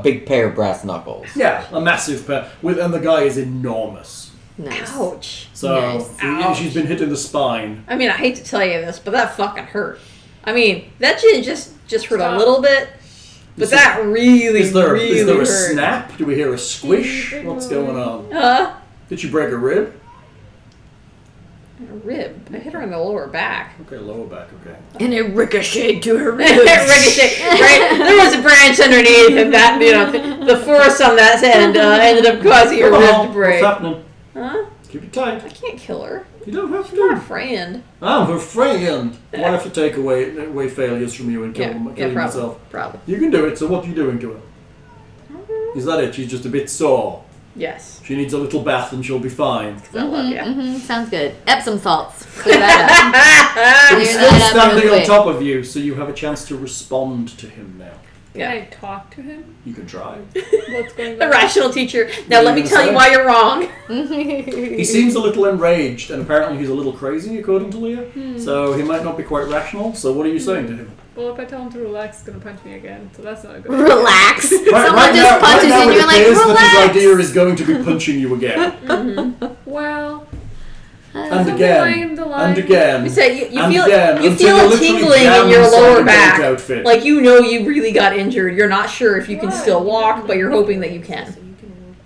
big pair of brass knuckles. Yeah, a massive pair. And the guy is enormous. Nice. Ouch. So Nice. she's been hit in the spine. I mean, I hate to tell you this, but that fucking hurt. I mean, that shit just hurt a little bit, but that really, Is there really a hurt. snap? Do we hear a squish? What's going on? Did she break a rib? A rib. I hit her in the lower back. Okay, lower back, okay. And it ricocheted to her ribs. Ricochet, right? There was a branch underneath, and that, the force on that end ended up causing her rib to break. What's happening? Huh? Keep it tight. I can't kill her. You don't have I'm not a to. friend. I'm her friend. Why have to take away failures from you and kill Yeah, yourself? probably. You can do it, so what are you doing to her? Is that it? She's just a bit sore. Yes. She needs a little bath and she'll be fine. I love you. Mm-hmm, sounds good. Epsom salts. Clear that He's Clear still that up standing real on quick. top of you, so you have a chance to respond to him now. Yeah. Can I talk to him? You can try. What's going The on? rational teacher. Now What let are me you tell gonna you say? why you're wrong. He seems a little enraged, and apparently he's a little crazy, according to Leah. So he might not be quite rational. So what are you saying to him? Well, if I tell him to relax, he's gonna punch me again. So that's not a good. Relax. Someone right just now, punches right now you and it you're like, appears that his relax. idea is going to be punching you again. Well, And something again. along the line- And again. You say you and feel again, you until feel you're a literally tingling in jammed your inside lower the goat back. outfit. Like you know you really got injured. You're not sure if you can Right. still walk, but you're hoping that you can.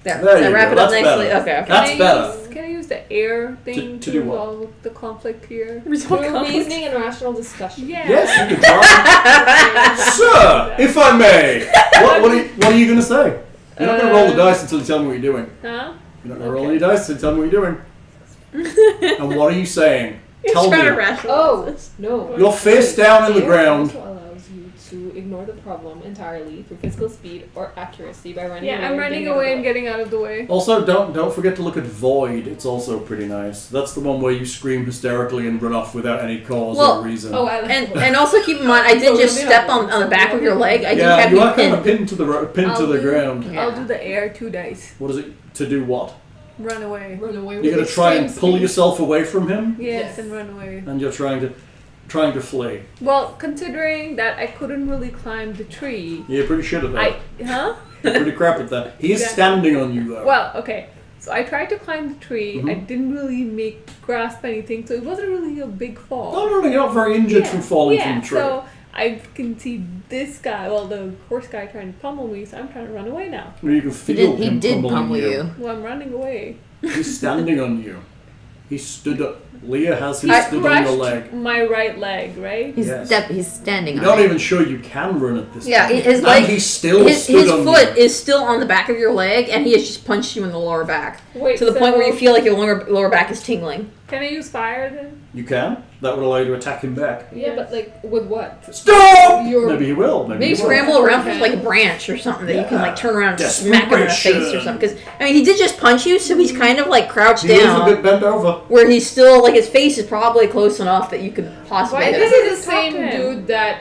There. There Does that you wrap go. it up That's nicely? better. Okay. That's better. Can I use the air thing To do what? resolve the conflict here? Resolve Through conflict. reasoning and rational discussion. Yeah. Yes, you can try. Sir, if I may, what are you going to say? You're not going to roll the dice until you tell me what you're doing. Huh? You're not going to roll any dice until you tell me what you're doing. And what are you saying? He's Tell trying to me. rationalize this. No. You're face down in the Air ground. also allows you to ignore the problem entirely through physical speed or accuracy by running away. Yeah, I'm or running getting out of away the and way. getting out of the way. Also, don't forget to look at Void. It's also pretty nice. That's the one where you scream hysterically and run off without any cause Well, or reason. Oh, I like And also keep in mind, I did just step on the back of your leg. I did yeah, have you you are kind of pinned. pinned to the I'll ground. Yeah. I'll do the air 2 dice. What is it to do? What? Run away. Run away with You're gonna try and extreme pull speed. yourself away from him, Yes, Yes. and run away. and you're trying to flee. Well, considering that I couldn't really climb the tree, You're pretty shit at that. huh? You're pretty crap at that. He is Yeah. standing on you though. Well, okay. So I tried to climb the tree. I Mhm. didn't really grasp anything, so it wasn't really a big fall. no, you're not very injured from falling from the tree. So I can see this guy, the horse guy, trying to pummel me. So I'm trying to run away now. Or you can He feel did, he him did pummeling pummel you. you. Well, I'm running away. He's standing on you. He stood up. Leah has his I stood on the crushed leg. my right leg, right? He's Yes. he's standing You're on not it. even sure you can run at this Yeah, point. his And leg- he's still His stood on foot you. is still on the back of your leg, and he has just punched you in the lower back Wait, to the point where you feel like your lower back is tingling. Can I use fire then? You can. That would allow you to attack him back. Yeah, but like with what? Stop! Your Maybe he will. Maybe Maybe he won't. scramble around with like a branch or something that you can like turn around and smack him in the face or something. Because I mean, he did just punch you, so he's kind of like crouched He is a down, bit bent over. where he's still like his face is probably close enough that you could possibly. Why And hit this him. is the same dude that.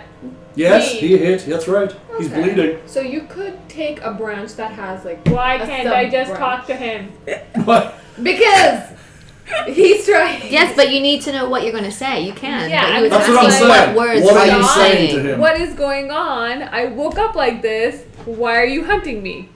Yes, Me. he hit. That's right. He's Okay. bleeding. So you could take a branch that has like. Why A can't I just sub-branch. talk to him? What? Because he's trying. Yes, but you need to know what you're going to say. You can. Yeah, but you was That's what I'm asking saying. what words What are are you you saying to saying? him? What is going on? I woke up like this. Why are you hunting me?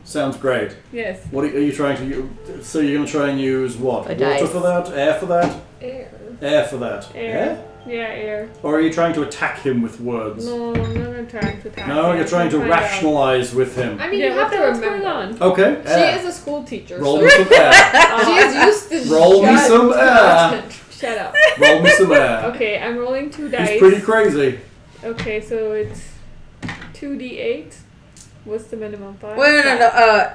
Sounds great. Yes. What are you trying to use? So you're going to try and use what? A Water dice. for that? Air for that? Air. Air for that. Air. Yeah, air. Or are you trying to attack him with words? No, I'm not trying to attack No, him. you're trying to I'm trying rationalize with him. I mean, Yeah, you have what to the hell's remember. going on? Okay. She Air. is a school teacher. Roll so me some air. she is used to. Roll me judge- some air. Shut up. Roll me some air. Okay, I'm rolling 2 dice. He's pretty crazy. Okay, so it's 2d8. What's the minimum? 5? Wait, no.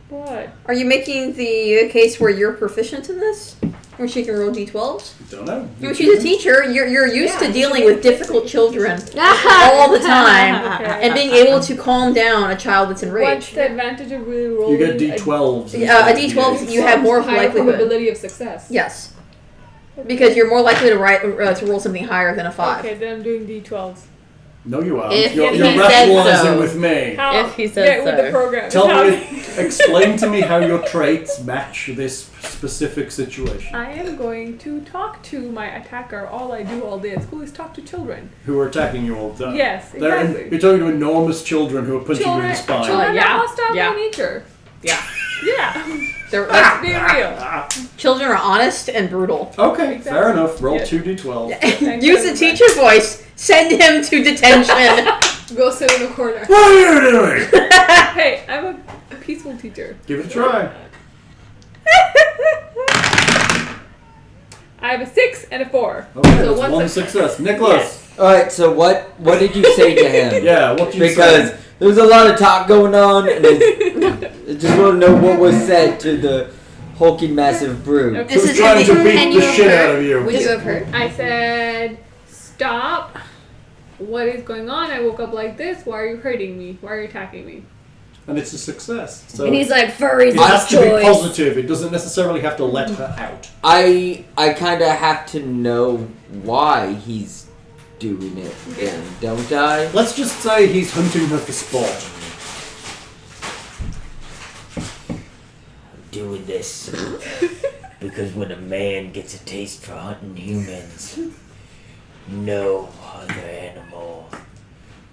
What? Are you making the case where you're proficient in this? Where she can roll d12s? Don't know. Well, she's a teacher. You're used Yeah, to dealing with difficult children all the time, Okay. and being able to calm down a child that's What's enraged. the advantage of really rolling? You get d12s. A instead of d12 d8s. you have more of a higher likelihood. probability of success. Yes, because you're more likely to roll something higher than a 5. Okay, then I'm doing d12s. No, you aren't. If You're he said rationalizing so. with me. How? If he says Get with so. the program. Tell How- me, explain to me how your traits match this specific situation. I am going to talk to my attacker. All I do all day at school is talk to children. Who are attacking you all the time. Yes, They're exactly. You're talking to enormous children who are punching you in Children, the spine. children yeah, are hostile yeah. by nature. Yeah. Yeah. They're, Be real. children are honest and brutal. Okay, Exactly. fair enough. Roll Yeah. 2d12. Use the teacher voice. Send him to detention. Go sit in a corner. What are you doing? Hey, I'm a peaceful teacher. Give it a try. I have a 6 and a 4. Okay, So that's what's one it- success. Nicholas. Alright, so what did you say to him? Yeah, what do you Because say? there's a lot of talk going on, and I just want to know what was said to the hulking massive brute. Okay. Who's This is trying to can beat you the have shit heard? out of you? Would you have heard? I said, stop. What is going on? I woke up like this. Why are you hurting me? Why are you attacking me? And it's a success. So And he's like, furries it has of to be choice. positive. It doesn't necessarily have to let her out. I kind of have to know why he's doing it, then, don't I? Let's just say he's hunting her for sport. Doing this because when a man gets a taste for hunting humans, no other animal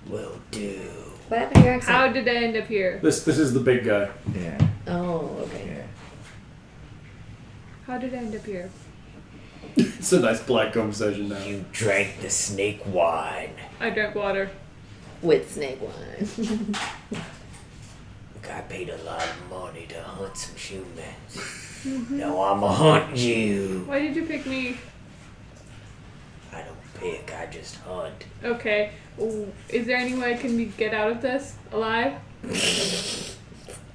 will do. What happened to your accent? How did I end up here? This is the big guy. Yeah. Oh, okay. Yeah. How did I end up here? It's a nice black conversation now. You drank the snake wine. I drank water. With snake wine. I paid a lot of money to hunt some humans. Now I'ma hunt you. Why did you pick me? I don't pick, I just hunt. Okay. Ooh, is there any way I can get out of this alive?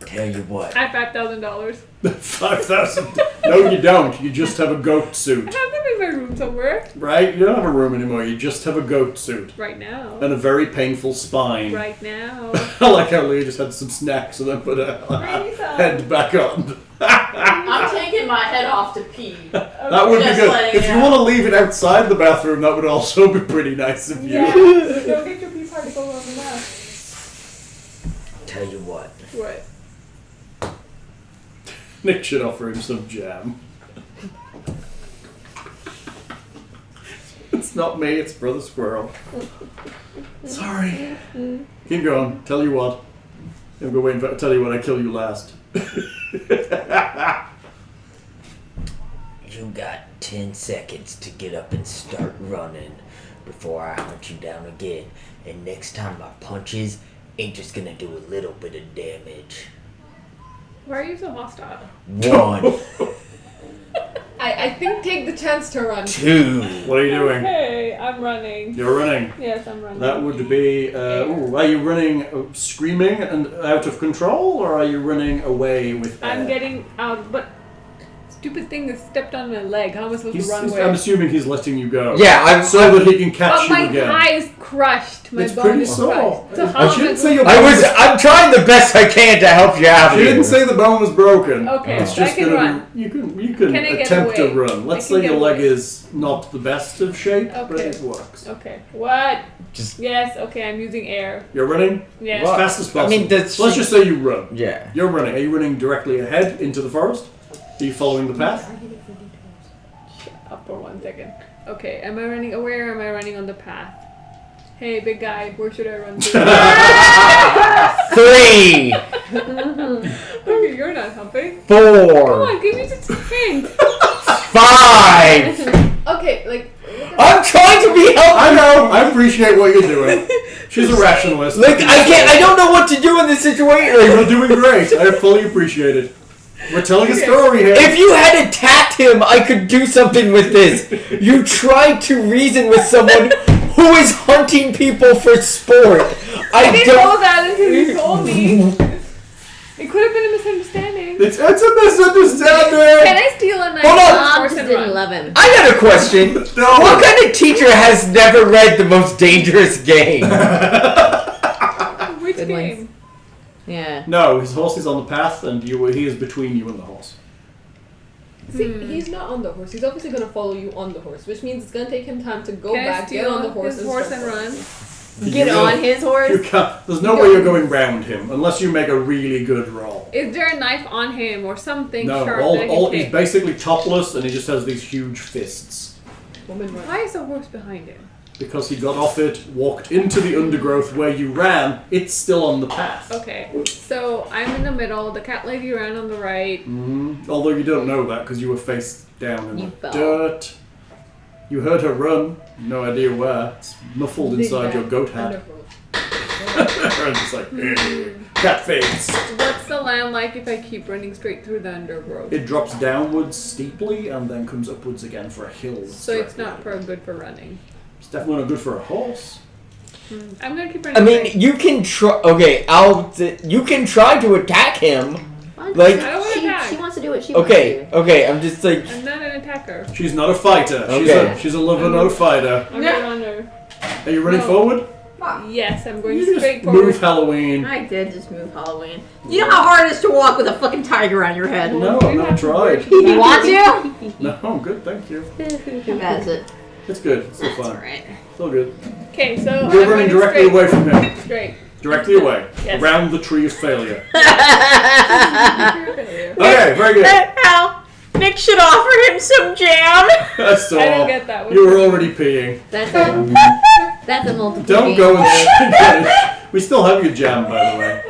Tell you what, I have $5,000. 5,000. No, you don't. You just have a goat I suit. have them in my room somewhere. Right? You don't have a room anymore. You just have a goat suit. Right now. And a very painful spine. Right now. I like how Leah just had some snacks and then put her Maybe so. head back on. I'm taking my head off to pee. That would be Just good. letting If it you out. want to leave it outside the bathroom, that would also be pretty nice of you. Yeah. Don't get your pee particle on the mouth. tell you what. What? Nick should offer him some jam. It's not me, it's Brother Squirrel. Sorry. Keep going. Tell you what. I'm going to tell you what I kill you last. You got 10 seconds to get up and start running before I hunt you down again. And next time my punches ain't just gonna do a little bit of damage. Why are you so hostile? 1, I think take the chance to run. 2. What are you doing? Hey, I'm running. You're running. Yes, I'm running. That would be. Are you running screaming and out of control, or are you running away with air? I'm getting out, but stupid thing that stepped on my leg. How am I supposed to run away? I'm assuming he's letting you go. Yeah, so that he can catch But you my again. thigh is crushed. My It's bone pretty is sore. crushed. So I how am shouldn't I say your I'm trying the best I can to help you out She here. didn't say the bone was broken. Okay, it's so I just can gonna run. be. You can Can I get attempt to away? run. Let's I can say your get leg away. is not the best of shape, but Okay. it works. Okay. What? Just- Yes. Okay. I'm using air. You're running Yes. as fast as possible. I mean, that's- So let's just say you run. Yeah. You're running. Are you running directly ahead into the forest? Are you following the path? Up for 1 second. Okay. Am I running away or am I running on the path? Hey, big guy. Where should I run to? 3, Okay, you're not helping. 4, Come on, give me just a hint. 5. Okay, like. I'm trying to be helpful. I know. I appreciate what you're doing. She's a rationalist. Like I don't know what to do in this situation. You're doing great. I fully appreciate it. We're telling a story here. If you had attacked him, I could do something with this. You tried to reason with someone who is hunting people for sport. I didn't know that until you told me. It could have been a misunderstanding. It's a misunderstanding. Can I steal a knife? Hold on. Mom Horse just and didn't run? love him. I got a question. No. What kind of teacher has never read The Most Dangerous Game? Which Good game? Yeah. No, his horse is on the path, and he is between you and the horse. See, he's not on the horse. He's obviously going to follow you on the horse, which means it's going to take him time to go Can I back, get steal on the horse, his horse start and run? running. Get on his You horse. can't. There's no way you're going round him unless you make a really good roll. Is there a knife on him or something No, sharp that I can he's take? basically topless, and he just has these huge fists. Woman run. Why is the horse behind him? Because he got off it, walked into the undergrowth where you ran. It's still on the path. Okay, so I'm in the middle. The cat lady ran on the right. Although you don't know that because you were face down in You the fell. dirt. You heard her run. No idea where. It's muffled inside your goat hat. And just like, cat face. What's the land like if I keep running straight through the undergrowth? It drops downwards steeply and then comes upwards again for a hill. So it's not good for running. It's definitely not good for a horse. I'm gonna keep I running. mean, straight. you can try. Okay, you can try to attack him. Like, I don't want to attack. She wants to do what she wants to okay, do. okay. I'm just like, I'm not an attacker. She's not a fighter. Okay. She's a lover, not a fighter. I'm gonna run her. Are you running No. forward? Yes, I'm going You straight just forward. move Halloween. I did just move Halloween. You know how hard it is to walk with a fucking tiger on your head. No, I've never tried. You want to? No, I'm good, thank you. Who has it? It's good. It's still That's fun. alright. It's all good. Okay, so You're I'm running directly straight. away from him. Straight. Directly away. Yes. Around the tree of failure. Okay. Okay, very good. Al, Nick should offer him some jam. I saw. I don't get that. You were already peeing. That's a multiple. Don't go and shit. We still have your jam, by the way.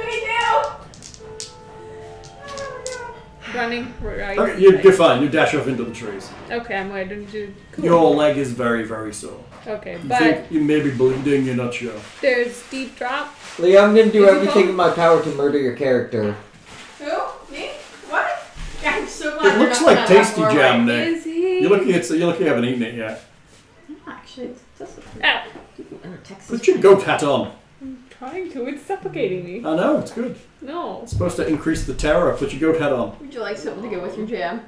Running right. Okay, you're fine. You dash off into the trees. Okay, I'm going to do. Cool. Your leg is very, very sore. Okay, You but think you may be bleeding, you're not sure. there's steep drop. Leah, I'm gonna do Is he everything going? in my power to murder your character. Who? Me? What? I'm so It looks like tasty jam, Nick. Is he? You're lucky you haven't eaten it yet. Actually, it doesn't. Ow. Put your goat hat on. Trying to. It's suffocating me. I know, it's good. No. It's supposed to increase the terror. Put your goat hat on. Would you like something to go with your jam?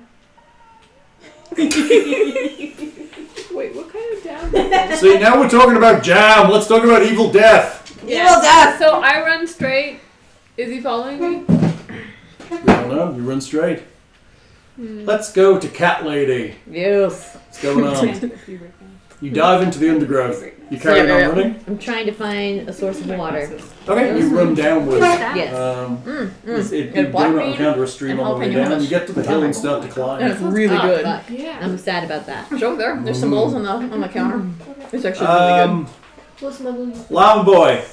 Wait, what kind of jam is this? See, now we're talking about jam. Let's talk about evil death. Evil death! So I run straight. Is he following me? We don't know. You run straight. Let's go to Cat Lady. Yes. What's going on? You dive into the undergrowth. You carry on running? I'm trying to find a source of water. Okay, you run downwards. Yes. You Good black do not bean encounter a stream and on the way jalapeno down. mush. You get to the hill and start to climb. That's really Oh, good. fuck. Yeah. I'm sad about that. It's over there. There's some moles on the counter. It's actually really good. What's my little... Llama Boy.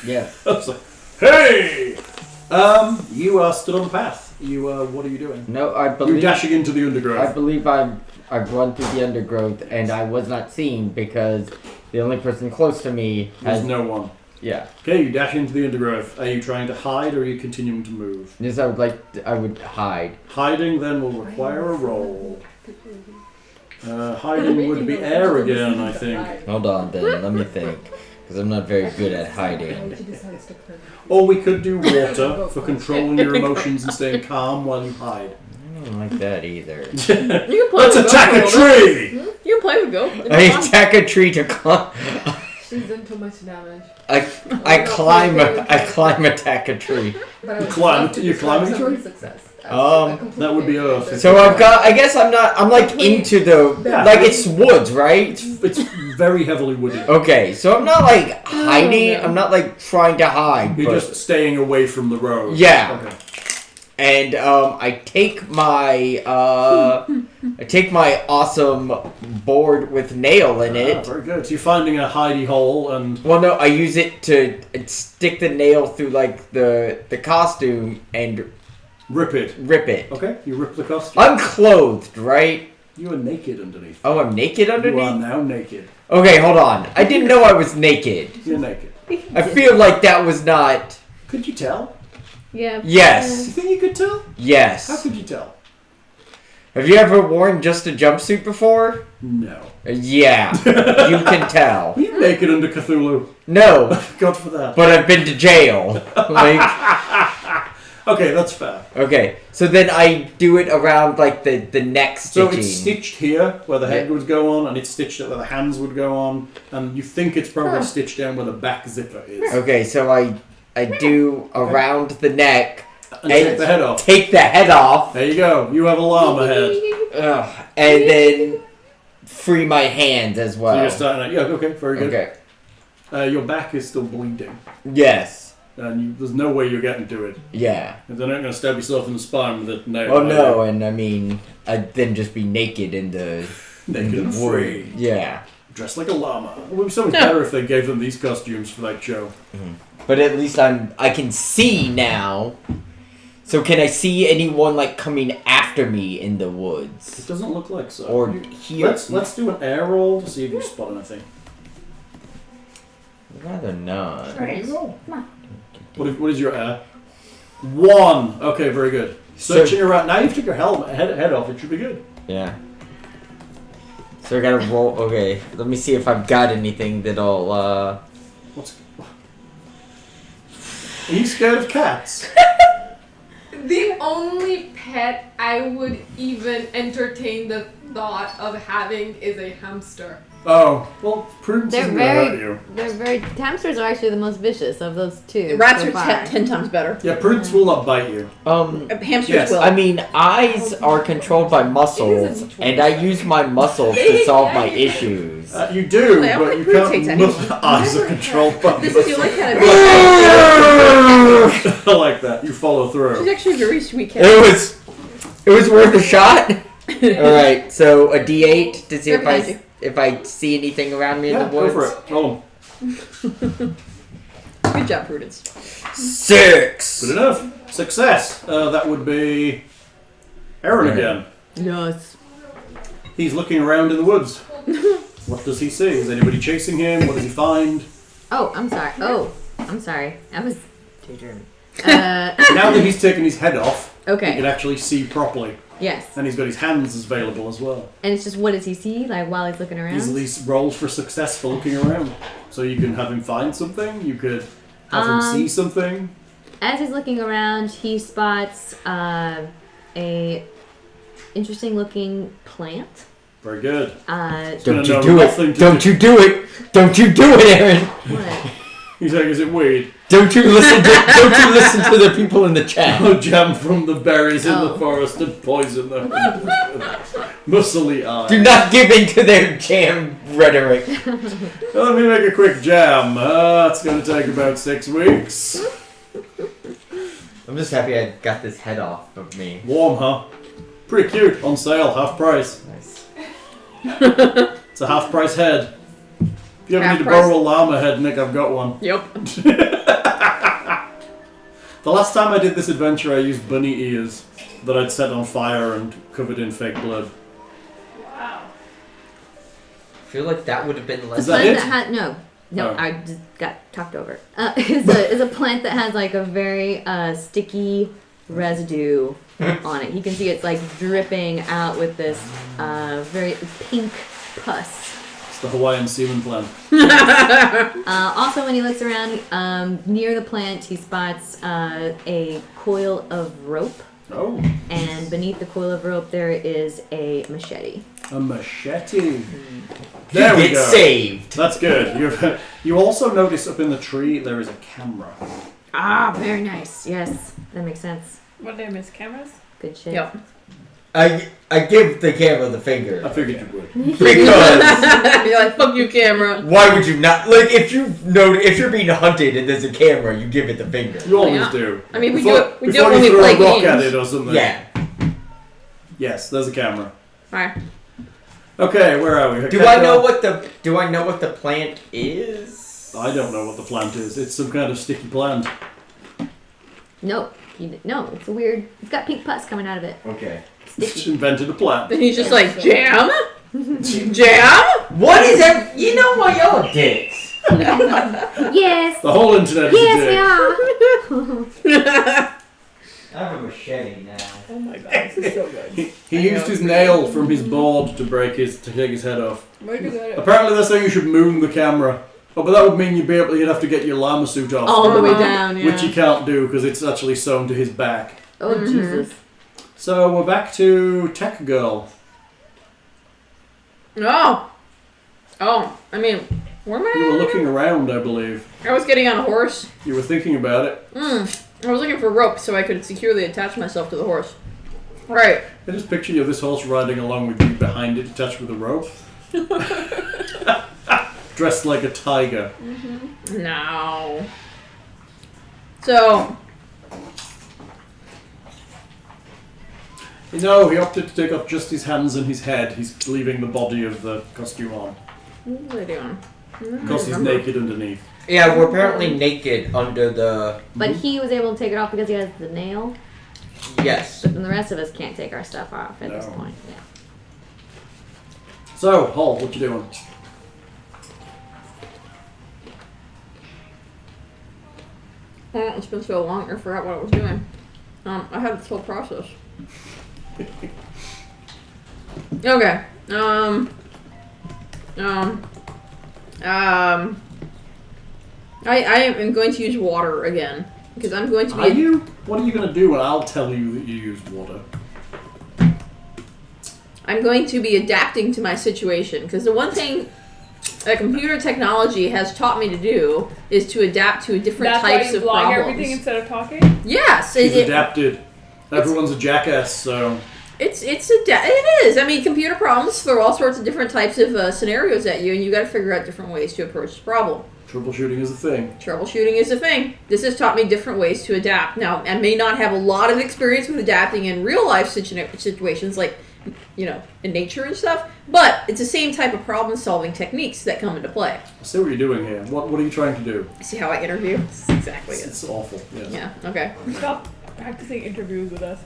Yeah. Hey! You are stood on the path. What are you doing? No, I You're believe. dashing into the I undergrowth. believe I've run through the undergrowth and I was not seen because the only person close to me There's has no one. Yeah. Okay, you dash into the undergrowth. Are you trying to hide or are you continuing to move? Yes, I would hide. Hiding then will require a roll. Hiding would be air again, I think. Hold on then, let me think. Because I'm not very good at hiding. Or we could do water for controlling your emotions and staying calm while you hide. don't like that either. You can play Let's with attack Go a for little bit. tree! You can play with Go. I attack a tree to climb. She's done too much damage. I climb attack a tree. But I would Climb- love to you describe climbing someone's tree? Success. That would be Earth. So I guess I'm like into the, Yeah. like it's woods, right? It's very heavily wooded. Okay, so I'm not like hiding, no. I'm not like trying to hide. You're but- just staying away from the road. Yeah. Okay. And I take my awesome board with nail in Ah, it. very good. So you're finding a hidey hole and... Well, no, I use it to stick the nail through like the costume and Rip it. rip it. Okay, you rip the costume. I'm clothed, right? You are naked underneath. Oh, I'm naked You are underneath? now naked. Okay, hold on. I didn't know I was naked. You're naked. I feel like that was not... Could you tell? Yeah. Do you Yes. think you could tell? How Yes. could you tell? Have you ever worn just a jumpsuit before? No. Yeah. You can tell. Were you naked under Cthulhu? No, God for that. but I've been to jail. Like... Okay, that's fair. Okay, so then I do it around like the neck So stitching. it's stitched here where the head Yeah. would go on, and it's stitched up where the hands would go on, and you think it's probably stitched down where the back zipper is. Okay, so I do around the neck And take the head off. take the head off, There you go. You have a llama head. and then free my hands as So well. you're starting out. Yeah, okay, very good. Okay. Your back is still bleeding, Yes. and there's no way you're getting to it. Yeah. They're not going to stab yourself in the spine with a nail. Oh no, and I mean, I'd then just be naked in the Naked and wood. free. Yeah. Dressed like a llama. It would be so much better if they gave them these costumes for that show. But at least I can see now. So can I see anyone like coming after me in the It woods doesn't look like so. or here? Let's do an air roll to see if you spot anything. Rather not. There you go. What is your air? 1. Okay, very good. Searching around. Now you've took your head off. It should be good. Yeah. So I gotta roll. Okay, let me see if I've got anything that'll. What's? Are you scared of cats? The only pet I would even entertain the thought of having is a hamster. Oh, well, Prudence isn't going to hurt you. Hamsters are actually the most vicious of those two. Rats so are far. 10 times better. Yeah, Prudence will not bite you. Hamsters Yes, will. I mean, eyes are controlled by muscles, and I use my muscles to solve my issues. You do, I don't but think you Prudence hates can't. anyone. Eyes are controlled by This is the only cat I've I like that. You follow She's through. actually a very sweet cat. It was worth a shot. All right, so a D8 to see if I see anything around me Yeah, in the woods. go for it. Roll 'em. Good job, Prudence. 6. Good enough. Success. That would be Erin again. Yes. He's looking around in the woods. What does he see? Is anybody chasing him? What does he find? Oh, I'm sorry. I was daydreaming. Now that he's taken his head off, he Okay. can actually see properly. Yes. And he's got his hands available as well. And it's just, what does he see? Like, while he's looking around? He's at least rolls for success for looking around. So you can have him find something, you could have him see something. As he's looking around, he spots a interesting looking plant. Very good. Don't gonna you know do nothing it! to Don't do- you do it! Don't you do it, Erin! What? He's like, is it weird? Don't you listen to the people in the chat. Oh, jam from the berries in the Oh. forest and poison them. Muscly eyes. Do not give in to their jam rhetoric. Well, let me make a quick jam. It's going to take about 6 weeks. I'm just happy I got this head off of me. Warm, huh? Pretty cute. On sale, half price. Nice. It's a half price head. If you ever Half need to price. borrow a llama head, Nick, I've got one. Yep. The last time I did this adventure, I used bunny ears that I'd set on fire and covered in fake blood. Wow. I feel like that would have been less. Is that Plant it? no, Oh. I just got talked over. Is a plant that has like a very sticky residue on it. You can see it's like dripping out with this very pink pus. It's the Hawaiian seaman plant. Also, when he looks around near the plant, he spots a coil of rope Oh. And beneath the coil of rope, there is a machete. A machete. There we Get go. saved. That's good. You also notice up in the tree there is a camera. Ah, very nice. Yes, that makes sense. What name is cameras? Good shit. Yep. I give the camera the finger. I figured you would. Because You're like, fuck you, camera. why would you not? Like, if you're being hunted and there's a camera, you give it the finger. You always Yeah. do. I mean, we Before- do it when before we you throw play a rock at games. it or something. Yeah. Yes, there's a camera. Alright. Okay, where are we? Do I know what the plant is? I don't know what the plant is. It's some kind of sticky plant. No, no, it's a weird. It's got pink pus coming out of it. Okay. It's invented a plant. Then he's just like, jam? Jam? What is that? You know why y'all are dicks. Yes. The whole internet is a Yes, we dick. are. I have a machete now. Oh my god, this is so good. He used his nail from his board to take his head off. Where do that? Apparently they're saying you should moon the camera. Oh, but that would mean you'd have to get your llama suit off. All the way down, yeah. Which you can't do because it's actually sewn to his back. Oh Jesus. So we're back to Tech Girl. Oh. Oh, I mean, where am I? You were looking around, I believe. I was getting on a horse. You were thinking about it. I was looking for rope so I could securely attach myself to the horse. Right. I just picture you of this horse riding along with you behind it, attached with a rope. Dressed like a tiger. No. So, You know, he opted to take off just his hands and his head. He's leaving the body of the costume on. what was I doing? Because he's naked underneath. Yeah, we're apparently naked under the. But he was able to take it off because he has the nail. Yes. But then the rest of us can't take our stuff off at this No. point. Yeah. So, Hall, what you doing? Oh, it's been so long, I forgot what I was doing. I had this whole process. Okay. I am going to use water again because I'm going to be. Are you? What are you going to do when I'll tell you that you used water? I'm going to be adapting to my situation because the one thing that computer technology has taught me to do is to adapt to different That's types why you of blog problems. everything instead of talking? Yes, She's adapted. Everyone's a jackass, so... it is. I mean, computer problems throw all sorts of different types of scenarios at you, and you got to figure out different ways to approach the problem. Troubleshooting is a thing. Troubleshooting is a thing. This has taught me different ways to adapt. Now, I may not have a lot of experience with adapting in real life situations, like, you know, in nature and stuff, but it's the same type of problem-solving techniques that come into play. I see what you're doing here. What are you trying to do? See how I interview? This is exactly it. It's awful, yes. Yeah, okay. Stop practicing interviews with us.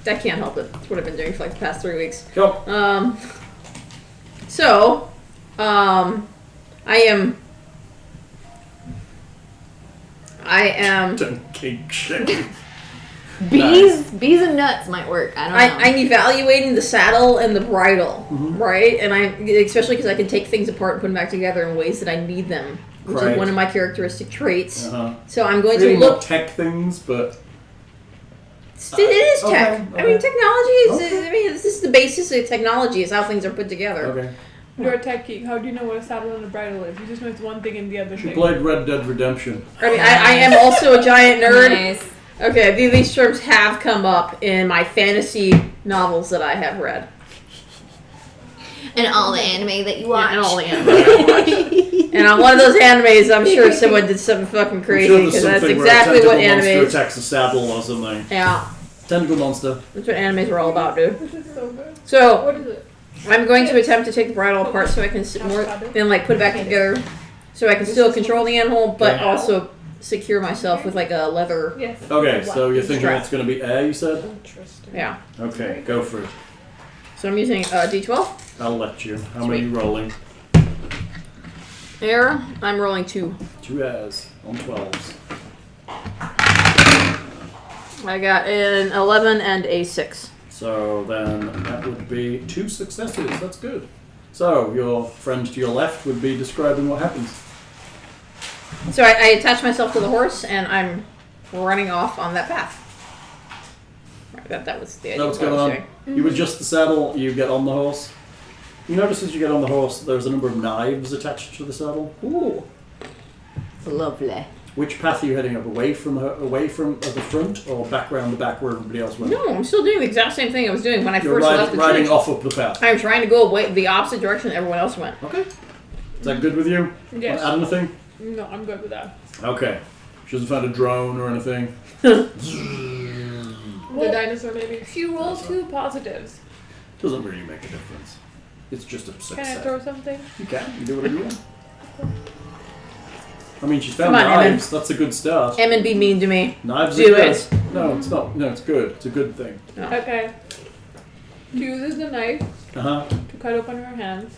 I can't help it. That's what I've been doing for like the past 3 weeks. Go. I am Done cake shit. Bees and nuts might work. I don't know. I'm evaluating the saddle and the bridle, right? And especially because I can take things apart and put them back together in ways that I need them, which Right. is one of my characteristic traits. Uh-huh. So I'm going Really to not look. tech things, but... It is Okay, tech. I mean, okay. technology is. Okay. I mean, this is the basis of technology. Is how things are put together. Okay. You're a tech geek. How do you know what a saddle and a bridle is? You just know it's one thing and the other She thing. played Red Dead Redemption. I mean, I am also a giant nerd. Nice. Okay, these terms have come up in my fantasy novels that I have read. And all the anime that you watch. And all the anime I watch. And on one of those animes, I'm sure someone did something fucking I'm crazy sure there's because that's something exactly where what a tentacle monster anime is. attacks a saddle or something. Yeah, Tentacle monster. that's what animes are all about, dude. This is so good. So What is it? I'm going to attempt to take the bridle apart so I can sit more and like put it back together, so I can still control the animal, but Okay. also secure myself with like a leather. Yes. Okay, so you're thinking Strap. it's going to be air, you said? Interesting. Yeah. Okay, go for it. So I'm using D12. I'll let you. How many are you rolling? Air. I'm rolling 2. 2 airs on 12s. I got an 11 and a 6. So then that would be 2 successes. That's good. So your friend to your left would be describing what happens. So I attach myself to the horse and I'm running off on that path. That was the idea. Is that what's of what going I on? was doing. You adjust the saddle, you get on the horse. You notice as you get on the horse, there's a number of knives attached to the saddle. Ooh. Lovely. Which path are you heading up? Away from the front, or back round the back where everybody else went? No, I'm still doing the exact same thing I was doing when I You're first left the riding church. off up the path. I'm trying to go away the opposite direction that everyone else went. Okay. Is that good with you? Yes. Want to add anything? No, I'm good with that. Okay. She doesn't find a drone or anything. The dinosaur, maybe. If you roll 2 positives, Doesn't really make a difference. It's just a can I success. throw something? You can. You do whatever you want. I mean, she's found Come on, knives. That's a good start. Eamon, be mean to me. Knives Do are good. it. No, it's not. No, it's good. It's a good thing. Okay. She uses the knife Uh-huh. to cut open her hands.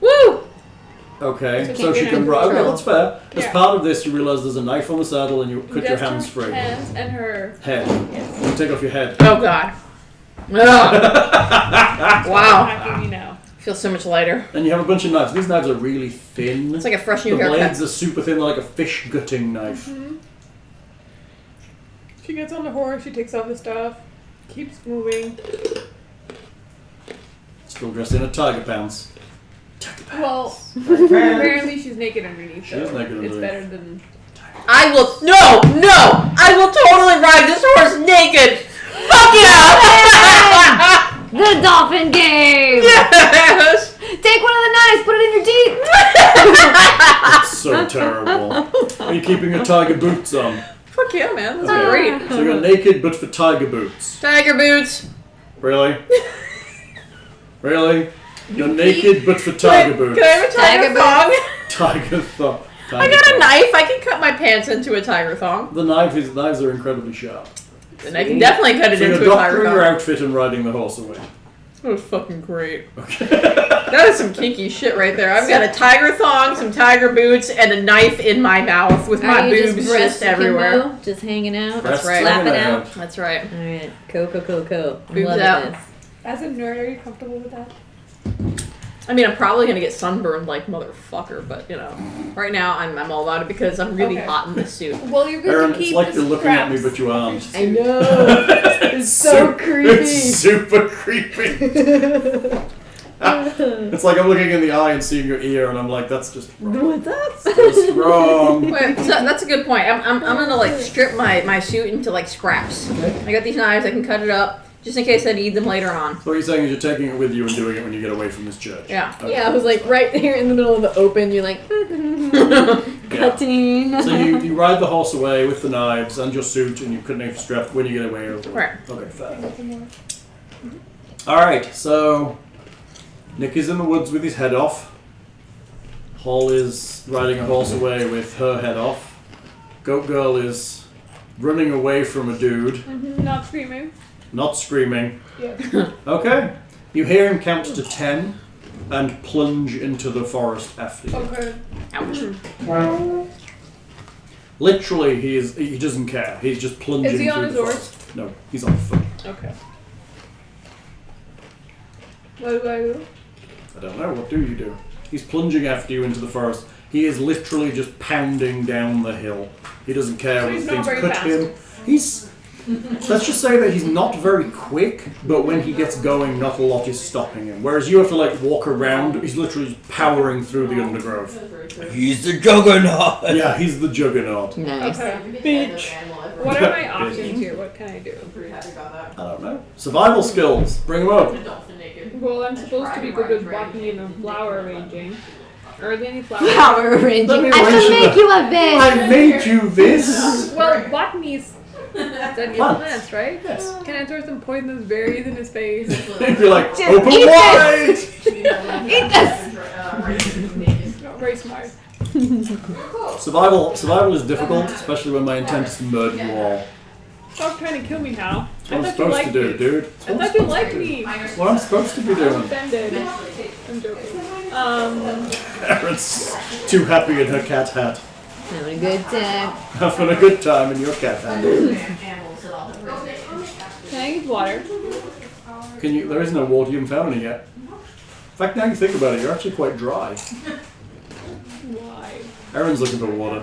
Woo! Okay, So so keep she your can hands ride. Okay, control. that's fair. As Yeah. part of this, you realize there's a knife on the saddle and you cut your Just hands her free. Hands and her. Head. Yes. You take off your head. Oh god. Ugh. Wow. Attacking me now. Feels so much lighter. And you have a bunch of knives. These knives are really thin. It's like a fresh The new haircut. blades are super thin. They're like a fish gutting knife. She gets on the horse, she takes off the stuff, keeps moving. Still dressed in a tiger pants. Tiger pants. Well, apparently she's naked underneath. She is though. naked It's underneath. better than. I will. No! I will totally ride this horse naked! Fuck yeah! The dolphin game! Yes! Take one of the knives, put it in your teeth! That's so terrible. Are you keeping your tiger boots on? Fuck yeah, man. That's Okay. great. So you're naked, but for tiger boots. Tiger boots. Really? Really? You're naked, but for tiger boots. Can I have a tiger Tiger thong? Tiger thong. I got a knife. I can cut my pants into a tiger thong. The knives are incredibly sharp. And I can definitely cut it So you're into a tiger doctoring your thong. outfit and riding the horse away. That was fucking great. Okay. That is some kinky shit right there. I've got a tiger thong, some tiger boots, and a knife in my mouth with my Are you boobs breast just everywhere. akimbo, just hanging out? Breasts right. Slapping hanging out. That's right. Alright, cool. I'm Boobs loving out. this. As a nerd, are you comfortable with that? I mean, I'm probably gonna get sunburned like motherfucker, but you know, right now I'm all about it because I'm really Okay. hot in this suit. Well, you're good Aaron, to keep it's like the you're looking at me, scraps. but you aren't. I know. It's so creepy. It's super creepy. It's like I'm looking in the eye and seeing your ear, and I'm like, that's just wrong. What's up? That's wrong. Wait, so that's a good point. I'm gonna like strip my suit into like scraps. I got these knives. I can cut it up just in case I need them later on. So what you're saying is you're taking it with you and doing it when you get away from this church. Yeah. Okay. Yeah, I was like right here in the middle of the open. You're like cutting. So you ride the horse away with the knives and your suit, and you cut knife strap when you get away. Right. Okay, fair. All right, so Nick is in the woods with his head off. Hall is riding a horse away with her head off. Goat Girl is running away from a dude, Not screaming. not screaming. Yeah. Okay. You hear him count to 10 and plunge into the forest after you. Okay. Ouch. Literally, he doesn't care. He's just plunging Is he on through his the horse? forest. No, he's on foot. Okay. What do I do? I don't know. What do you do? He's plunging after you into the forest. He is literally just pounding down the hill. He doesn't care So when he's things not very cut fast. him. He's. Let's just say that he's not very quick, but when he gets going, not a lot is stopping him. Whereas you have to like walk around. He's literally just powering through the undergrowth. He's the juggernaut. Yeah, he's the juggernaut. Nice. Okay. What are my options here? What can I do? I don't know. Survival skills. Bring them up. Well, I'm supposed to be good with botany and flower arranging. Are there any flowers? Power arranging. Let me I arrange shall the- make you a vase. I made you this. Well, botany's study of Plants. plants, right? Yes. Can I throw some poisonous berries in his face? If you're like, open eat wide. Eat this. Not very smart. Survival is difficult, especially when my intent is to murder you all. Stop trying to kill me now. That's what I'm supposed to do, dude. I thought you liked me. That's what I'm supposed to be I'm doing. offended. I'm joking. Erin's too happy in her cat hat. Having a good time. Having a good time in your cat hat. Can I use water? Can you? There isn't a water. You haven't found any yet. In fact, now you think about it, you're actually quite dry. Why? Erin's looking for water.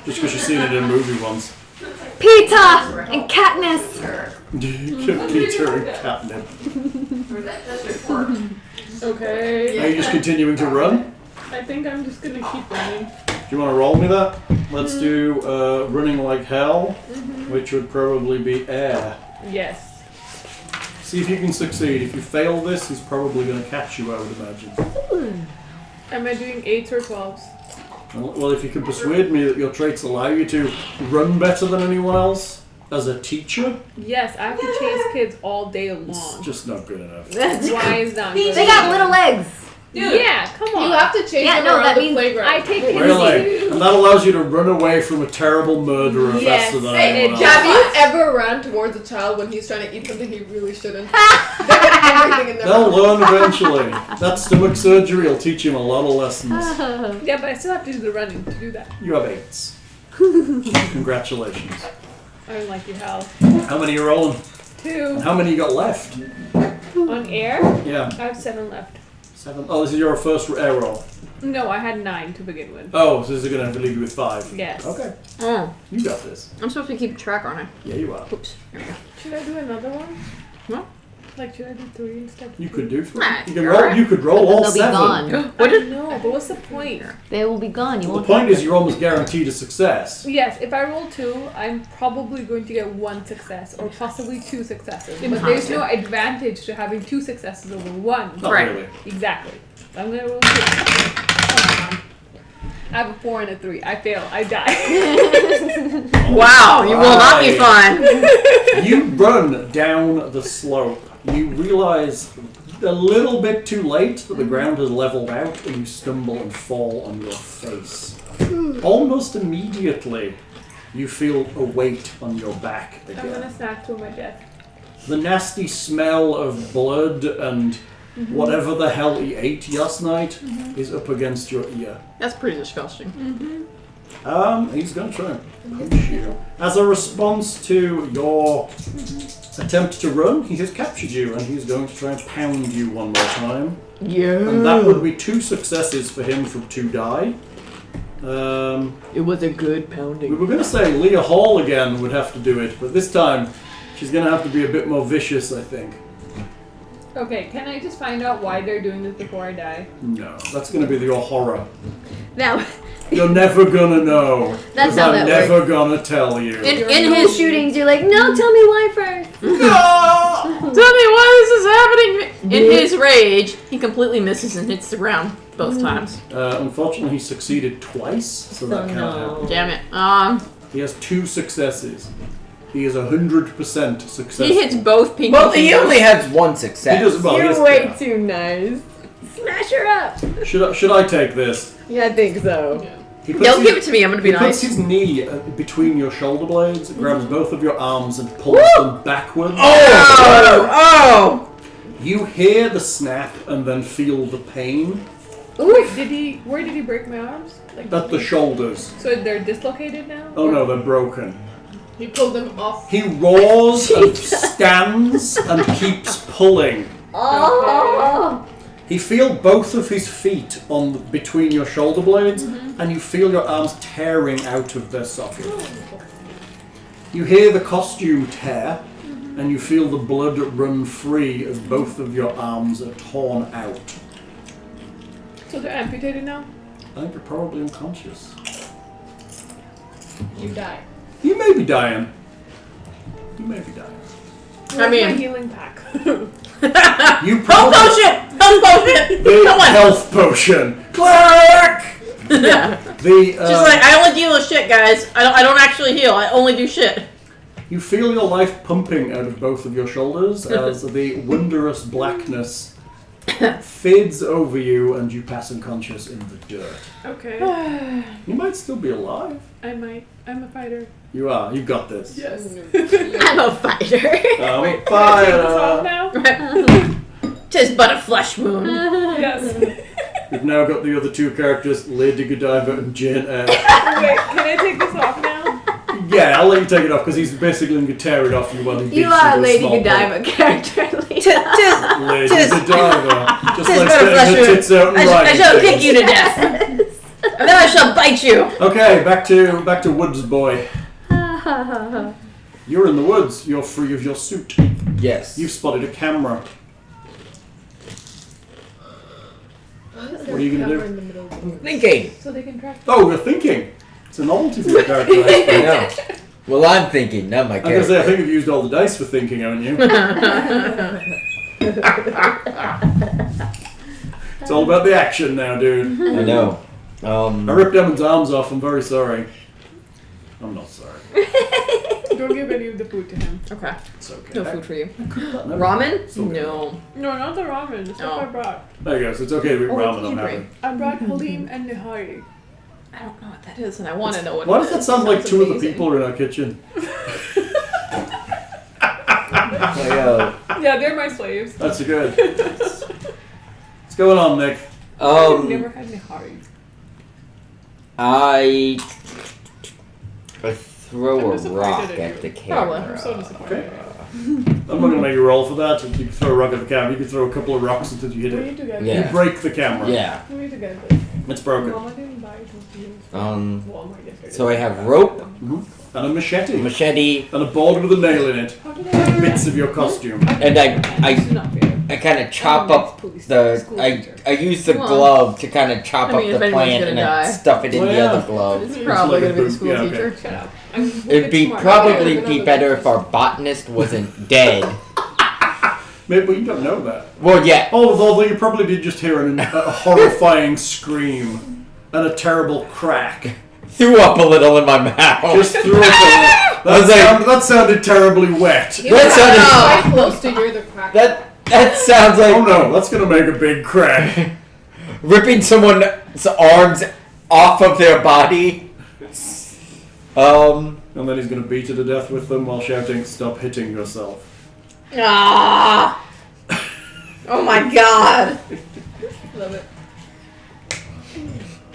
Just because she's seen it in a movie once. Pizza and Katniss. Peter and catnip. Okay. Are you just continuing to run? I think I'm just gonna keep running. Do you want to roll me that? Let's do running like hell, which would probably be air. Yes. See if you can succeed. If you fail this, he's probably going to catch you, I would imagine. Am I doing 8s or 12s? Well, if you can persuade me that your traits allow you to run better than anyone else as a teacher, Yes, I have to chase kids all day it's long. just not good enough. Why is that good? They got little legs. Yeah, come on. You have to chase Yeah, them no, around that the means playground. I take kids. Really? And that allows you to run away from a terrible murderer Yes, faster than it anyone does. else. Have you ever ran towards a child when he's trying to eat something he really shouldn't? They get everything in their They'll mouth. learn eventually. That stomach surgery will teach him a lot of lessons. Yeah, but I still have to do the running to do that. You have 8s. Congratulations. I don't like your health. How many are rolling? 2 How many you got left? on air. Yeah. I have 7 left. 7. Oh, this is your first air roll. No, I had 9 to begin with. Oh, so this is going to have to leave you with 5. Yes. Okay. Oh, You got this. I'm supposed to keep track, aren't I? Yeah, you are. Oops. There we go. Should I do another one? What? Like, should I do 3 instead of You 2? could do 3. Nah, You can you're roll. alright. You could roll all They'll be 7. gone. What did? No, but what's the point? They will be gone. You The won't. point is, you're almost guaranteed a success. Yes, if I roll 2, I'm probably going to get 1 success or possibly 2 successes. Yeah, But there's no advantage to having 2 successes over 1. Not Right. really. Exactly. So I'm gonna roll 2. Come on. I have a 4 and a 3. I fail. I die. Wow, you will not be fine. You run down the slope. You realize a little bit too late that the ground has leveled out and you stumble and fall on your face. Almost immediately, you feel a weight on your back I'm again. gonna snap to my death. The nasty smell of blood and whatever the hell he ate last night is up against your ear. That's pretty disgusting. He's gonna try and punch you. As a response to your attempt to run, he has captured you and he's going to try and pound you one more time. Yeah. And that would be 2 successes for him from 2 die. It was a good We pounding. were going to say Leah Hall again would have to do it, but this time she's going to have to be a bit more vicious, I think. Okay, can I just find out why they're doing this before I die? No, that's going to be your horror. Now, You're never gonna know. That's Because how I'm that never gonna tell you. In his shootings, you're like, no, tell me why first. Tell me why this is happening. In his rage, he completely misses and hits the ground both times. Unfortunately, he succeeded twice, so that Oh, can't no. happen. Damn it. He has 2 successes. He is 100% successful. He hits both pinky Well, he fingers. only has 1 success. He does well. He has, way too nice. Smash her up. should I take this? Yeah, I think so. He puts Don't his- give it to me. I'm gonna be He puts nice. his knee between your shoulder blades, grabs both of your arms, and pulls them backwards. Oh! You hear the snap and then feel the pain Wait, where did he break my arms? Like, at the shoulders. so they're dislocated now? Oh no, they're broken. He pulled them off. He roars and stands and keeps pulling. Oh. You feel both of his feet on between your shoulder blades, and you feel your arms tearing out of their socket. You hear the costume tear, and you feel the blood run free as both of your arms are torn out. So they're amputated now? I think you're probably unconscious. You die. You may be dying. You may be dying. Where's mean- my healing pack? You Health probably potion! Health potion! the Come on! health potion. Cleric. Yeah. The She's like, I only deal with shit, guys. I don't actually heal. I only do shit. You feel your life pumping out of both of your shoulders as the wondrous blackness fades over you and you pass unconscious in the dirt. Okay. You might still be alive. I might. I'm a fighter. You are. You got this. Yes. I'm a fighter. Take this off now? Tis but a flesh wound. Yes. We've now got the other 2 characters, Lady Godiva and Jane Eyre. Wait, can I take this off now? Yeah, I'll let you take it off because he's basically going to tear it off you while he beats You are a with a Lady small Godiva character, Leah. Tis Lady Tis- Godiva. Just tis like but a flesh sticking her wound. tits out and I riding shall things. kick you to death. And then I shall bite you. Okay, back to Woods Boy. You're in the woods. You're free of your suit. Yes. You've spotted a camera. What are you going to do? Thinking. So they can track. Oh, you're thinking. It's a novelty for your character. I know. Well, I'm thinking, not my I'm going to say, I character. think you've used all the dice for thinking, haven't you? It's all about the action now, dude. I know. I ripped Eman's arms off. I'm very sorry. I'm not sorry. Don't give any of the food to him. Okay. It's okay. No food for you. No. Ramen? It's okay. No. No, not the ramen. The stuff Oh. I brought. There you go. So it's okay to eat Oh, ramen. what I'm did you happy. I brought halim and nihari. I don't know what that is, and I want to know what Why it does is. that sound like Sounds two of the amazing. people are in our kitchen? Yeah, they're my slaves. That's good. What's going on, Nick? I've never had nihari. I throw I'm a disappointed rock in at you. the Probably. camera. I'm so disappointed. Okay. I'm not going to make you roll for that. You can throw a rock at the camera. You can throw a couple of rocks until you hit We it. need to get Yeah. You break the camera. Yeah. We need to get this. It's broken. Mama didn't buy it with you. Walmart yesterday. So I have rope, And a machete. machete, And a board with a nail in it. How did I Bits of your costume. and This is not fair. I kind of chop I'm up police- the. school I teacher. use the Well, glove to kind of chop I mean, up if the anyone's plant gonna and die. then stuff it in Well, the yeah. other glove. It's probably like a going to be the boot. school Yeah, okay. teacher. Shut up. I'm It'd wicked be smart. probably Okay, be better if our botanist wasn't dead. Maybe you don't know that. Well, yeah. Although you probably did just hear a horrifying scream and a terrible crack. Threw up a little in my mouth. Just threw up that sounded terribly wet. That sounded. Quite close to hear the crack. That sounds like Oh no, that's gonna make a big crack. ripping someone's arms off of their body. And then he's gonna beat her to death with them while shouting, "Stop hitting yourself." Ah! Oh my god! Love it.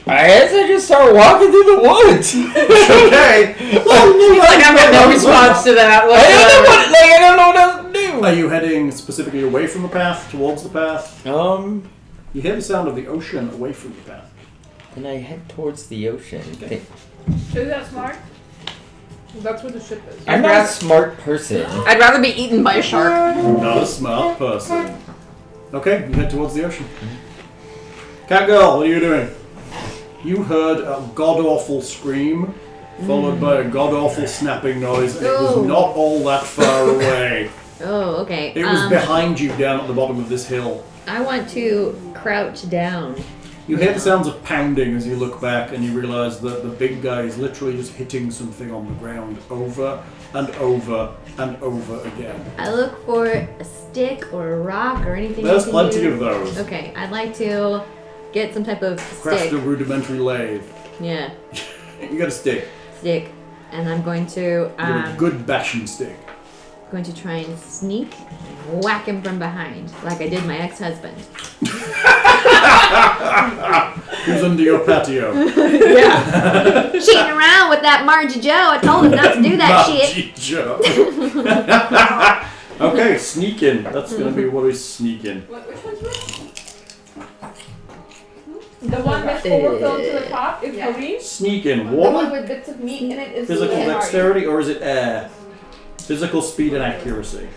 I guess I just start walking through the woods. Okay. Like I've got no response to that. I don't know what else to do. Are you heading specifically away from the path, towards the path? You hear the sound of the ocean away from the path. And I head towards the ocean. Okay. Is that smart? That's where the ship is. I'm not a smart person. I'd rather be eaten by a shark. Not a smart person. Okay, you head towards the ocean. Cat girl, what are you doing? You heard a god-awful scream, followed by a god-awful snapping noise, and it was Oh. not all that far away. Oh, okay. It was behind you down at the bottom of this hill. I want to crouch down. You hear the sounds of pounding as you look back, and you realize that the big guy is literally just hitting something on the ground over and over and over again. I look for a stick or a rock or anything. There's I can plenty use. of those. Okay, I'd like to get some type of Craft stick. a rudimentary lathe. Yeah, You got a stick. stick. And I'm going to You got a good bashing stick. try and sneak and whack him from behind, like I did my ex-husband. Who's under your patio? Cheating around with that Margie Joe. I told him not to do that shit. Margie Joe. Okay, sneaking. That's gonna be what is sneaking. Which one's which? The one that's overfilled to the top is halim. Sneaking. The one Water, with bits of meat in it is physical nihari. dexterity, or is it air? Physical speed and accuracy.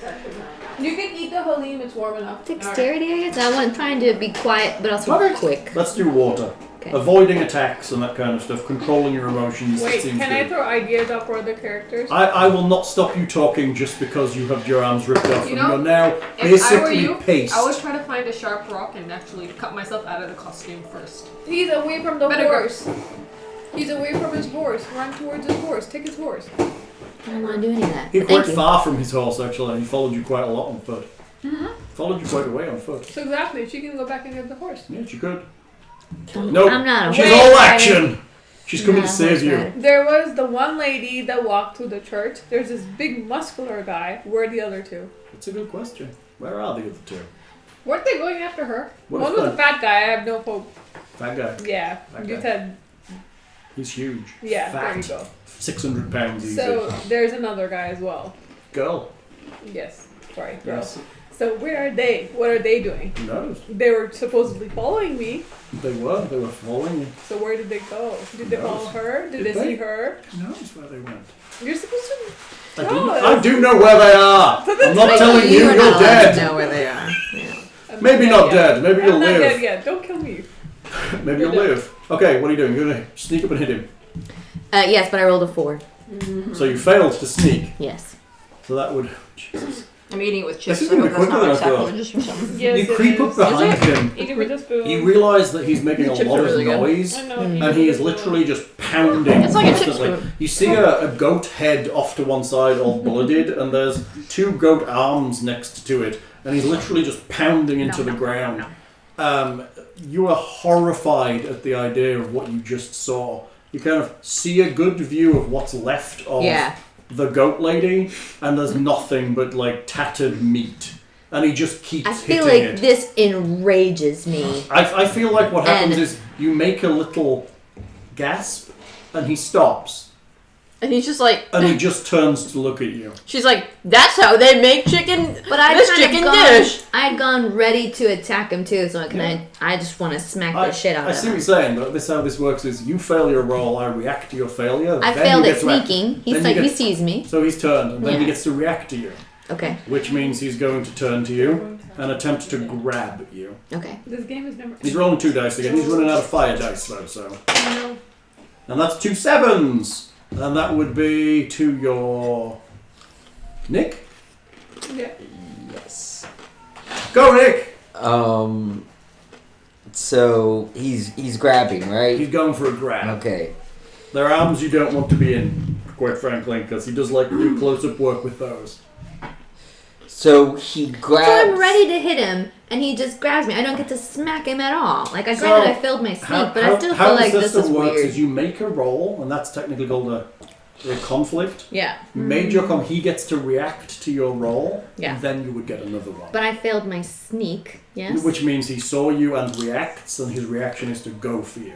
You can eat the halim, it's warm enough. Dexterity, I guess. I want trying to be quiet, but also Okay. quick. Let's do water. Okay. Avoiding attacks and that kind of stuff. Controlling your emotions. Wait, seems can I good. throw ideas up for the characters? I will not stop you talking just because you have your arms ripped off You and know, you're now If I were basically you, paced. I would try to find a sharp rock and actually cut myself out of the costume first. He's away from the Better go. horse. He's away from his horse. Run towards his horse. Take his horse. I don't want to do any of that. He but quite thank you. far from his horse actually, and he followed you quite a lot on foot. Mm-hmm. Followed you quite a way on foot. So exactly, she can go back and get the horse. Yeah, she could. I'm Nope. not a She's horse all rider. action. She's coming Not to a save horse you. rider. There was the one lady that walked through the church. There's this big muscular guy. Where are the other two? That's a good question. Where are the other two? Weren't they going after her? What One if was a that- fat guy. I have no hope. That guy. Yeah, That you guy. said He's huge. yeah. Fat. There you go. 600 pounds easy. So there's another guy as well. Girl. Yes. Sorry. Girl. Yes. So where are they? What are they doing? Who knows? They were supposedly following me. They were following you. So where did they go? Did they Who knows? follow her? Did Did they see they? her? Who knows where they went? You're supposed to. I do know where they are. I'm not But telling you, are you're not allowed to dead. know where they are. Yeah. I'm Maybe not dead. Maybe I'm you'll not live. dead yet. Don't kill me. Maybe you'll live. Okay, what are you doing? You're gonna sneak up and hit him. Yes, but I rolled a 4. So you failed to sneak. Yes. So that would. Jesus. I'm eating it with chips. This is I gonna hope be that's not quicker than I thought. sacrilegious for something. Yes, You it creep is. up behind him. Eat it with a spoon. You realise that he's making a Chips lot are of really good. noise. I know. And he is literally just pounding It's like a chip constantly. spoon. You see a goat head off to one side, all blooded, and there's 2 goat arms next to it, and he's literally just pounding into the ground. You are horrified at the idea of what you just saw. You kind of see a good view of what's left of Yeah. the goat lady, and there's nothing but like tattered meat. And he just keeps I feel hitting like it. this enrages me. I feel like what happens And- is you make a little gasp, and he stops, And he's just like, and he just turns to look at you. she's like, that's how they make chicken. But I this chicken dish. I had gone ready to attack him too, so I just want to smack the shit out I of see what him. you're saying, but this how this works is you fail your roll, I react to your failure. I then failed you at get to act. sneaking. Then He's you like, get- he sees me. So he's turned, and then he Yeah. gets to react to you, Okay. which means he's going to turn to you and attempt to grab you. Okay. This game is never. He's rolling 2 dice again. He's running out of fire dice though, so. No. And that's 2 7s! And that would be to your Nick? Yeah. Yes. Go, Nick! So he's grabbing, right? He's going for a grab. Okay. They're arms you don't want to be in, quite frankly, because he does like to do close-up work with those. So he grabs. So I'm ready to hit him, and he just grabs me. I don't get to smack him at all. Like, I So, granted I failed my sneak, but I still how feel the like this system is works weird. is you make a roll, and that's technically called a conflict. Yeah. You made your he gets to react to your roll, Yeah. and then you would get another one. But I failed my sneak, yes? Which means he saw you and reacts, and his reaction is to go for you.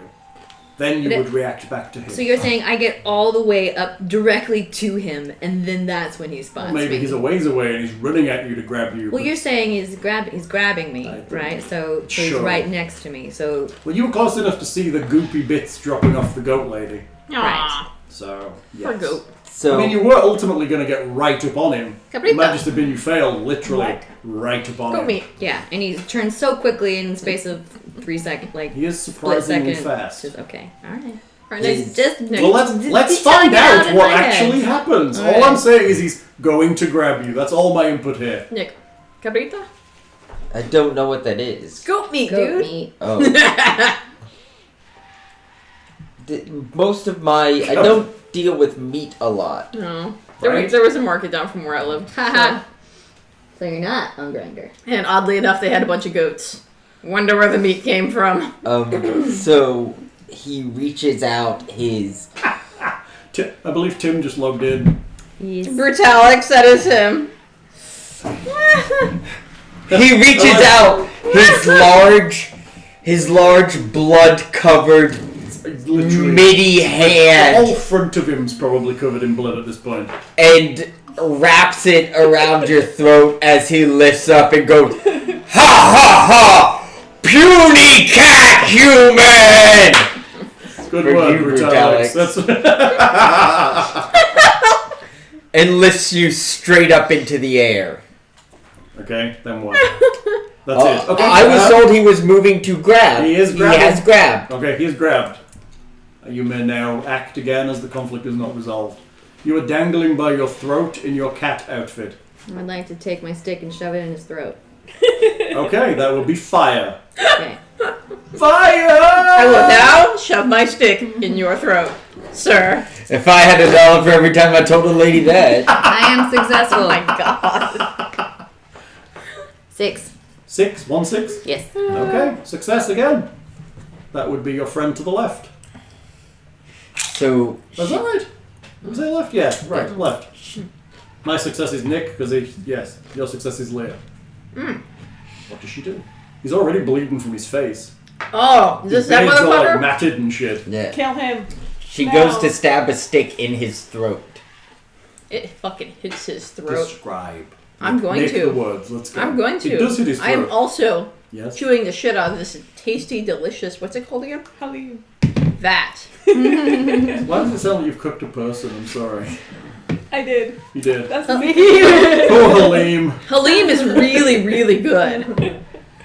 Then you But would react back to him. So you're saying I get all the way up directly to him, and then that's when he spots Maybe me. he's a ways away and he's running at you to grab you. Well, but- you're saying he's grabbing me, I think- right? So he's Sure. right next to me. So Well, you were close enough to see the goopy bits dropping off the goat lady. Aw, So, yes. poor goat. So I mean, you were ultimately going to get right up on him. Cabrita. It might just have been you failed, literally, right up on Goat him. meat. yeah, and he turns so quickly in the space of 3 seconds, like He is split surprisingly second. fast. Just, okay, all right. Right, Is- Just Well, let's just find telling it out in what my head. actually happens. All Alright. I'm saying is he's going to grab you. That's all my input here. Nick, cabrita? I don't know what that is. Goat meat, Goat dude. meat. Oh. Most of my I don't deal with meat a lot. No. Right. There was a market down from where I lived. Haha. so- So you're not on Grindr. And oddly enough, they had a bunch of goats. Wonder where the meat came from. So he reaches out his. I believe Tim just logged in. Yes. Brutalix, that is him. He reaches out his large blood-covered Literally. midi The hand whole front of him's probably covered in blood at this point. and wraps it around your throat as he lifts up and goes, "Ha ha ha! Puny cat human!" Good For work, you, Brutalix. Brutalix. That's And lifts you straight up into the air. okay. Then what? That's it. Okay. I was told he was moving to grab. He is He grabbing. has grabbed. Okay, he is grabbed. You may now act again as the conflict is not resolved. You are dangling by your throat in your cat outfit. I'd like to take my stick and shove it in his throat. Okay, that will be fire. Okay. Fire! I will now shove my stick in your throat, sir. If I had $1 for every time I told a lady that. I am successful. Oh my god. 6. 6? 1 6? Yes. Okay, success again. That would be your friend to the left. So Was that right? Was it left? Yeah, right, left. My success is Nick, because yes, your success is Leah. What does she do? He's already bleeding from his face. Oh, is His this that beard's all like motherfucker? matted and shit. yeah. Kill him. She No. goes to stab a stick in his throat. It fucking hits his throat. Describe. I'm going Make to. the words. Let's go. I'm going to. It does hit his I am throat. also Yes. chewing the shit out of this tasty, delicious. What's it called again? Halim. That. Why does it sound like you've cooked a person? I'm sorry. I did. You did. That's the Poor Halim. Halim is really, really good.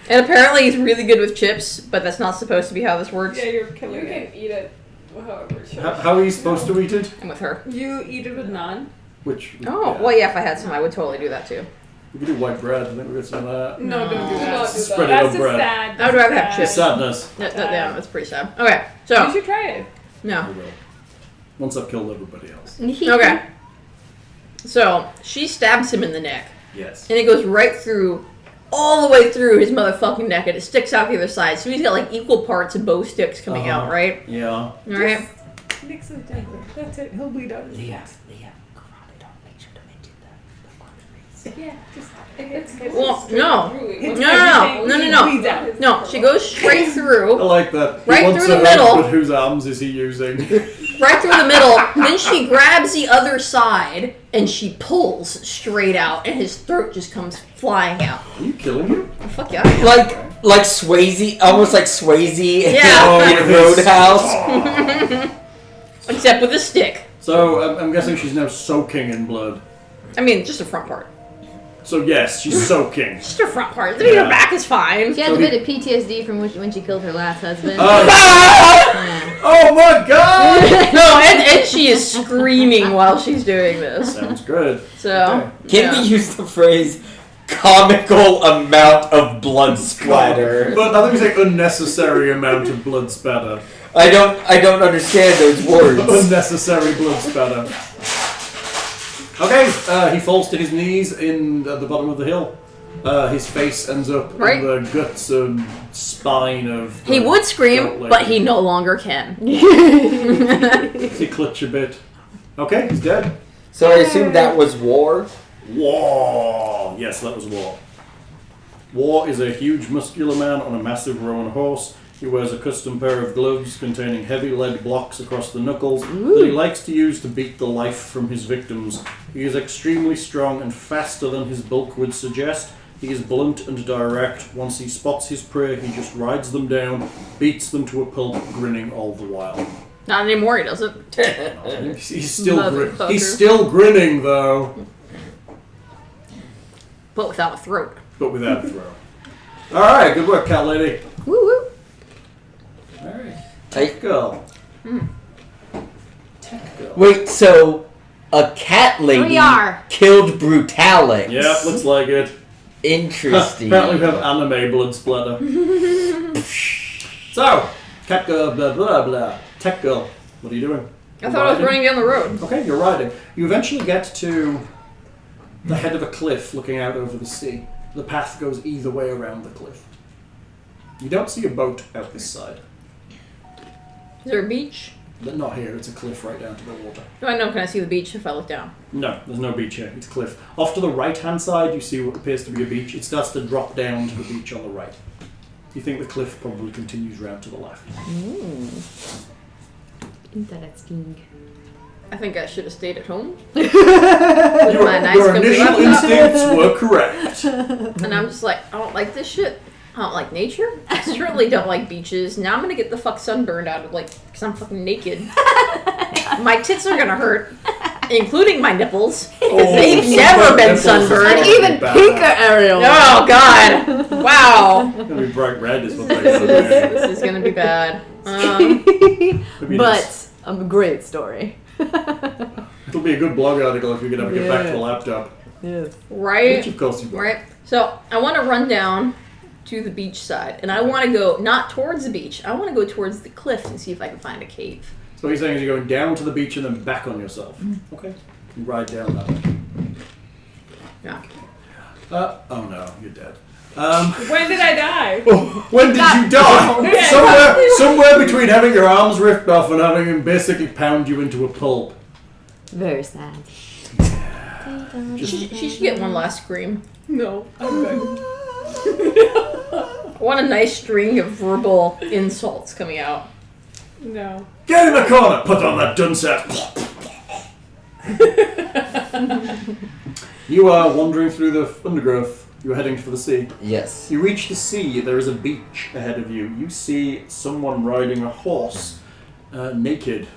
And apparently he's really good with chips, but that's not supposed to be how this works. Yeah, you're You killing it. can eat it however it's How are you supposed to eat it? I'm with her. You eat it with naan. Which? Oh, well, yeah, if I had some, I would totally do that too. We could do white bread. I think we got some of that. No, don't do Do that. not do Spread that. it That's on just bread. sad. I would That's rather have sad. chips. Sadness. Yeah, that's pretty sad. Okay, You so should try it. I no. will. Once I've killed everybody else. Okay. So she stabs him in the neck, Yes. and it goes right through, all the way through his motherfucking neck, and it sticks out the other side. So he's got like equal parts of bow sticks coming out, right? Yeah. All right. Nix it gently. That's it. He'll bleed out. Leah, karate, don't make sure to mention that. Yeah, just Well, no. It's No. Bleeds out. No, she goes straight I through, like that. He Right wants through the to help, middle. But whose arms is he using? right through the middle. Then she grabs the other side and she pulls straight out, and his throat just comes flying out. Are you killing him? Oh, fuck yeah. I am. Like Swayze, almost like Swayze Yeah. in Roadhouse. Except with a stick. So I'm guessing she's now soaking in blood. I mean, just the front part. So yes, she's soaking. Just her front part. I mean, her back is fine. She has a bit of PTSD from when she killed her last husband. Yeah. Oh my god! No, and she is screaming while she's doing this. Sounds good. So, Can we use the phrase comical amount of blood splatter? But I think it's like unnecessary amount of blood spatter. I don't understand those words. Unnecessary blood spatter. Okay, he falls to his knees at the bottom of the hill. His face ends up Right. in the guts and spine of. he the would scream, goat lady. but he no longer can. He clutch a bit. Okay, he's dead. So I assume that was war. War! Yes, that was War. War is a huge muscular man on a massive roan horse. He wears a custom pair of gloves containing heavy lead blocks across the knuckles that he likes to use to beat the life from his victims. He is extremely strong and faster than his bulk would suggest. He is blunt and direct. Once he spots his prey, he just rides them down, beats them to a pulp, grinning all the while. Not anymore, he doesn't. He's still Motherfucker. he's still grinning though, But without a throat. but without a throw. All right, good work, cat lady. Woo woo. All right, I, tech girl. Tech girl. wait, so a cat lady We are. killed Brutalix. Yeah, looks like it. Interesting. Apparently we have anime blood splatter. So, cat girl, blah blah blah. Tech girl, what are you doing? I thought I was running down the road. Okay, you're riding. You eventually get to the head of a cliff looking out over the sea. The path goes either way around the cliff. You don't see a boat out this side. Is there a beach? But not here, it's a cliff right down to the water. No, I know. Can I see the beach if I look down? No, there's no beach here, it's a cliff. Off to the right-hand side, you see what appears to be a beach. It starts to drop down to the beach on the right. You think the cliff probably continues round to the left. Interesting. I think I should have stayed at home. Your, my nice your comfy initial laptop. instincts were correct. And I'm just like, I don't like this shit. I don't like nature. I certainly don't like beaches. Now I'm gonna get the fuck sunburned out of because I'm fucking naked. My tits are gonna hurt, including my nipples. They've never been sunburned. And Even pinker Ariel. Oh god! Wow. It's gonna be bright red is what they're This is gonna be bad. But a great story. It'll be a good blog article if you could ever get back to the laptop. Yes. Right? Which of course you will. Right. So I want to run down to the beach side, and I want to go not towards the beach. I want to go towards the cliff and see if I can find a cave. So what you're saying is you're going down to the beach and then back on yourself. Okay. You ride down that way. Yeah. Oh no, you're dead. When did I die? When did you die? Somewhere between having your arms ripped off and having him basically pound you into a pulp. Very sad. She should get one last scream. No, I'm good. I want a nice string of verbal insults coming out. No. Get in the corner! Put on that dunce hat! You are wandering through the undergrowth. You're heading for the sea. Yes. You reach the sea. There is a beach ahead of you. You see someone riding a horse, naked.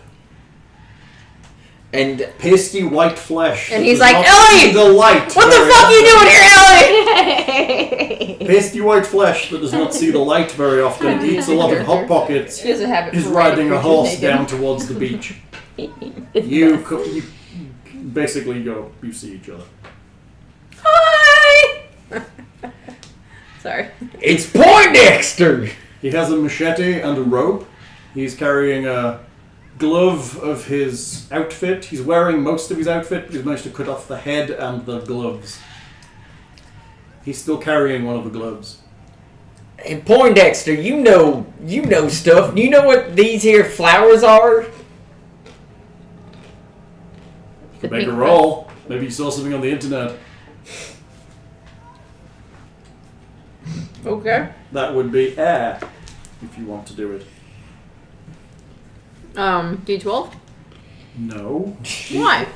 And Pasty white flesh. And that he's does like, not see Ellie! the light. What the very fuck are you often. doing here, Ellie? Pasty white flesh that does not see the light very often, eats a lot of Hot Pockets, She doesn't have it. is for riding a creatures horse naked. down towards the beach. It's You best. basically go, you see each other. Hi! Sorry. it's Poindexter! He has a machete and a rope. He's carrying a glove of his outfit. He's wearing most of his outfit, but he's managed to cut off the head and the gloves. He's still carrying one of the gloves. Hey, Poindexter, you know stuff. Do you know what these here flowers are? Could Make a make roll. Maybe you saw something on the internet. Okay. That would be air, if you want to do it. D12? No. Why?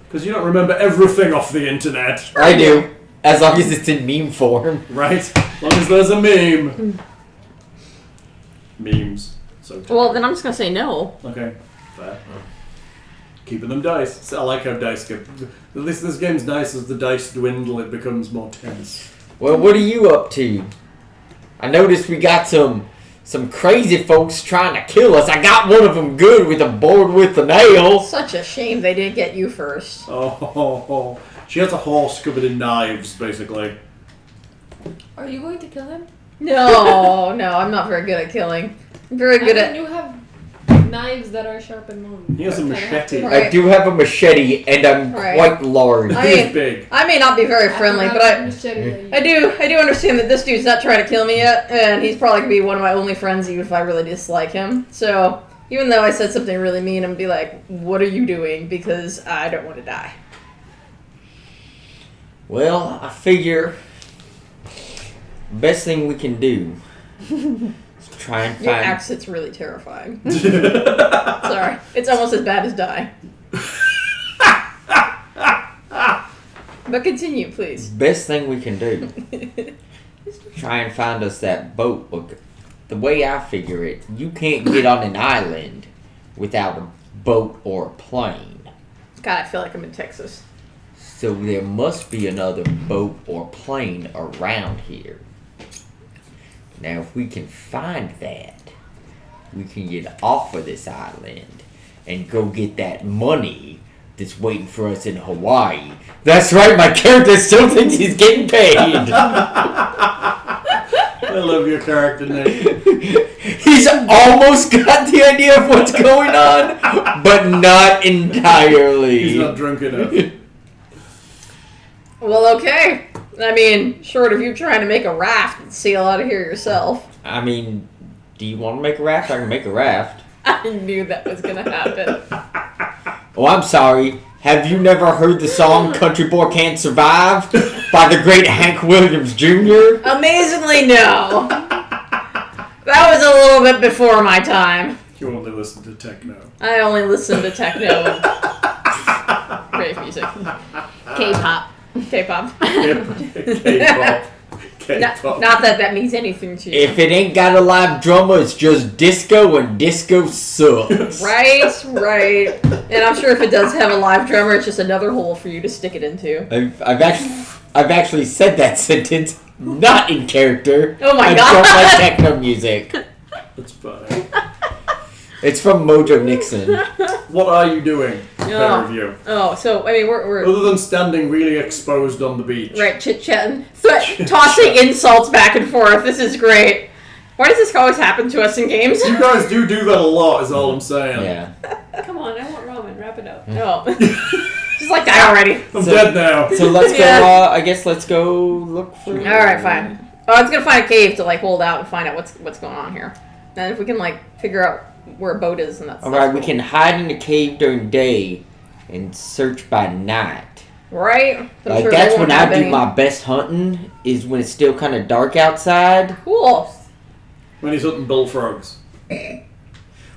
Because you don't remember everything off the internet, I do. As long as it's in meme form. right? As long as there's a meme. Memes. So Well, then I'm just gonna say no. okay, fair. Keeping them dice. So I like how dice get. This game's nice as the dice dwindle, it becomes more tense. Well, what are you up to? I noticed we got some crazy folks trying to kill us. I got one of them good with a board with the nails. Such a shame they didn't get you first. Oh. She has a horse covered in knives, basically. Are you going to kill him? No, I'm not very good at killing. I'm very good at. You have knives that are sharp and long. He has a Kinda have machete. to- Right. I do have a machete, and I'm Right. quite large. I He's mean- big. I may not be very friendly, but I do understand that this dude's not trying to kill me yet, and he's probably gonna be one of my only friends even if I really dislike him. So even though I said something really mean, I'm gonna be like, "What are you doing?" Because I don't want to die. Well, I figure best thing we can do is try and Your find. accent's really terrifying. Sorry, it's almost as bad as die. But continue, please. Best thing we can do is try and find us that boat. Look, the way I figure it, you can't get on an island without a boat or a plane. God, I feel like I'm in Texas. So there must be another boat or plane around here. Now, if we can find that, we can get off of this island and go get that money that's waiting for us in Hawaii. That's right, my character still thinks he's getting paid. I love your character name. He's almost got the idea of what's going on, but not entirely. He's not drunk enough. Well, okay. I mean, short of you trying to make a raft and sail out of here yourself. I mean, do you want to make a raft? I can make a raft. I knew that was gonna happen. Oh, I'm sorry. Have you never heard the song Country Boy Can't Survive by the great Hank Williams Jr.? Amazingly, no. That was a little bit before my time. You only listen to techno. I only listen to techno and rave music. K-pop. K-pop. K-pop. K-pop. Not that that means anything to you. If it ain't got a live drummer, it's just disco, and disco sucks. Right. And I'm sure if it does have a live drummer, it's just another hole for you to stick it into. I've actually said that sentence not in character. Oh my I God. don't like techno music. That's funny. It's from Mojo Nixon. What are you doing, pair of you? Oh, so, I mean, we're Other than standing really exposed on the beach. right, chit-chatting. Tossing insults back and forth. This is great. Why does this always happen to us in games? You guys do that a lot, is all I'm saying. Yeah. Come on, I want ramen. Wrap it up. No. Just like die already. I'm dead now. So let's go. Yeah. I guess let's go look for. Alright, fine. Oh, it's gonna find a cave to, like, hold out and find out what's going on here. And if we can, like, figure out where a boat is and that's Alright, we cool. can hide in the cave during day and search by night. Right? But I'm Like sure they that's won't when I have do any- my best hunting. Is when it's still kind of dark outside. Cool. When he's hunting bullfrogs.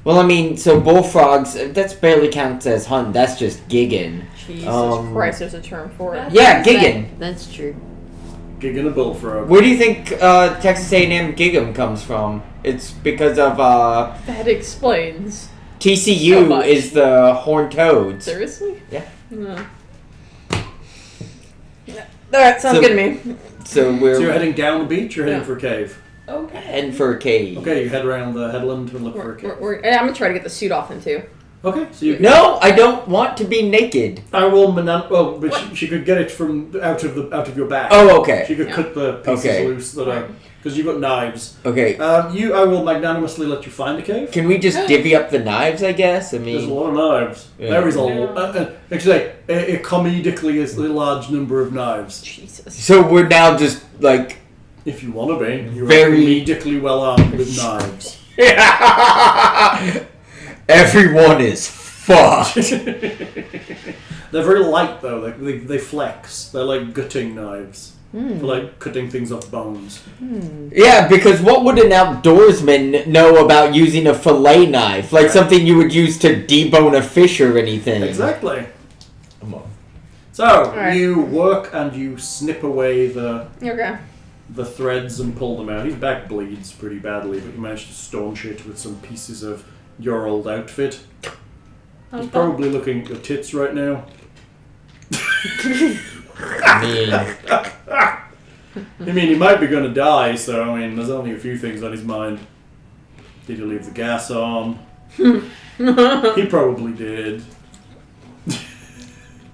Well, I mean, so bullfrogs, that's barely counts as hunting. That's just gigging. Jesus Christ, there's a term for it. Yeah, gigging. That's true. Gigging a bullfrog. Where do you think Texas A&M Giggum comes from? It's because of That explains. So TCU much. is the Horned Toads. Seriously? Yeah. No. Alright, sounds So- good to me. So we're So you're heading down the beach or heading Yeah. for a cave? Okay. heading for a cave. Okay, you head around the headland and look for a cave. And I'm gonna try to get the suit off him too. Okay, so you No, I don't want to be naked. I will well, but she could get it from out of your back. Oh, okay. She could cut the pieces Okay. loose that are because you've got knives. Okay. I will magnanimously let you find the cave. Can we just divvy up the knives, I guess? I There's a mean... lot of knives. Yeah. There is actually a comedically a large number of knives. Jesus. So we're now just, like... If you want to be, you're Very- comedically well armed with knives. Everyone is fucked. They're very light though. They flex. They're like gutting knives. For like cutting things off bones. Yeah, because what would an outdoorsman know about using a fillet knife? Like something you would use to debone a fish or anything. Exactly. Come on. So right. you work and you snip away the Okay. threads and pull them out. His back bleeds pretty badly, but you managed to staunch it with some pieces of your old outfit. He's probably looking at your tits right now. I He might be going to die, so there's only a few things on his mind. Did he leave the gas on? He probably did.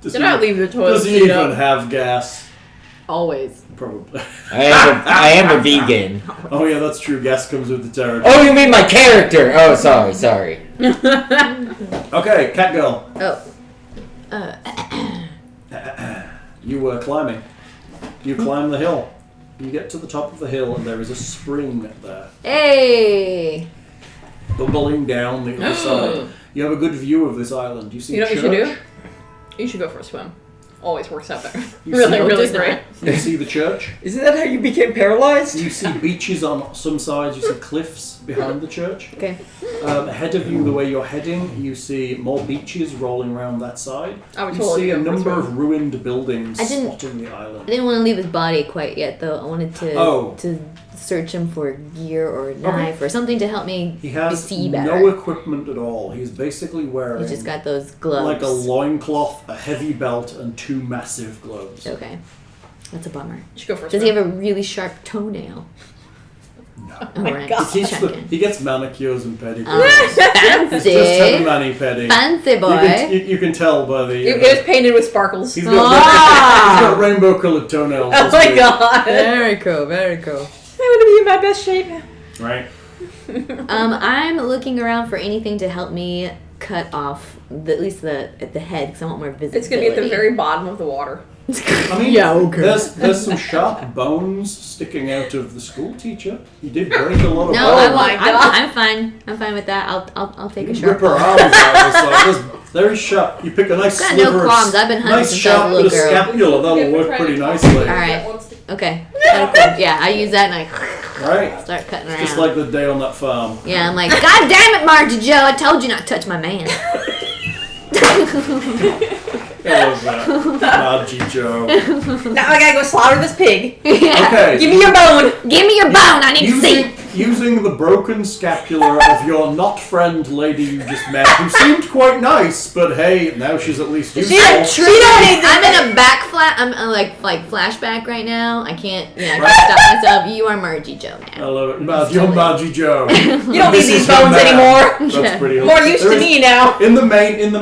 Did I leave the toilet Does he seat even up? have gas? Always. Probably. I am a vegan. Oh yeah, that's true. Gas comes with the territory. Oh, you mean my character? Oh, sorry. Okay, cat girl. Oh. You were climbing. You climb the hill. You get to the top of the hill and there is a spring there. Hey! Bubbling down the other side. You have a good view of this island. You see You know what you church. should do? You should go for a swim. Always works out better. You Really, see- really does great. You see the church. Isn't that how you became paralyzed? You see beaches on some sides. You see cliffs behind the church. Okay. Ahead of you, the way you're heading, you see more beaches rolling around that side. I would You totally see a go for a number swim. of ruined buildings I didn't- spotting the I island. didn't want to leave his body quite yet, though. I wanted to search him for gear or a knife or something to help me He has see better. no equipment at all. He's basically wearing He's just got those gloves. like a loincloth, a heavy belt, and 2 massive gloves. Okay. That's a bummer. You should go for a Does swim. he have a really sharp toenail? No. Oh, right. God. Just checking. He gets manicures and pedicures. Oh, It's just a fancy. mani-pedi. Fancy boy. You can tell by the... It was painted with sparkles. He's Oh got rainbow-coloured toenails. this my week. god. Very cool, very cool. I want to be in my best shape. Right. I'm looking around for anything to help me cut off at least the head because I want more visibility. It's going to be at the very bottom of the water. I mean, Yeah, okay. There's some sharp bones sticking out of the school teacher. You did break a lot of No, bones. I'm fine. I'm fine with that. I'll take a You sharp rip her one. arms out. So very sharp. You pick a nice I've got no sliver qualms. of I've been hunting nice since sharp I bit was a of little girl. scapula. That'll work pretty nicely. All right. Okay. Cool. Yeah, I use that and I Right. start cutting around. Just like the day on that farm. Yeah, I'm like, God damn it, Margie Joe! I told you not to touch my man. I love that. Margie Joe. Now I gotta go slaughter this pig. Yeah. Okay. Give me your bone. Give me your bone. I need to see. Using the broken scapula of your not friend lady you just met, who seemed quite nice, but hey, now she's at least useful. I'm in a back flat. I'm like flashback right now. I can't. I can't stop myself. You are Margie Joe I now. love it. You're Margie Joe. You don't need This these is your bones man. anymore. That's Yeah. pretty More used to me now. In the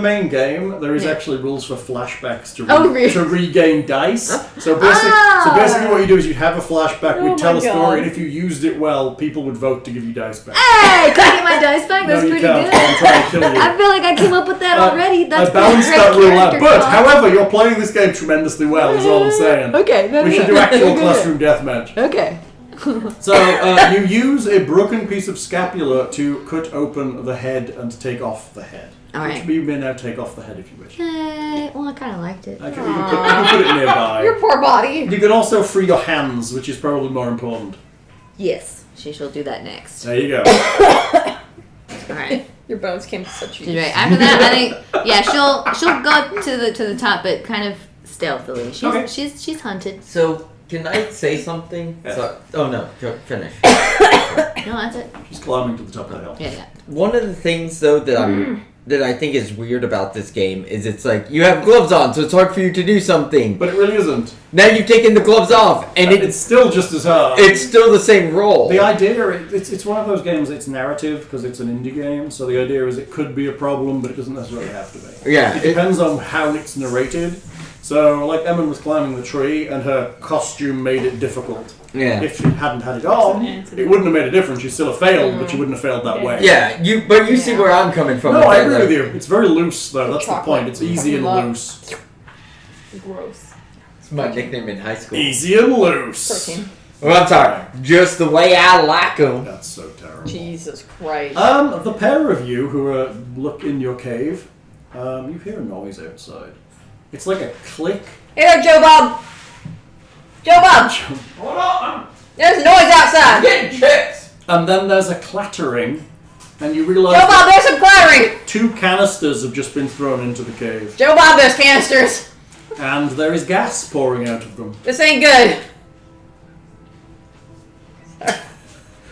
main game, there is actually rules for flashbacks to, Oh, really? to regain dice. So Ah. basically, what you do is you have a flashback, Oh we'd tell my a story, God. and if you used it well, people would vote to give you dice back. Hey, can I get my dice back? That's no, you pretty can't. good. I'm trying to kill you. I feel like I came up with that already. That's I balanced pretty that great rule out. character But, flaw. however, you're playing this game tremendously well, is all I'm saying. Okay, We should do actual Classroom Deathmatch. Okay. So, you use a broken piece of scapula to cut open the head and take off the head. All right. Which you may now take off the head if you wish. Well, I kind of liked it. Okay, you can put it nearby. Your poor body. You can also free your hands, which is probably more important. Yes, she shall do that next. There you go. All right. Your bones came to such use. She's right. After that, I think she'll go up to the top, but kind of stealthily. She's hunted. So, can I say something? Yes. Oh no, finish. No, that's it. She's climbing to the top of the hill. Yeah. One of the things though that I think is weird about this game is it's like you have gloves on, so it's hard for you to do something. But it really isn't. Now you've taken the gloves off, and It's still just as hard. it's still the same roll. The idea, it's one of those games, it's narrative because it's an indie game, so the idea is it could be a problem, but it doesn't necessarily have to be. Yeah, It depends on how it's narrated. So, like, Aeman was climbing the tree, and her costume made it difficult. Yeah. If she hadn't had it on, it wouldn't have made a difference. She'd still have failed, but she wouldn't have failed that way. Yeah, you see where I'm coming from. No, with I that, agree though. with you. It's very loose, though. That's the Chocolate. point. It's easy and Chocolate. loose. Gross. It's my nickname in high school. Easy and loose. Protein. Well, I'm sorry. Just the way I like them. That's so terrible. Jesus Christ. The pair of you who are look in your cave, you hear a noise outside. It's like a click. Hey there, Joe Bob! Joe Bob! Hold on. There's a noise outside! Getting chips. And then there's a clattering, and you realise Joe Bob, that there's some clattering! 2 canisters have just been thrown into the cave, Joe Bob, there's canisters! and there is gas pouring out of them. This ain't good.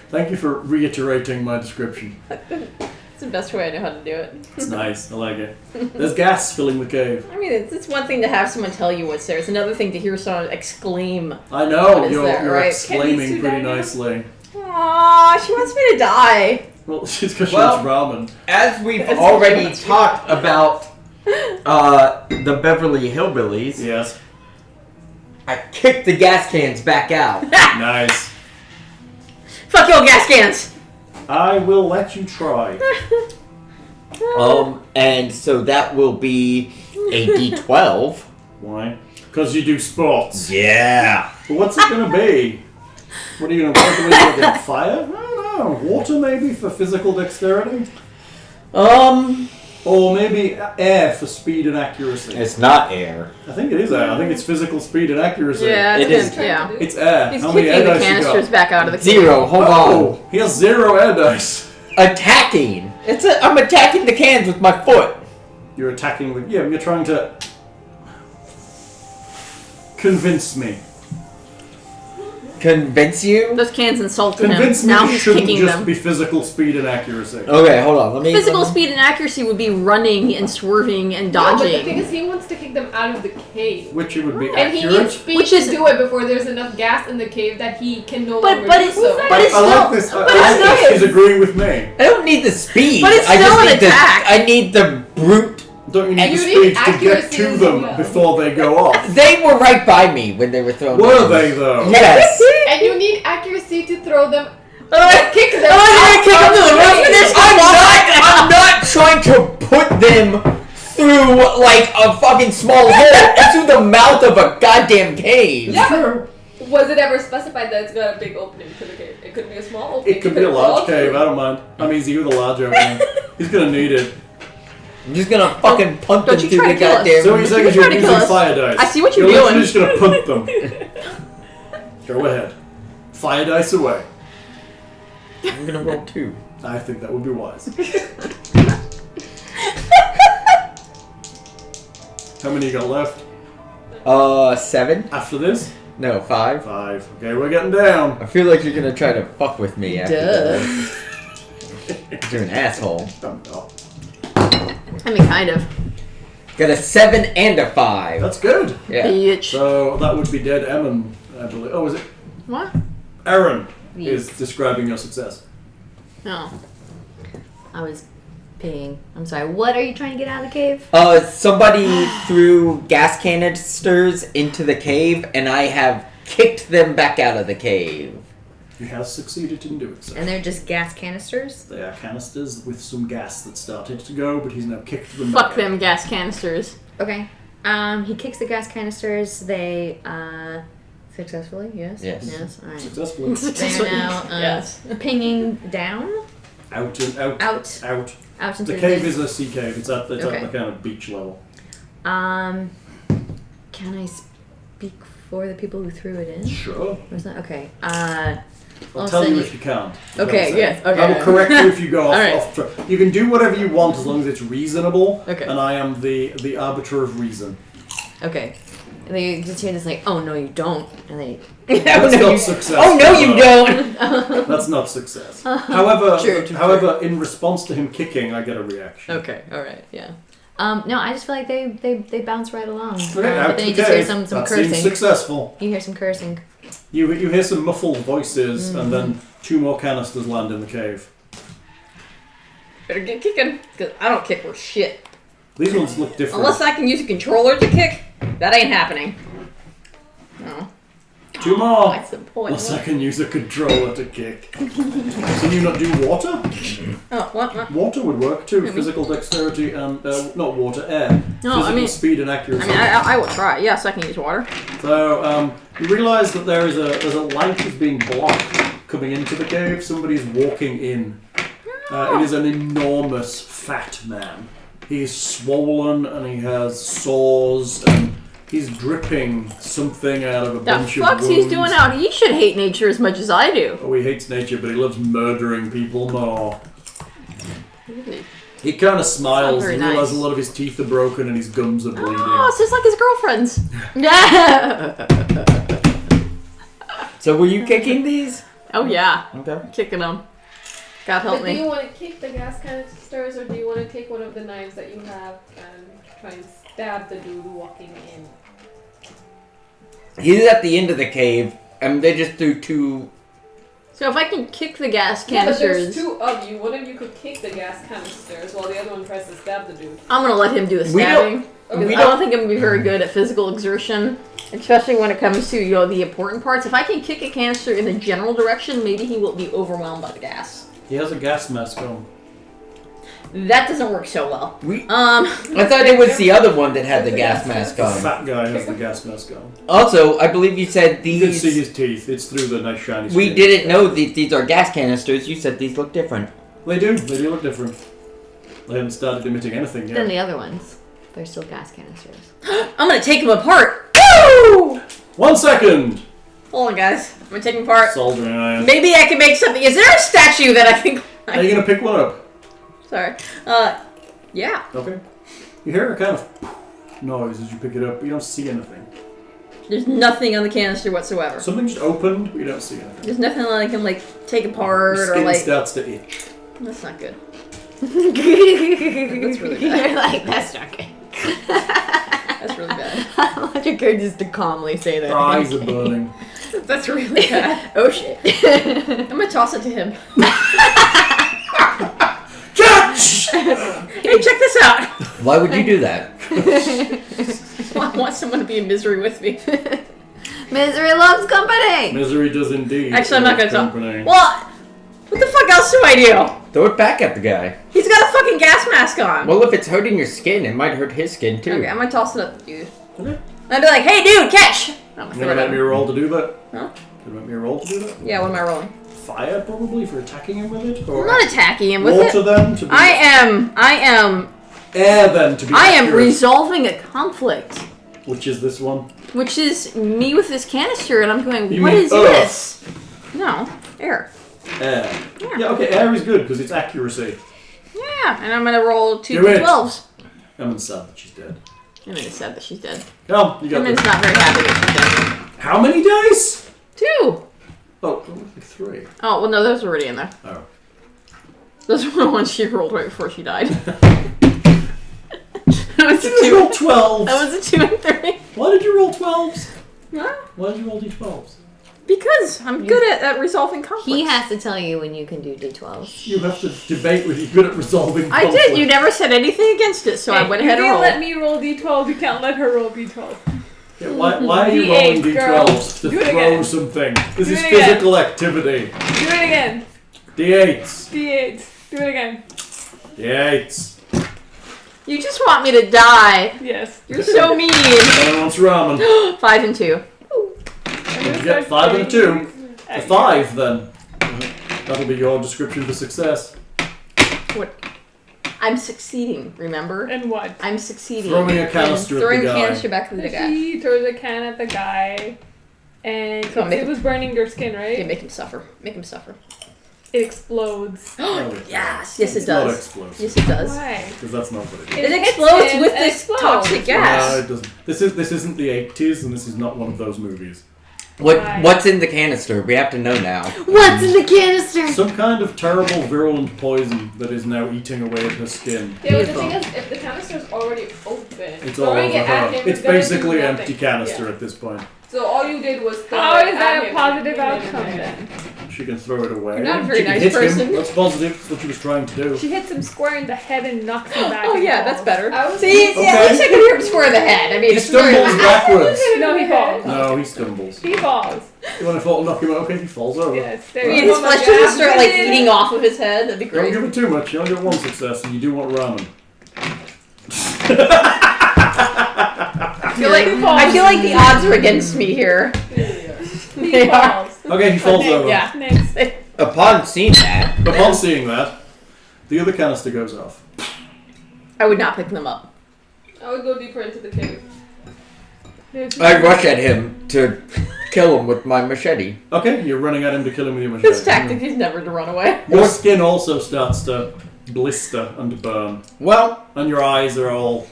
Thank you for reiterating my description. It's the best way I know how to do it. It's nice. I like it. There's gas filling the cave. I mean, it's one thing to have someone tell you what's there. It's another thing to hear someone exclaim. I know What is you're that, right? exclaiming Can you pretty sit down? nicely. Aww, she wants me to die. Well, it's because she Well- wants ramen. As we've That's already what she talked about the Beverly Hillbillies, Yes. I kicked the gas cans back out. Nice. Fuck your gas cans! I will let you try. And so that will be a D12. Why? Because you do sports. Yeah. But what's it going to be? What are you going to work with? Like fire? I don't know. Water maybe for physical dexterity? Or maybe air for speed and accuracy. It's not air. I think it is air. I think it's physical speed and accuracy. Yeah, It it's is. gonna, yeah. It's air. He's How many kicking air the dice you canisters got? back out of the Zero. Hold on. Oh, he has 0 air dice. Attacking. I'm attacking the cans with my foot. You're attacking the... Yeah, you're trying to... convince me. Convince you? Those cans insulted Convince him. me Now it he's shouldn't kicking just them. be physical speed and accuracy. Okay, hold on. Let me. Physical speed and accuracy would be running and swerving and No, but the thing dodging. is, he wants to kick them out of the cave. Which it would be And he accurate. needs speed Which to is- do it before there's enough gas in the cave that he can no But- longer but do it's- so. but it's I like still- this. I but like it's this. still- She's agreeing with me. I don't need the speed. But it's I still just an need attack. I need the brute. Don't you need And the you need speed to get accuracy to as them well. before they go off? They were right by me when they were thrown. Were down. they though? Yes. And you need accuracy to throw them. Oh, Kick them. I kick them to the roof and there's I'm not trying to put them through like a fucking small hole into the mouth of a goddamn cave. Yeah, but was it ever specified that it's got a big opening to the cave? It could be a small opening. It could be a large cave. I don't mind. I'm easy with a large opening. He's gonna need it. I'm just gonna fucking punt Don't them you through try the to kill us. goddamn. So what you're saying is You're you're trying to kill using us. fire dice. I see what you're You're doing. literally just gonna punt them. Go ahead. Fire dice away. I'm gonna roll 2. I think that would be wise. How many you got left? 7? After this? No, 5. 5. Okay, we're getting down. I feel like you're gonna try to fuck with me after Duh. that. You're an asshole. I'm not. I mean, kind of. Got a 7 and a 5. That's good. Yeah. Bitch. So that would be dead Aeman, I believe. Oh, is it? What? Erin is describing your success. No. I was peeing. I'm sorry. What are you trying to get out of the cave? Somebody threw gas canisters into the cave, and I have kicked them back out of the cave. He has succeeded in doing so. And they're just gas canisters? They are canisters with some gas that started to go, but he's now kicked them Fuck back them gas canisters. Okay. He kicks the gas canisters. They, successfully, yes? Yes. Yes, alright. Successfully. They're now, yes. pinging down? Out and out. Out. Out. Out into The cave is a sea cave. It's at the Okay. kind of beach level. Can I speak for the people who threw it in? Sure. Or is that okay? I'll tell you if you can't. Okay, yes, okay. I will correct you if you go off, Alright. off track. You can do whatever you want as long as it's reasonable. Okay. And I am the arbiter of reason. Okay. And they just hear this like, oh no you don't, and they. That's not success. Oh no, you don't. That's not success. However, True. in response to him kicking, I get a reaction. Okay, all right, yeah. No, I just feel like they bounce right along. Okay, But then you just hear some that cursing. seems successessul. You hear some cursing. You hear some muffled voices, and then 2 more canisters land in the cave. Better get kicking, because I don't kick for shit. These ones look different. Unless I can use a controller to kick, that ain't happening. No. 2 more. That's the point. Unless I can use a controller to kick. Can you not do water? Oh, what? Water would work too. Physical dexterity and not water, air. No, Physical I mean- speed and accuracy. I will try. Yes, I can use water. So you realise that there's a light that's being blocked coming into the cave. Somebody's walking in. It is an enormous fat man. He's swollen and he has sores and he's dripping something out of a The bunch of fuck's wounds. he's doing out? He should hate nature as much as I do. Oh, he hates nature, but he loves murdering people more. He kind of smiles very and realizes nice. a lot of his teeth are broken and his gums are bleeding. Oh, it's just like his girlfriend's. So were you kicking these? Oh yeah, Okay. kicking them. God help But do me. you want to kick the gas canisters, or do you want to take one of the knives that you have and try and stab the dude walking in? He's at the end of the cave, and they just threw 2. So if I can kick the gas Yeah, but there's canisters, 2 of you. One of you could kick the gas canisters while the other one tries to stab the dude. I'm gonna let him do the We stabbing. Okay. Because I don't think I'm gonna be very good at physical exertion, especially when it comes to the important parts. If I can kick a canister in the general direction, maybe he will be overwhelmed by the gas. He has a gas mask on. That doesn't work so well. I thought it was the other one that had the gas mask The on. fat guy has the gas mask on. Also, I believe you said You can see these. his teeth. It's through the nice shiny We skin. didn't know these are gas canisters. You said these look different. They do. They do look different. They haven't started emitting anything Then yet. the other ones, they're still gas canisters. I'm gonna take him apart. Woo! 1 second! Hold on, guys. I'm gonna take him apart. Soldering iron. Maybe I can make something. Is there a statue that I can? Are you going to pick one up? Sorry. Yeah. Okay. You hear a kind of noise as you pick it up, but you don't see anything. There's nothing on the canister whatsoever. Something just opened, but you don't see anything. There's nothing that I can take apart Your or skin like. starts to itch. That's not good. That's really bad. You're like, that's not good. That's really bad. I want your characters to calmly say that. Your eyes are burning. That's really bad. Oh shit. I'm gonna toss it to him. Catch! Hey, check this out. Why would you do that? I want someone to be in misery with me. Misery loves company. Misery does indeed. Actually, I'm not gonna talk. Company. What? What the fuck else do I do? Throw it back at the guy. He's got a fucking gas mask on. Well, if it's hurting your skin, it might hurt his skin too. Okay, I'm gonna toss it at the dude. Okay. I'd be like, hey dude, catch! I'm You gonna make me roll to do that? Huh? Can you make me a roll to do that? Yeah, what am I rolling? Fire, probably, for attacking him with it? I'm Or not attacking him with water, it. then, to be... I am Air, then, to be I am accurate. resolving a conflict. Which is this one? Which is me with this canister, and I'm going, You what mean is earth? this? No, air. Air. Yeah. Yeah, okay, air is good, because it's accuracy. Yeah, and I'm gonna roll two Do it. d12s. I'm sad that she's dead. I mean, it's sad that she's dead. Come, you got Emin's this. not very happy that she's dead. How many dice? 2! Oh, it looks like 3. Oh, well, no, those were already in there. Oh. Those were the ones she rolled right before she died. That was a Did you 2. roll 12s? That was a 2 and 3. Why did you roll 12s? Huh? Why did you roll d12s? Because I'm good at resolving conflicts. He has to tell you when you can do D12s. You have to debate with you good at resolving I conflict. did. You never said anything against it, so I went ahead and You rolled. can't let me roll d12. You can't let her roll d12. Yeah, why are you D8, rolling girl. d12s to Do it throw again. something? This Do is it again. physical activity. Do it again. D8s. D8. Do it again. D8s. You just want me to die. Yes. You're so mean. Anyone wants ramen? 5 and 2. Did you get 5 and a 2? A 5 then. That'll be your description for success. What? I'm succeeding, remember? And what? I'm succeeding. Throwing a canister at Throwing the guy. canister back to the guy. He throws a can at the guy, and Come on, make it was burning their skin, Yeah, right? make him suffer. Make him suffer. It explodes. Oh, Yes, yes it it's not does. explosive. Yes it does. Why? Because that's not what it is. It hits explodes him with and this explodes. toxic gas. No, it doesn't. This isn't the 80s, and this is not one of those movies. Why? What's in the canister? We have to know now. What's in the canister? Some kind of terrible virulent poison that is now eating away at her skin. Yeah, but the Beautiful. thing is, if the canister's already open, It's all throwing over it at her. him It's is gonna do basically nothing. empty canister Yeah. at this point. So all you did was throw How it is at that a him. positive outcome then? She can throw it away. You're not a very She can nice hit person. him. That's positive. That's what she was trying to do. She hits him square in the head and knocks him back. Oh and yeah, falls. that's better. I was- See, Okay. at least I can hear him square in the head. I mean, He it's very stumbles backwards. No, he falls. No, he stumbles. He falls. You want to fall, knock him out? Okay, he falls over. Yes, I there mean, you his go. flesh doesn't start like eating off of his head. That'd be Don't great. give it too much. You only get one success, and you do want ramen. I feel like the odds are against me here. He They are. falls. Okay, he falls over. Yeah. Next. Upon seeing that, Upon seeing that, the other canister goes off. I would not pick them up. I would go deeper into the cave. I rush at him to kill him with my machete. Okay, you're running at him to kill him with your His machete. tactic is never to run away. Your skin also starts to blister and burn, Well, and your eyes are all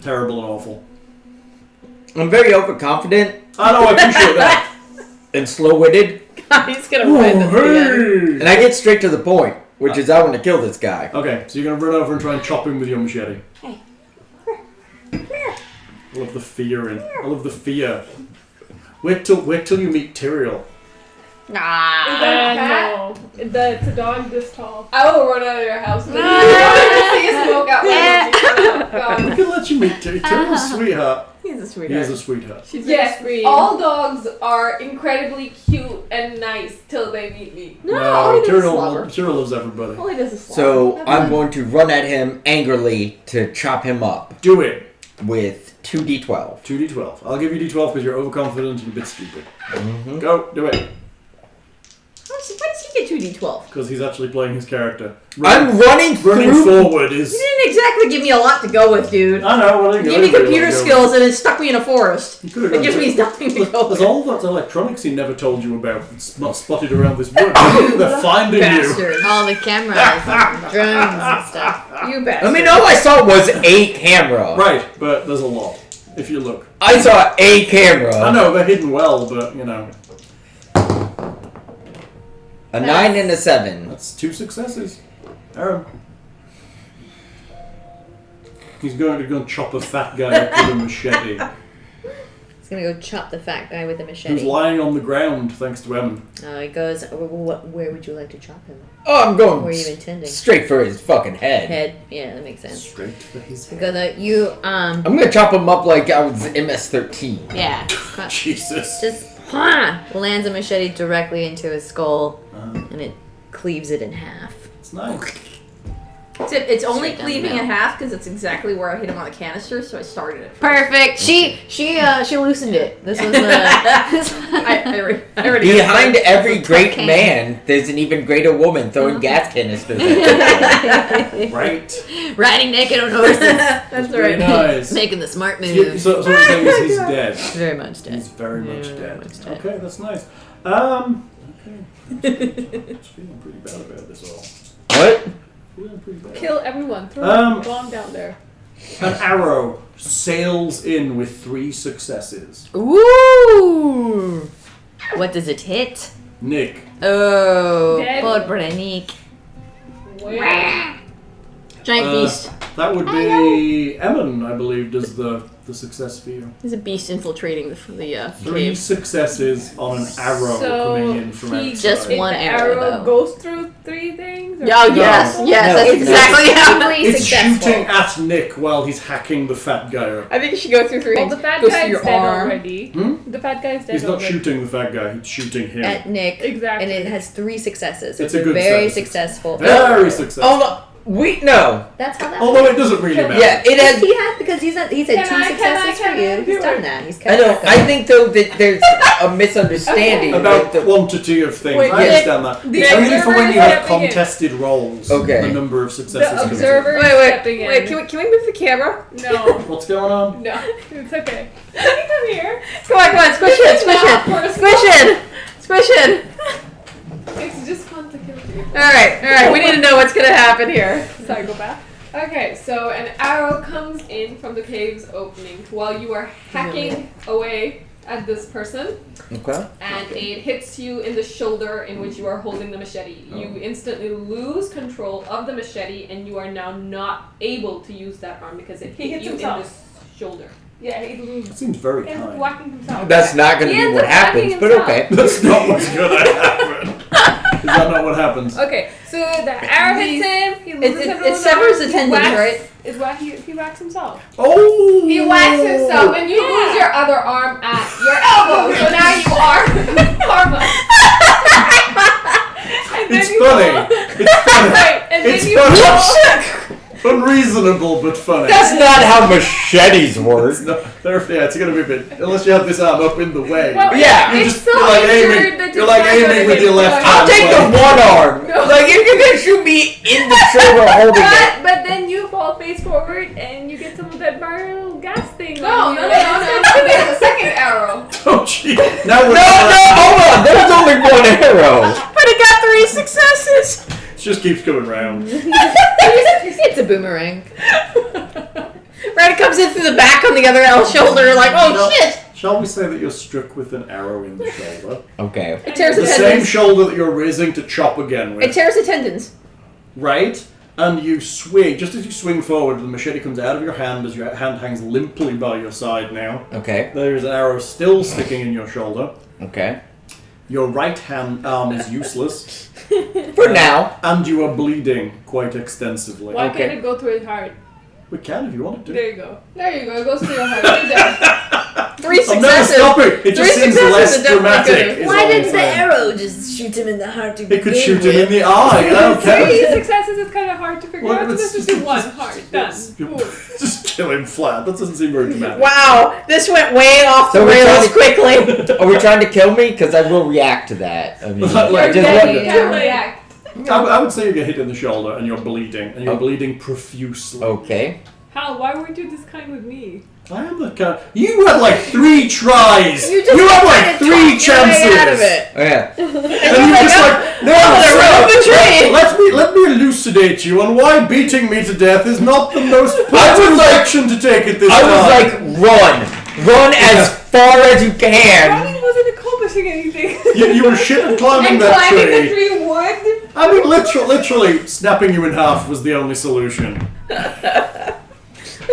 terrible and awful. I'm very overconfident I know, I appreciate that. and slow-witted, He's gonna run this again. and I get straight to the point, which is I want to kill this guy. Okay, so you're gonna run over and try and chop him with your machete. Hey. I love the fear in. I love the fear. Wait till you meet Tyrael. Nah. No. It's a dog this tall. I will run out of your house. But you see a smoke out I my can let you meet Tyrael's a sweetheart. He's a He sweetheart. is a sweetheart. She's Yes, very sweet. all dogs are incredibly cute and nice till they meet me. No, all he does is Tyrael slobber. loves everybody. All he does is slobber. So I'm going to run at him angrily to chop him up Do it. with 2d12. 2d12. I'll give you d12 because you're overconfident and a bit stupid. Mm-hmm. Go, do it. Why does he get 2d12? Because he's actually playing his character. I'm running Running through. forward is. You didn't exactly give me a lot to go with, dude. I know. Well, You gave me computer skills and it stuck me in a forest. It gives me nothing to go There's with. all that electronics he never told you about. It's not spotted around this wood. They're finding you. Bastard. All the cameras, and drones and stuff. You bastard. I mean, all I saw was a camera. Right, but there's a lot. If you look. I saw a camera. I know, they're hidden well, but, you know. A 9 and a 7. That's 2 successes. Erin. He's going to go chop a fat guy up with a machete. He's gonna go chop the fat guy with a Who's machete. lying on the ground, thanks to Aeman. He goes, where would you like to chop him? Oh, I'm Where are going you intending? straight for his fucking head. Head. Yeah, that makes sense. Straight for his He head. goes, you, I'm gonna chop him up like I was MS-13. yeah. Jesus. Just lands a machete directly into his skull, and it cleaves it in half. It's nice. It's only Straight down cleaving the in half because it's exactly where I hit him on the canister, so I started it. Perfect. She loosened it. This was I already Behind every Tough great can. man, there's an even greater woman throwing gas canisters at people. Right. riding naked on horses, That's Very right. nice. making the smart So, move. so what you're saying is he's dead. Very much dead. He's very much Very dead. much dead. Okay, that's nice. Okay. I'm feeling pretty bad about this all. What? Feeling pretty bad. Kill everyone. Throw Um, a bomb down there. An arrow sails in with 3 successes. Ooh. What does it hit? Nick. Oh, Dead. poor Nick. Where? Giant Uh, beast. That would be Aeman, I believe, does the success for you. There's a beast infiltrating the 3 cave. successes on an arrow So coming in from he outside. Just If one the arrow, though. goes through 3 things? Or Oh, yes, No. yes, No, that's it's exactly how. It's successful. shooting at Nick while he's hacking the fat guy up. I think you should go through 3. Well, the fat goes through guy's your dead arm. already. Hmm? The fat guy's dead He's not already. shooting the fat guy, he's shooting him. At Nick, Exactly. and it has 3 successes. It's It's a good very success. successful. Very successful. Oh, no. That's how that. Although it doesn't really matter. Yeah, it has. He has because he said Can 2 I- successes can I for you. do He's done it? that. He's I kept know. track of I it. think though that there's a misunderstanding. About with the- quantity of things. Wait, I understand that. the It's only for when you have observer is contested roles. Okay. The number of successes. The comes in. observer is stepping in. Wait, can we move the camera? No. What's going on? No. It's okay. Come here. Come on, squish it, squish it, squish it, squish it. It's just fun to kill people. Alright, we need to know what's gonna happen here. Sorry, go back. Okay, so an arrow comes in from the cave's opening while you are hacking away at this person, Okay. and it hits you in the shoulder in which you are holding the machete. You instantly lose control of the machete, and you are now not able to use that arm because it hit hits you in the himself. shoulder. Yeah, he That seems very ends up kind. whacking himself. That's not going to He be ends what up hacking happens, but himself. okay. That's not what's gonna happen. Is that not what happens? Okay, so the arrow hits him. He loses It control of the severs arm, the he tendons, whacks- right? Is whack he whacks himself. Oh! He whacks himself, and you lose your other arm at your elbow. So now you are harmless. And then It's you funny. fall- It's funny. Right, and It's then you funny. fall. Unreasonable, but funny. That's not how machetes work. It's not, it's gonna be a bit. Unless you have this arm up in the way. Well, Yeah. You it's just so you're like injured aiming. that You're like not gonna aiming with get your left going. hand. I'll take the one arm. No. Like, if you're going to shoot me in the shoulder holding it. But then you fall face forward, and you get some of that viral gas thing. No, on no, you. no, no, no. There's a second arrow. Oh gee. Now No, we're hold on. There's only one arrow. But it got 3 successes! It just keeps coming round. It's a boomerang. Right, it comes in through the back on the other shoulder, like, oh shit! Shall we say that you're struck with an arrow in the shoulder? Okay. It tears the The same tendons. shoulder that you're raising to chop again It with. tears the tendons. Right? And you swing, just as you swing forward, the machete comes out of your hand as your hand hangs limply by your side now. Okay. There is an arrow still sticking in your shoulder. Okay. Your right hand arm is useless. For now. And you are bleeding quite extensively. Why Okay. can't it go through his heart? We can if you want to. There you go. There you go. It goes through your heart. You're dead. 3 I'm never successes. stopping. It just 3 seems successes less are definitely dramatic. good. is Why all I'm didn't the saying. arrow just shoot him in the heart to It could begin shoot him in with? the eye. I don't care. 3 successes is kind of hard to figure Well, out. So it's let's just do one heart. Done. Cool. Just kill him flat. That doesn't seem very dramatic. Wow, this went way off the So we're rails trying quickly. Are we trying to kill me? Because I will react to that. I mean, Like, You're just dead. one- You can't react. I would say you get hit in the shoulder and you're bleeding, and you're bleeding profusely. Okay. Hal, why weren't you this kind with me? I am the kind. You had like 3 tries. You just had tried like to 3 talk your chances. way out of it. Oh, yeah. And you just like, no, Run the tree. let me elucidate you on why beating me to death is not the most I was positive like- action to take at this I was time. like, run as far as you can. Running wasn't accomplishing anything. You were shit at climbing And that climbing tree. the tree would. I mean, literally, snapping you in half was the only solution.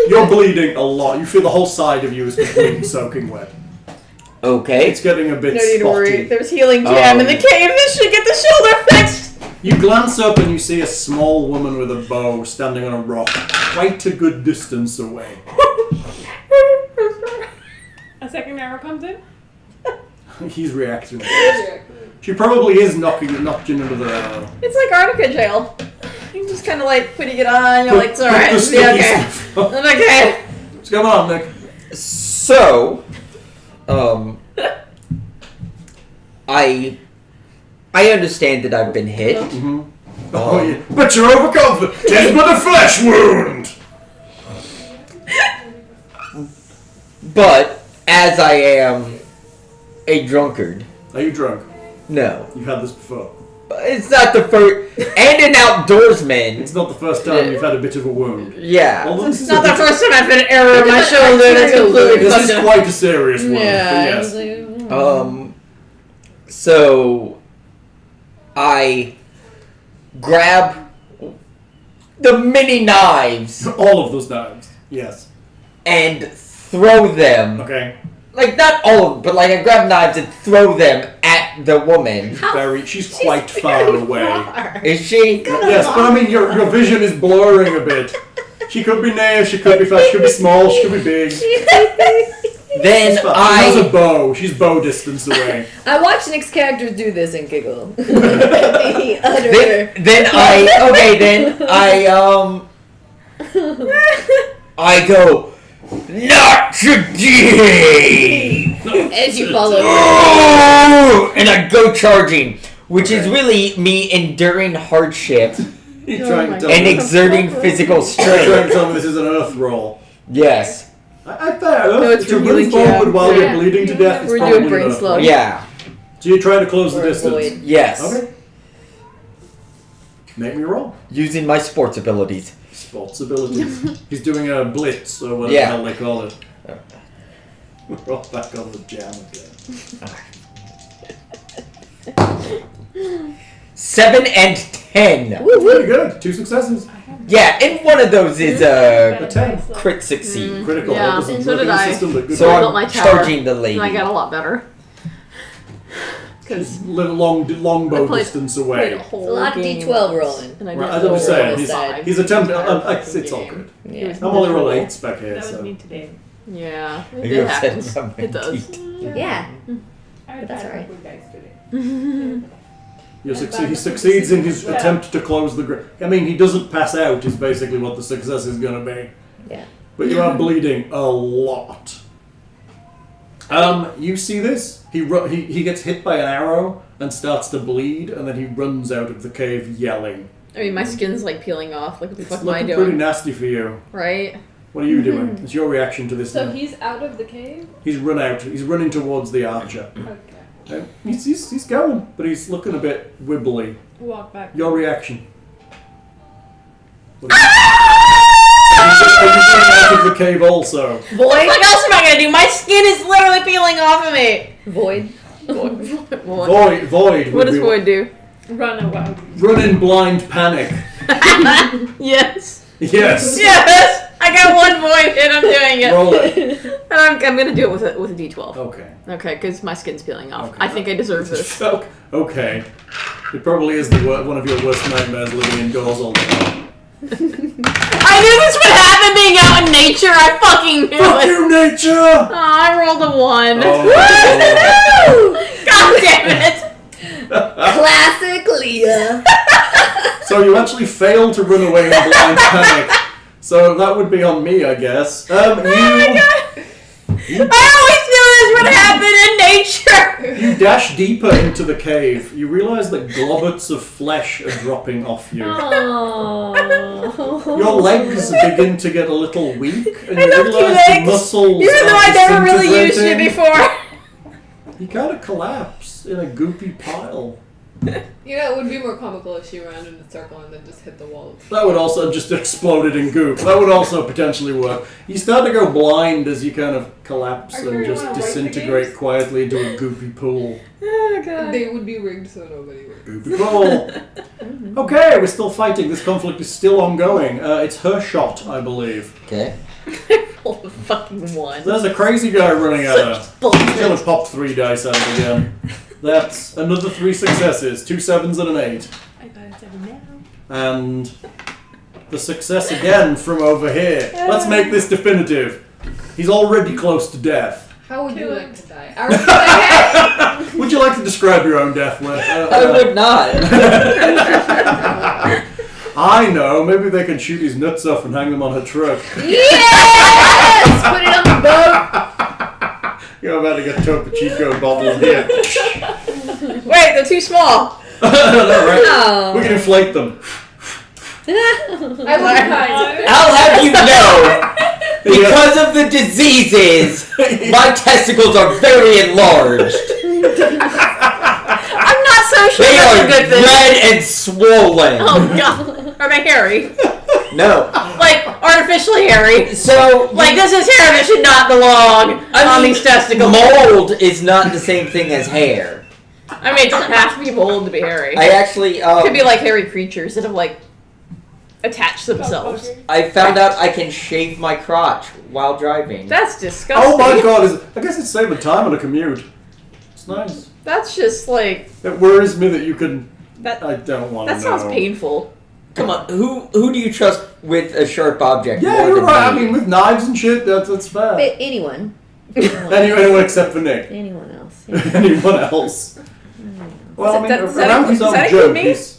You're bleeding a lot. You feel the whole side of you is completely soaking wet. Okay. It's getting a bit No need to worry. spotty. There's healing jam in the cave. This should get the shoulder fixed. You glance up and you see a small woman with a bow standing on a rock, quite a good distance away. A second arrow comes in. He's reacting. She probably is knocking into the arrow. It's like Arnica jail. You're just kind of like putting it on. You're like, it's Put alright. the It's sticky okay. stuff on. It's okay. What's going on, Nick? So, I understand that I've been hit. Mm-hmm. Oh, yeah. But you're overconfident. 'Tis but a flesh wound. But as I am a drunkard, Are you drunk? no, You've had this before. it's not the first. And an outdoorsman, It's not the first time you've had a bit of a wound. yeah. Although this is It's not a the bit- first time I've had an arrow in my shoulder that's completely This fucked is up. quite a serious wound. Yeah. But yes. So I grab the mini knives All of those knives. Yes. and throw them. Okay. Like, not all of them, but like I grab knives and throw them at the woman. She's quite far away. Is she? Yes, but I mean, your vision is blurring a bit. She could be near, she could be fast, she could be small, she could be big. Then She has a I. bow. She's bow distance away. I watch Nick's characters do this and giggle. The utter. Then I. Okay, then I go. Not today! As you follow. Oh! And I go charging, which is really me enduring hardship You're trying to tell and me, exerting physical you're trying strength. to tell me this is an earth roll. Yes. I fair enough. No, it's to healing move forward jab. while Yeah. you're bleeding to death. We're It's doing probably brain an earth slug. roll. Yeah. So you're trying to close the Or distance. avoid. Yes. Okay. Make me roll. Using my sports abilities. Sports abilities. He's doing a blitz or whatever Yeah. the hell they call it. We're all back on the jam again. 7 and 10. Pretty good. 2 successes. Yeah, and one of those is A 10. crit succeed. Critical. Yeah, That doesn't so work did in the I. system, but good So I roll. built my I'm tower. charging the lady. And I got a lot better. Because Little longbow I played- distance played away. a whole It's a lot of game D12 rolling. And I Right, didn't as I'm roll saying, on he's, the side. he's attempting. Entire It's all fucking good. Yeah. was I'm only miserable. relates back here, That was so. me today. Yeah, Are it you happens. upset about my It does. teeth? Yeah. I But that's tried alright. with guys today. He succeeds in his attempt to close the grip. I mean, he doesn't pass out, is basically what the success is going to be. Yeah. But you are bleeding a lot. You see this? He gets hit by an arrow and starts to bleed, and then he runs out of the cave yelling. I mean, my skin's like peeling off. Like, what the It's fuck am I looking doing? pretty nasty for you. Right? What are you doing? It's your reaction to this So now. he's out of the cave? He's run out. He's running towards the archer. Okay. He's going, but he's looking a bit wibbly. Walk back. Your reaction. What are you running out of the cave also? What the Void. fuck else am I gonna do? My skin is literally peeling off of me. Void. Void. Void. What does Void do? Run away. Run in blind panic. Yes. Yes. Yes! I got one Void and I'm doing it. Roll it. And I'm gonna do it with a D12. Okay. Okay, because my skin's peeling off. Okay. I think I deserve this. Okay. It probably is one of your worst nightmares living indoors all the time. I knew this would happen being out in nature. I fucking knew Fuck it. you, nature! Oh, I rolled a 1. Oh. God damn it! Classic Leah. So you actually failed to run away in blind panic. So that would be on me, I guess. Oh my God. I always knew this would happen in nature! You dash deeper into the cave. You realise that globuts of flesh are dropping off you. Oh. Your legs begin to get a little weak, and I you love you, realise the legs. muscles Even though are I never really used it disintegrating. before. You kind of collapse in a goopy pile. You know, it would be more comical if she ran in a circle and then just hit the wall. That would also just exploded in goop. That would also potentially work. You start to go blind as you kind of collapse Are you and gonna just wanna write the disintegrate games? quietly into a goopy pool. Oh God. They would be rigged so nobody would. Goopy pool. Okay, we're still fighting. This conflict is still ongoing. It's her shot, I believe. Okay. Rolled a fucking 1. There's a crazy guy running at her. He's Bullshit. gonna pop 3 dice at it again. That's another 3 successes. 2 7s and an 8. I got a 7 now. And the success again from over here. Let's make this definitive. He's already close to death. How would you Kill like to die? Our Would you like to describe your own death, Leah? I would not. I know. Maybe they can shoot his nuts off and hang them on a truck. Yes! Put it on the boat. You're about to get Topo Chico bottled here. Wait, they're too small. No, right? Oh. We can inflate them. I will die. I'll have you know, because of the diseases, my testicles are very enlarged. I'm not so sure They that's are a good thing. red and swollen. Oh God. Are they hairy? No. Like, artificially hairy? So, Like, this is hair that should not belong on these testicles. mold is not the same thing as hair. I mean, it doesn't have to be bold to be hairy. I actually, It could be like hairy creatures that have, like, attached themselves. I found out I can shave my crotch while driving. That's disgusting. Oh my God! I guess it's saving time on a commute. It's nice. That's just, like, It worries me that you can. that I don't want to That know. sounds painful. Come on, who do you trust with a sharp object Yeah, more you're than right. me? I mean, with knives and shit, that's fair. But anyone. Anyone except for Nick. Anyone else. Anyone else? Well, I mean, Does that around his include- own does that joke, include me? he's...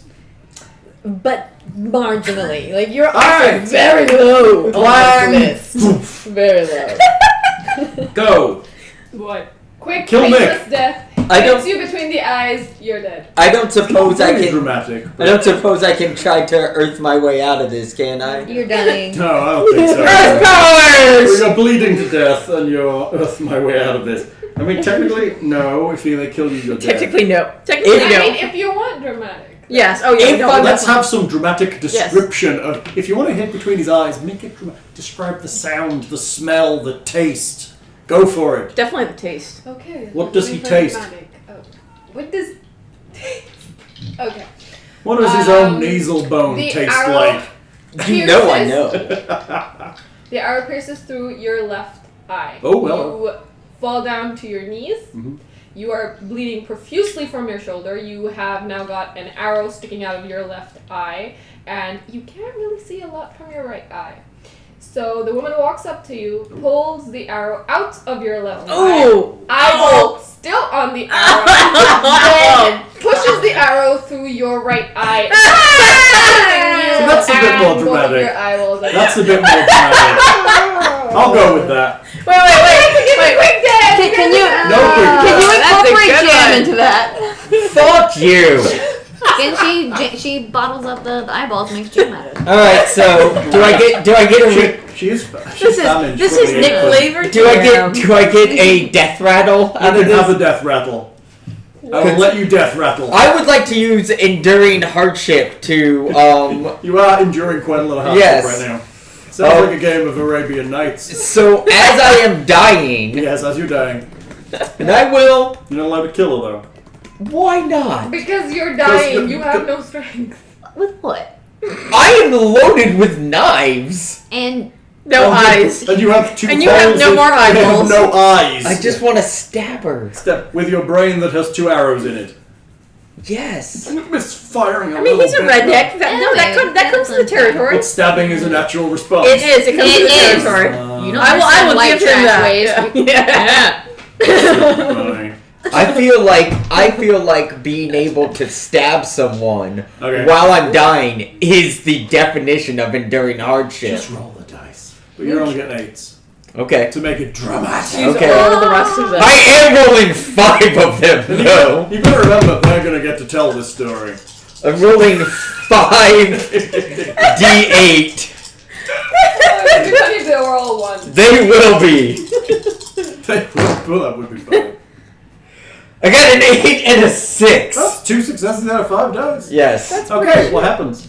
But marginally. Like, you're Alright. also very low on Clang. this list. Very low. Go! What? Quick, Kill Nick. painless death. I Hits don't. you between the eyes, you're dead. I don't suppose I Very can. dramatic. I don't suppose I can try to earth my way out of this, can I? You're dying. No, I don't think so. Earth powers! You're bleeding to death, and you're earth my way out of this. I mean, technically, no. If they kill you, you're dead. Technically, no. Technically, If- I no. mean, if you want dramatic. Yes. Oh, yeah. If no, I- Let's definitely. have some dramatic description of. If you want to hit between his eyes, make it dramatic. Describe the sound, the smell, the taste. Go for it. Definitely the taste. Okay. What does he let's make taste? dramatic. Oh. What does Okay. What does his own Um, nasal bone the taste arrow- like? You know I Pierces- know. The arrow pierces through your left eye. Oh, well. You fall down to your knees. Mhm. You are bleeding profusely from your shoulder. You have now got an arrow sticking out of your left eye, and you can't really see a lot from your right eye. So the woman walks up to you, pulls the arrow out of your left Oh. eye, eyeball still on the arrow, then pushes the arrow through your right eye. So that's a bit more and both of dramatic. your eyeballs are That's a bit more dramatic. I'll go with that. Wait. Can you? No quick Can you death. incorporate good jam one. into that? Fuck you! And she bottles up the eyeballs, makes jam out of it. All right, so do I get a She is. This She's is damaged this from is the Nick input. flavored do I jam. get a death rattle You out of can have a this? death rattle. I will let you death rattle. I would like to use enduring hardship to You are enduring quite a lot of hardship Yes. right now. Sounds like a game of Arabian Nights. So as I am dying, Yes, as you're dying. and I will. You're not allowed to kill her though. Why not? Because you're dying, you're- you have no strength. With what? I am loaded with knives. And No eyes. And you have two And you have holes no in- more you have eyeballs. no eyes. I just want to stab her. Step with your brain that has two arrows in it. Yes. You misfiring a I mean, he's a little bit. redneck. That comes to the territory. But stabbing is a natural response. It is. It comes to the It is. territory. you don't I will understand white give him trash that. ways. Yeah. Funny. I feel like being able to stab someone Okay. while I'm dying is the definition of enduring hardship. Just roll the dice. But you're only getting 8s. Okay. To make it dramatic. Use Okay. all the rest of them. I am rolling 5 of them, though. You gotta remember, they're gonna get to tell this story. I'm rolling 5 D8. It's funny if they were all one. They will be. Well, that would be fun. I got an 8 and a 6. That's 2 successes out of 5 dice. Yes. Okay, what happens?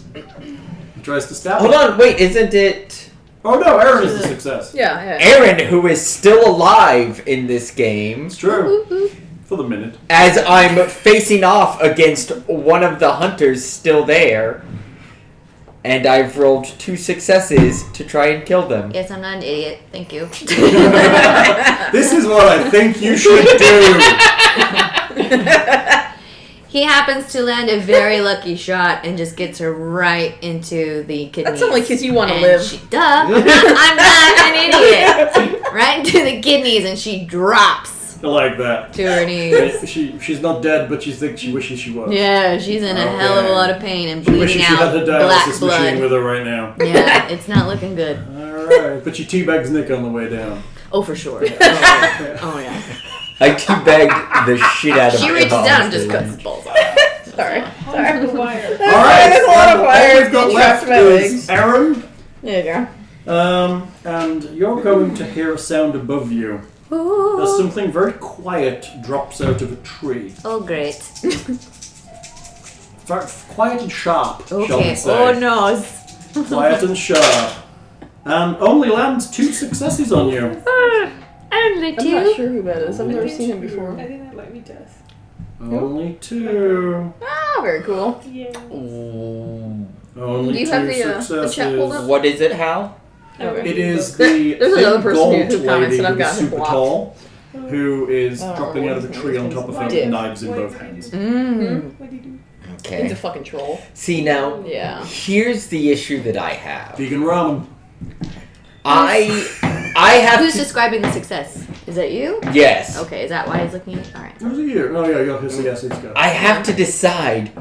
He tries to stab Hold her. on, wait, isn't it Oh no, Erin is the success. Yeah. Erin who is still alive in this game? It's true. For the minute. As I'm facing off against one of the hunters still there, and I've rolled 2 successes to try and kill them. Yes, I'm not an idiot. Thank you. This is what I think you should do. He happens to land a very lucky shot and just gets her right into the kidneys. That's only because you want to And live. Duh. I'm not an idiot. Right into the kidneys, and she drops I like that. to her knees. She's not dead, but she thinks she wishes she was. Yeah, she's in a hell of a lot of pain and She bleeding wishes she had out her black dialysis machine with blood. her right now. Yeah, it's not looking good. Alright, but she teabags Nick on the way down. Oh, for sure. Oh yeah. I teabagged the shit out of She him, reaches down and honestly. just cuts his balls off. Sorry. Sorry. The wire. Alright, There's a lot of all wires we've got being left trapped in my is legs. Erin. There you go. And you're going to hear a sound above you. As something very quiet drops out of a tree. Oh, great. Quiet and sharp, shall we Okay. say. Oh, no. Quiet and sharp. And only lands 2 successes on you. Only I'm not two. sure who that is. I've never seen him before. I think that let me guess. Only 2. Oh, very cool. Yeah. Ooh. Only Do you 2 have the successes. chat pulled up? What is it, Hal? Okay. It is There- the there's big another person gaunt who comments lady and I've who is got him super blocked. tall, who is I don't dropping know out of a what his tree name on is. top of her Div. with knives in both hands. Mm. What do you do? He's Okay. a fucking troll. See, now, Yeah. here's the issue that I have. Vegan ramen. I have Who's to... describing the success? Is that you? Yes. Okay, is that why he's looking at it? Alright. Who's you? Oh yeah, you're his yes, it's got. I have to decide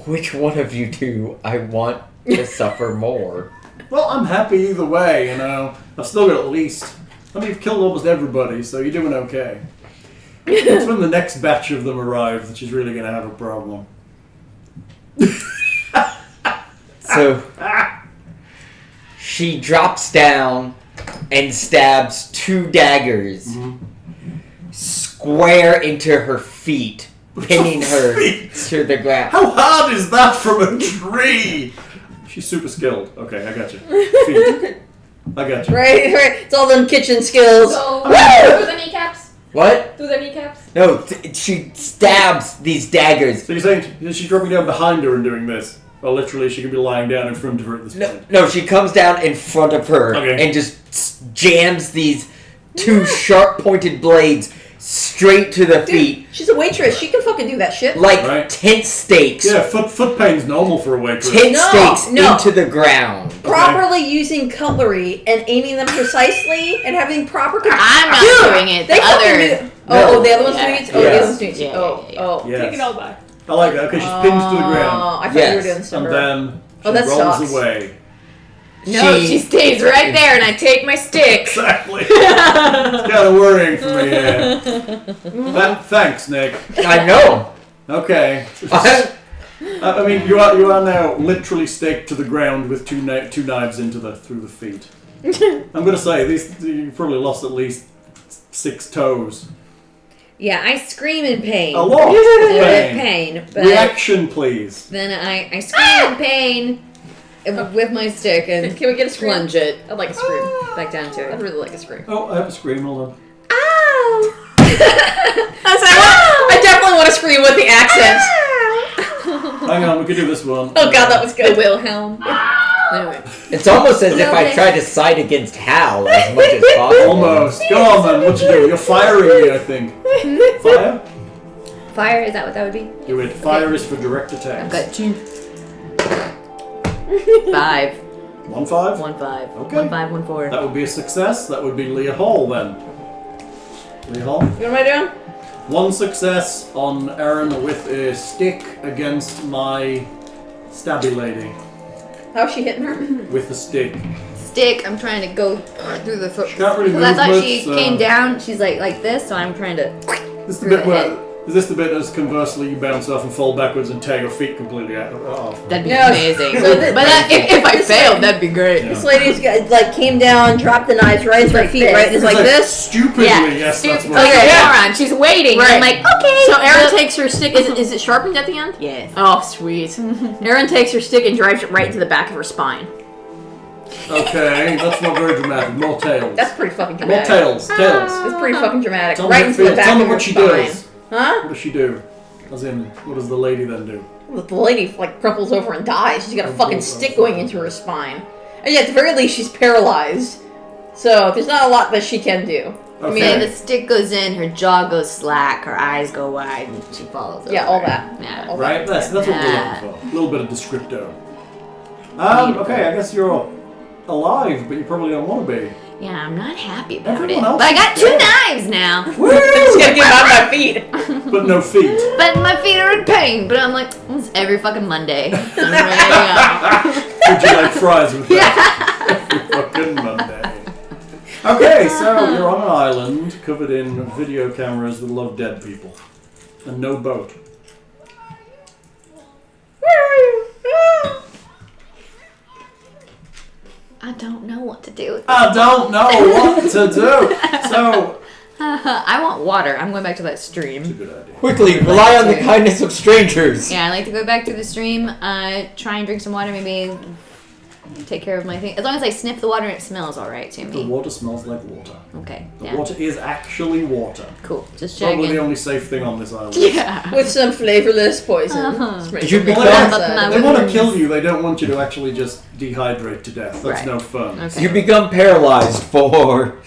which one of you two I want to suffer more. Well, I'm happy either way, you know. I've still got at least. I mean, you've killed almost everybody, so you're doing okay. It's when the next batch of them arrive that she's really going to have a problem. So she drops down and stabs 2 daggers square into her feet, pinning her to the ground. How hard is that from a tree? She's super skilled. Okay, I got you. Feet. I got you. Right. It's all them kitchen skills. So, through the kneecaps? What? Through the kneecaps? No, she stabs these daggers. So you're saying she's dropping down behind her and doing this? Well, literally, she could be lying down in front of her at this point. No, she comes down in front of her and just jams these 2 sharp-pointed blades straight to the feet. She's a waitress. She can fucking do that shit. Like tent stakes. Yeah, foot pain's normal for a waitress. Tent stakes into the ground. Properly using cutlery and aiming them precisely and having proper control. I'm not doing it. The other. Oh, the other one's doing it? Oh, the Yes. other one's doing it. Yeah, Oh, yeah. oh. Yes. Take it all back. I like that. Okay, she's pinned to the ground. I thought you were Yes. doing this And number. then she Oh, that rolls sucks. away. No, she stays right there, and I take my stick. Exactly. It's kind of worrying for me here. Thanks, Nick. I know. Okay. I mean, you are now literally staked to the ground with two knives through the feet. I'm gonna say you probably lost at least 6 toes. Yeah, I scream in pain. A lot of Pain, but Reaction, please. then I scream in pain with my stick and Can we get a scream? plunge it I'd like a scream. back down to I'd it. really like a scream. Oh, I have a scream. Hold on. Ow! I definitely want to scream with the accent. Hang on, we could do this one. Oh god, that was good. Wilhelm. Anyway. It's almost as if I tried to side against Hal as much as possible. Almost. Go on then. What you do? You're firing me, I think. Fire? Fire, is that what that would be? Do it. Fire is for direct attacks. I've got 2. 5. 1 5. 1 5. Okay. 1 5, 1 4. That would be a success. That would be Leah Hall then. Leah Hall. What am I doing? 1 success on Erin with a stick against my stabby lady. How's she hitting her? With a stick. Stick, I'm trying to go through the throat. She can't really Because I move thought much, she so- came down, she's like this, so I'm trying to. This is the Through bit the where. head. Is this the bit as conversely you bounce off and fall backwards and tear your feet completely off? That'd be Yeah. amazing. So th- but if I failed, that'd be great. Yeah. This lady's got, came down, dropped the knives right into her Like feet, this. right? And it's like this. Stupidly, yes, that's what Okay, yeah. moron. She's waiting. Right. I'm like, okay. So Erin takes her stick. Is it sharpened at the end? Yes. Oh, sweet. Erin takes her stick and drives it right into the back of her spine. Okay, that's not very dramatic. More tails. That's pretty fucking More dramatic. tails. Tails. That's pretty fucking dramatic. Tell me Right what into the feels- back tell me of her what she spine. does. Huh? What does she do? As in, what does the lady then do? The lady like crumples over and dies. She's got a fucking stick going into her spine. And yeah, at the very least, she's paralyzed. So there's not a lot that she can do. Okay. And the stick goes in, her jaw goes slack, her eyes go wide, and she falls over. Yeah, all that. Yeah. All Right? That's what we're looking for. A little bit of descripto. Okay, I guess you're alive, but you probably don't want to be. Yeah, I'm not happy about Everyone it. else But I got is 2 dead. knives now. Just gotta get out of my feet. But no feet. But my feet are in pain. But I'm like, it's every fucking Monday. I'm ready to Would you like fries with that? Every fucking Monday. Okay, so you're on an island covered in video cameras that love dead people. And no boat. Where are you? Ah. I don't know what to do. I don't know what to do. So, I want water. I'm going back to that stream. good idea. Quickly, rely on the kindness of strangers. Yeah, I like to go back to the stream, try and drink some water, maybe take care of my thing. As long as I sniff the water and it smells alright to The me. water smells like water. Okay, The yeah. water is actually water. Cool. Just Probably the checking. only safe thing on this island. Yeah. With some flavorless poison. Uh-huh. Sprinkled You on become- the Up outside. my They want to wounds. kill you, they don't want you to actually just dehydrate to death. That's Right. no fun. Okay. You become paralyzed for...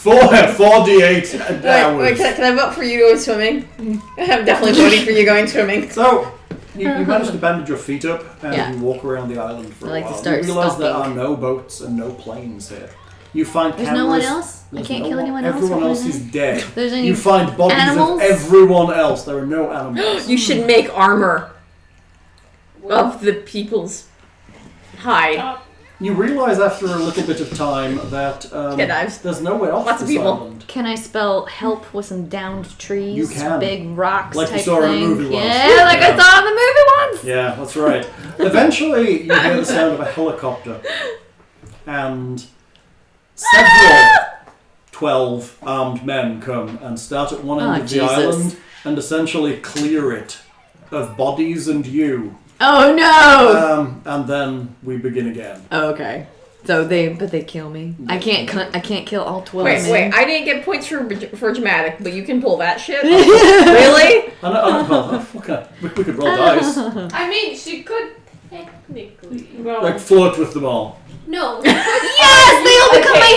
4d8 hours. Wait, can I vote for you going swimming? I'm definitely voting for you going swimming. So, you manage to bandage your feet up and Yeah. you walk around the island for I a like to while. start You realise there stopping. are no boats and no planes here. You find There's cameras. no one else? I There's can't no kill one- anyone else Everyone while else I'm is dead. There's any You find bodies animals? of everyone else. There are no animals. You should make armor of the people's hide. You realise after a little bit of time that Get knives. there's no way off Lots of this people. island. Can I spell help with some downed trees? You can. Big rocks Like you type saw in the thing. movie once. Yeah, like I saw in the movie once. Yeah, that's right. Eventually, you hear the sound of a helicopter, and several 12 armed men come and start at one end Oh, of the Jesus. island and essentially clear it of bodies and you. Oh no! And then we begin again. Oh, okay. So they kill me. I can't kill all 12 Wait, men. wait. I didn't get points for dramatic, but you can pull that shit? Really? We could roll dice. I mean, she could technically. Like, flirt with them all. No. Yes, they all become my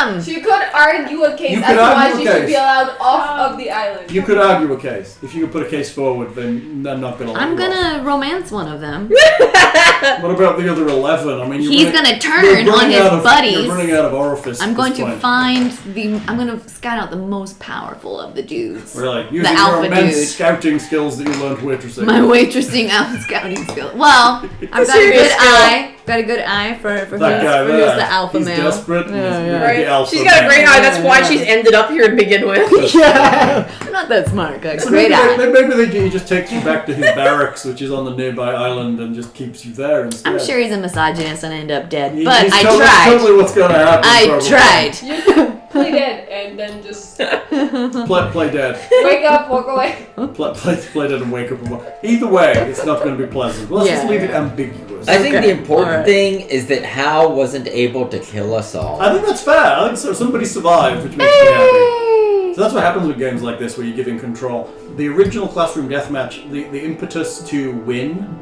harem. She could argue a case You as could to why argue a she should case. be allowed off of the island. You could argue a case. If you could put a case forward, then they're not going to let I'm you off. gonna romance one of them. What about the other 11? I mean, He's gonna turn on his buddies. You're running out of orifice. I'm at going this to point. I'm gonna scout out the most powerful of the dudes. Really? Using The your alpha immense dude. scouting skills that you learned waitressing. My waitressing out scouting skill. Well, I've got a serious good skill. eye. Got a good eye for that guy who's there. the alpha he's male. desperate. And Yeah, he's yeah. the alpha She's got a great male. eye. That's why she's ended up here to begin with. Yeah, I'm not that smart. Got a So great eye. maybe he just takes you back to his barracks, which is on the nearby island, and just keeps you there instead. I'm sure he's a misogynist and I end up dead, He's but I totally, tried. totally what's going to happen. I probably. tried. You could play dead and then just Play dead. wake up, walk away. Play dead and wake up. And walk. Either way, it's not going to be pleasant. Let's just Yeah. leave it ambiguous. I think Okay, the important alright. thing is that Hal wasn't able to kill us all. I think that's fair. I think somebody survived, which makes me happy. So that's what happens with games like this, where you're giving control. The original Classroom Deathmatch, the impetus to win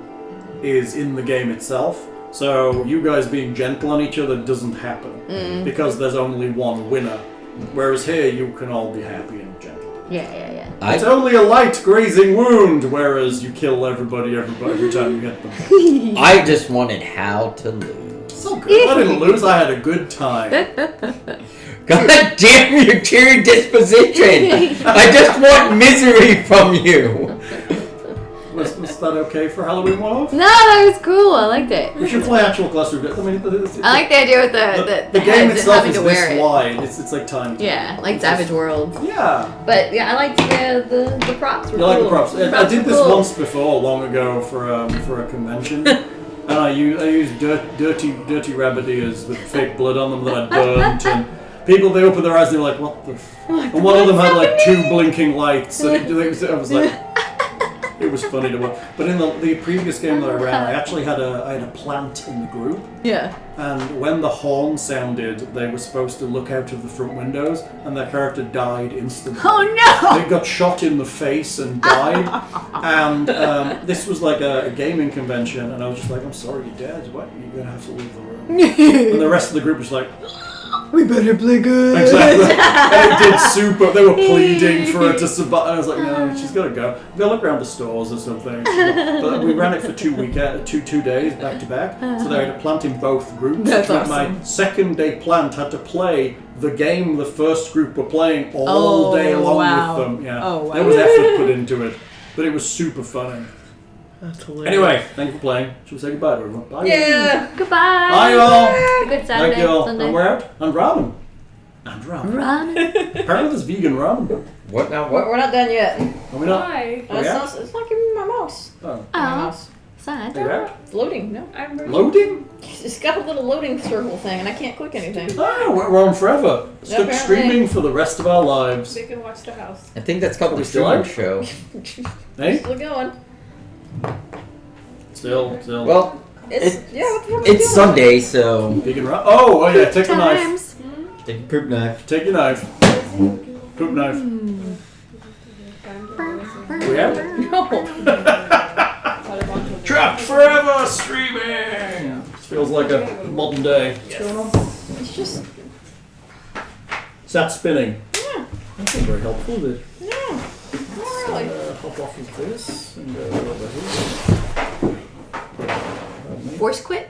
is in the game itself. So you guys being gentle on each other doesn't happen because there's only one winner. Whereas here, you can all be happy and gentle. Yeah. It's only a light grazing wound, whereas you kill everybody every time you hit them. I just wanted Hal to lose. So good. I didn't lose. I had a good time. God damn your cheery disposition! I just want misery from you. Was that okay for Halloween one-off? No, that was cool. I liked it. We should play actual Classroom Death. I mean, I like the idea with the the game heads and itself having is to wear this it. wide. It's like time. Yeah, like Savage World. Yeah. But yeah, I liked the props. Were You like the cool. props? I Props did were this cool. once before, long ago, for a convention, and I used dirty rabbit ears with fake blood on them that I burnt, and people they opened their eyes and they were like, "What the?" And one of them had like 2 blinking lights, and I was like, it was funny to watch. But in the previous game that I ran, I actually had a plant in the group. Yeah. And when the horn sounded, they were supposed to look out of the front windows, and their character died instantly. Oh no! They got shot in the face and died. And this was like a gaming convention, and I was just like, I'm sorry, you're dead. What? You're going to have to leave the room. And the rest of the group was like, We better play good. exactly. And it did super. They were pleading for her to survive. I was like, no, she's got to go. Go look around the stores or something. But we ran it for 2 days back to back. So they had a plant in both groups. That's which meant awesome. my second day plant had to play the game the first group were playing all day long wow. with them. Yeah. Oh, wow. There was effort put into it. But it was super funny. That's hilarious. Anyway, thank you for playing. Should we say goodbye to everyone? Bye. Yeah. Goodbye. Bye, y'all. Good Saturday. Thank you all. Sunday. And we're out. And ramen. And ramen. Run. Apparently there's vegan ramen. What now? What? We're not done yet. Are we not? Why? Oh, yeah? It's not giving me my mouse. Oh. My Oh, mouse. sad. Are you out? It's loading. No. I'm ready. Loading? It's got a little loading circle thing, and I can't click anything. Oh, we're on forever. Stuck Apparently. streaming for the rest of our lives. They can watch the house. I think that's called Are we the still Truman out? Show. Hey? Still going. Still. Well, It's It- yeah. What the fuck it's Sunday, so Vegan ramen. Oh, yeah, take the knife. Times. take a poop knife. Take your knife. Poop knife. We out? No. Trapped forever streaming! This feels like a modern day. What's going on? It's just Sat spinning. yeah. That's not very helpful, is it? Yeah. Not really. Hop off of this and go over here. Pardon me. Force quit.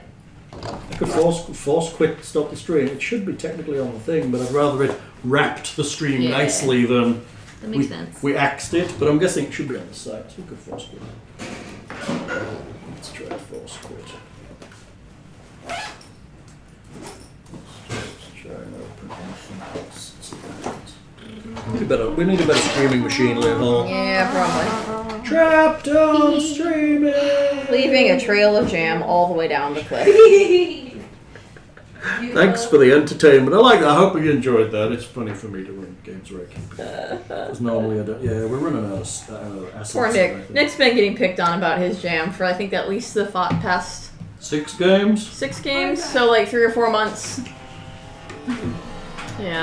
I could force quit stop the stream. It should be technically on the thing, but I'd rather it wrapped the stream Yeah. nicely than That makes sense. we axed it. But I'm guessing it should be on the site, so we could force quit. Let's try force quit. open anything else. Let's see what happens. We need a better streaming machine, Leah. Yeah, probably. Trapped on streaming. Leaving a trail of jam all the way down the cliff. Thanks for the entertainment. I like that. I hope you enjoyed that. It's funny for me to run games where I can. Because normally I don't. Yeah, we're running out of assets. Poor I Nick. think. Nick's been getting picked on about his jam for I think at least the past 6 games. 6 games, so like 3 or 4 months. Yeah.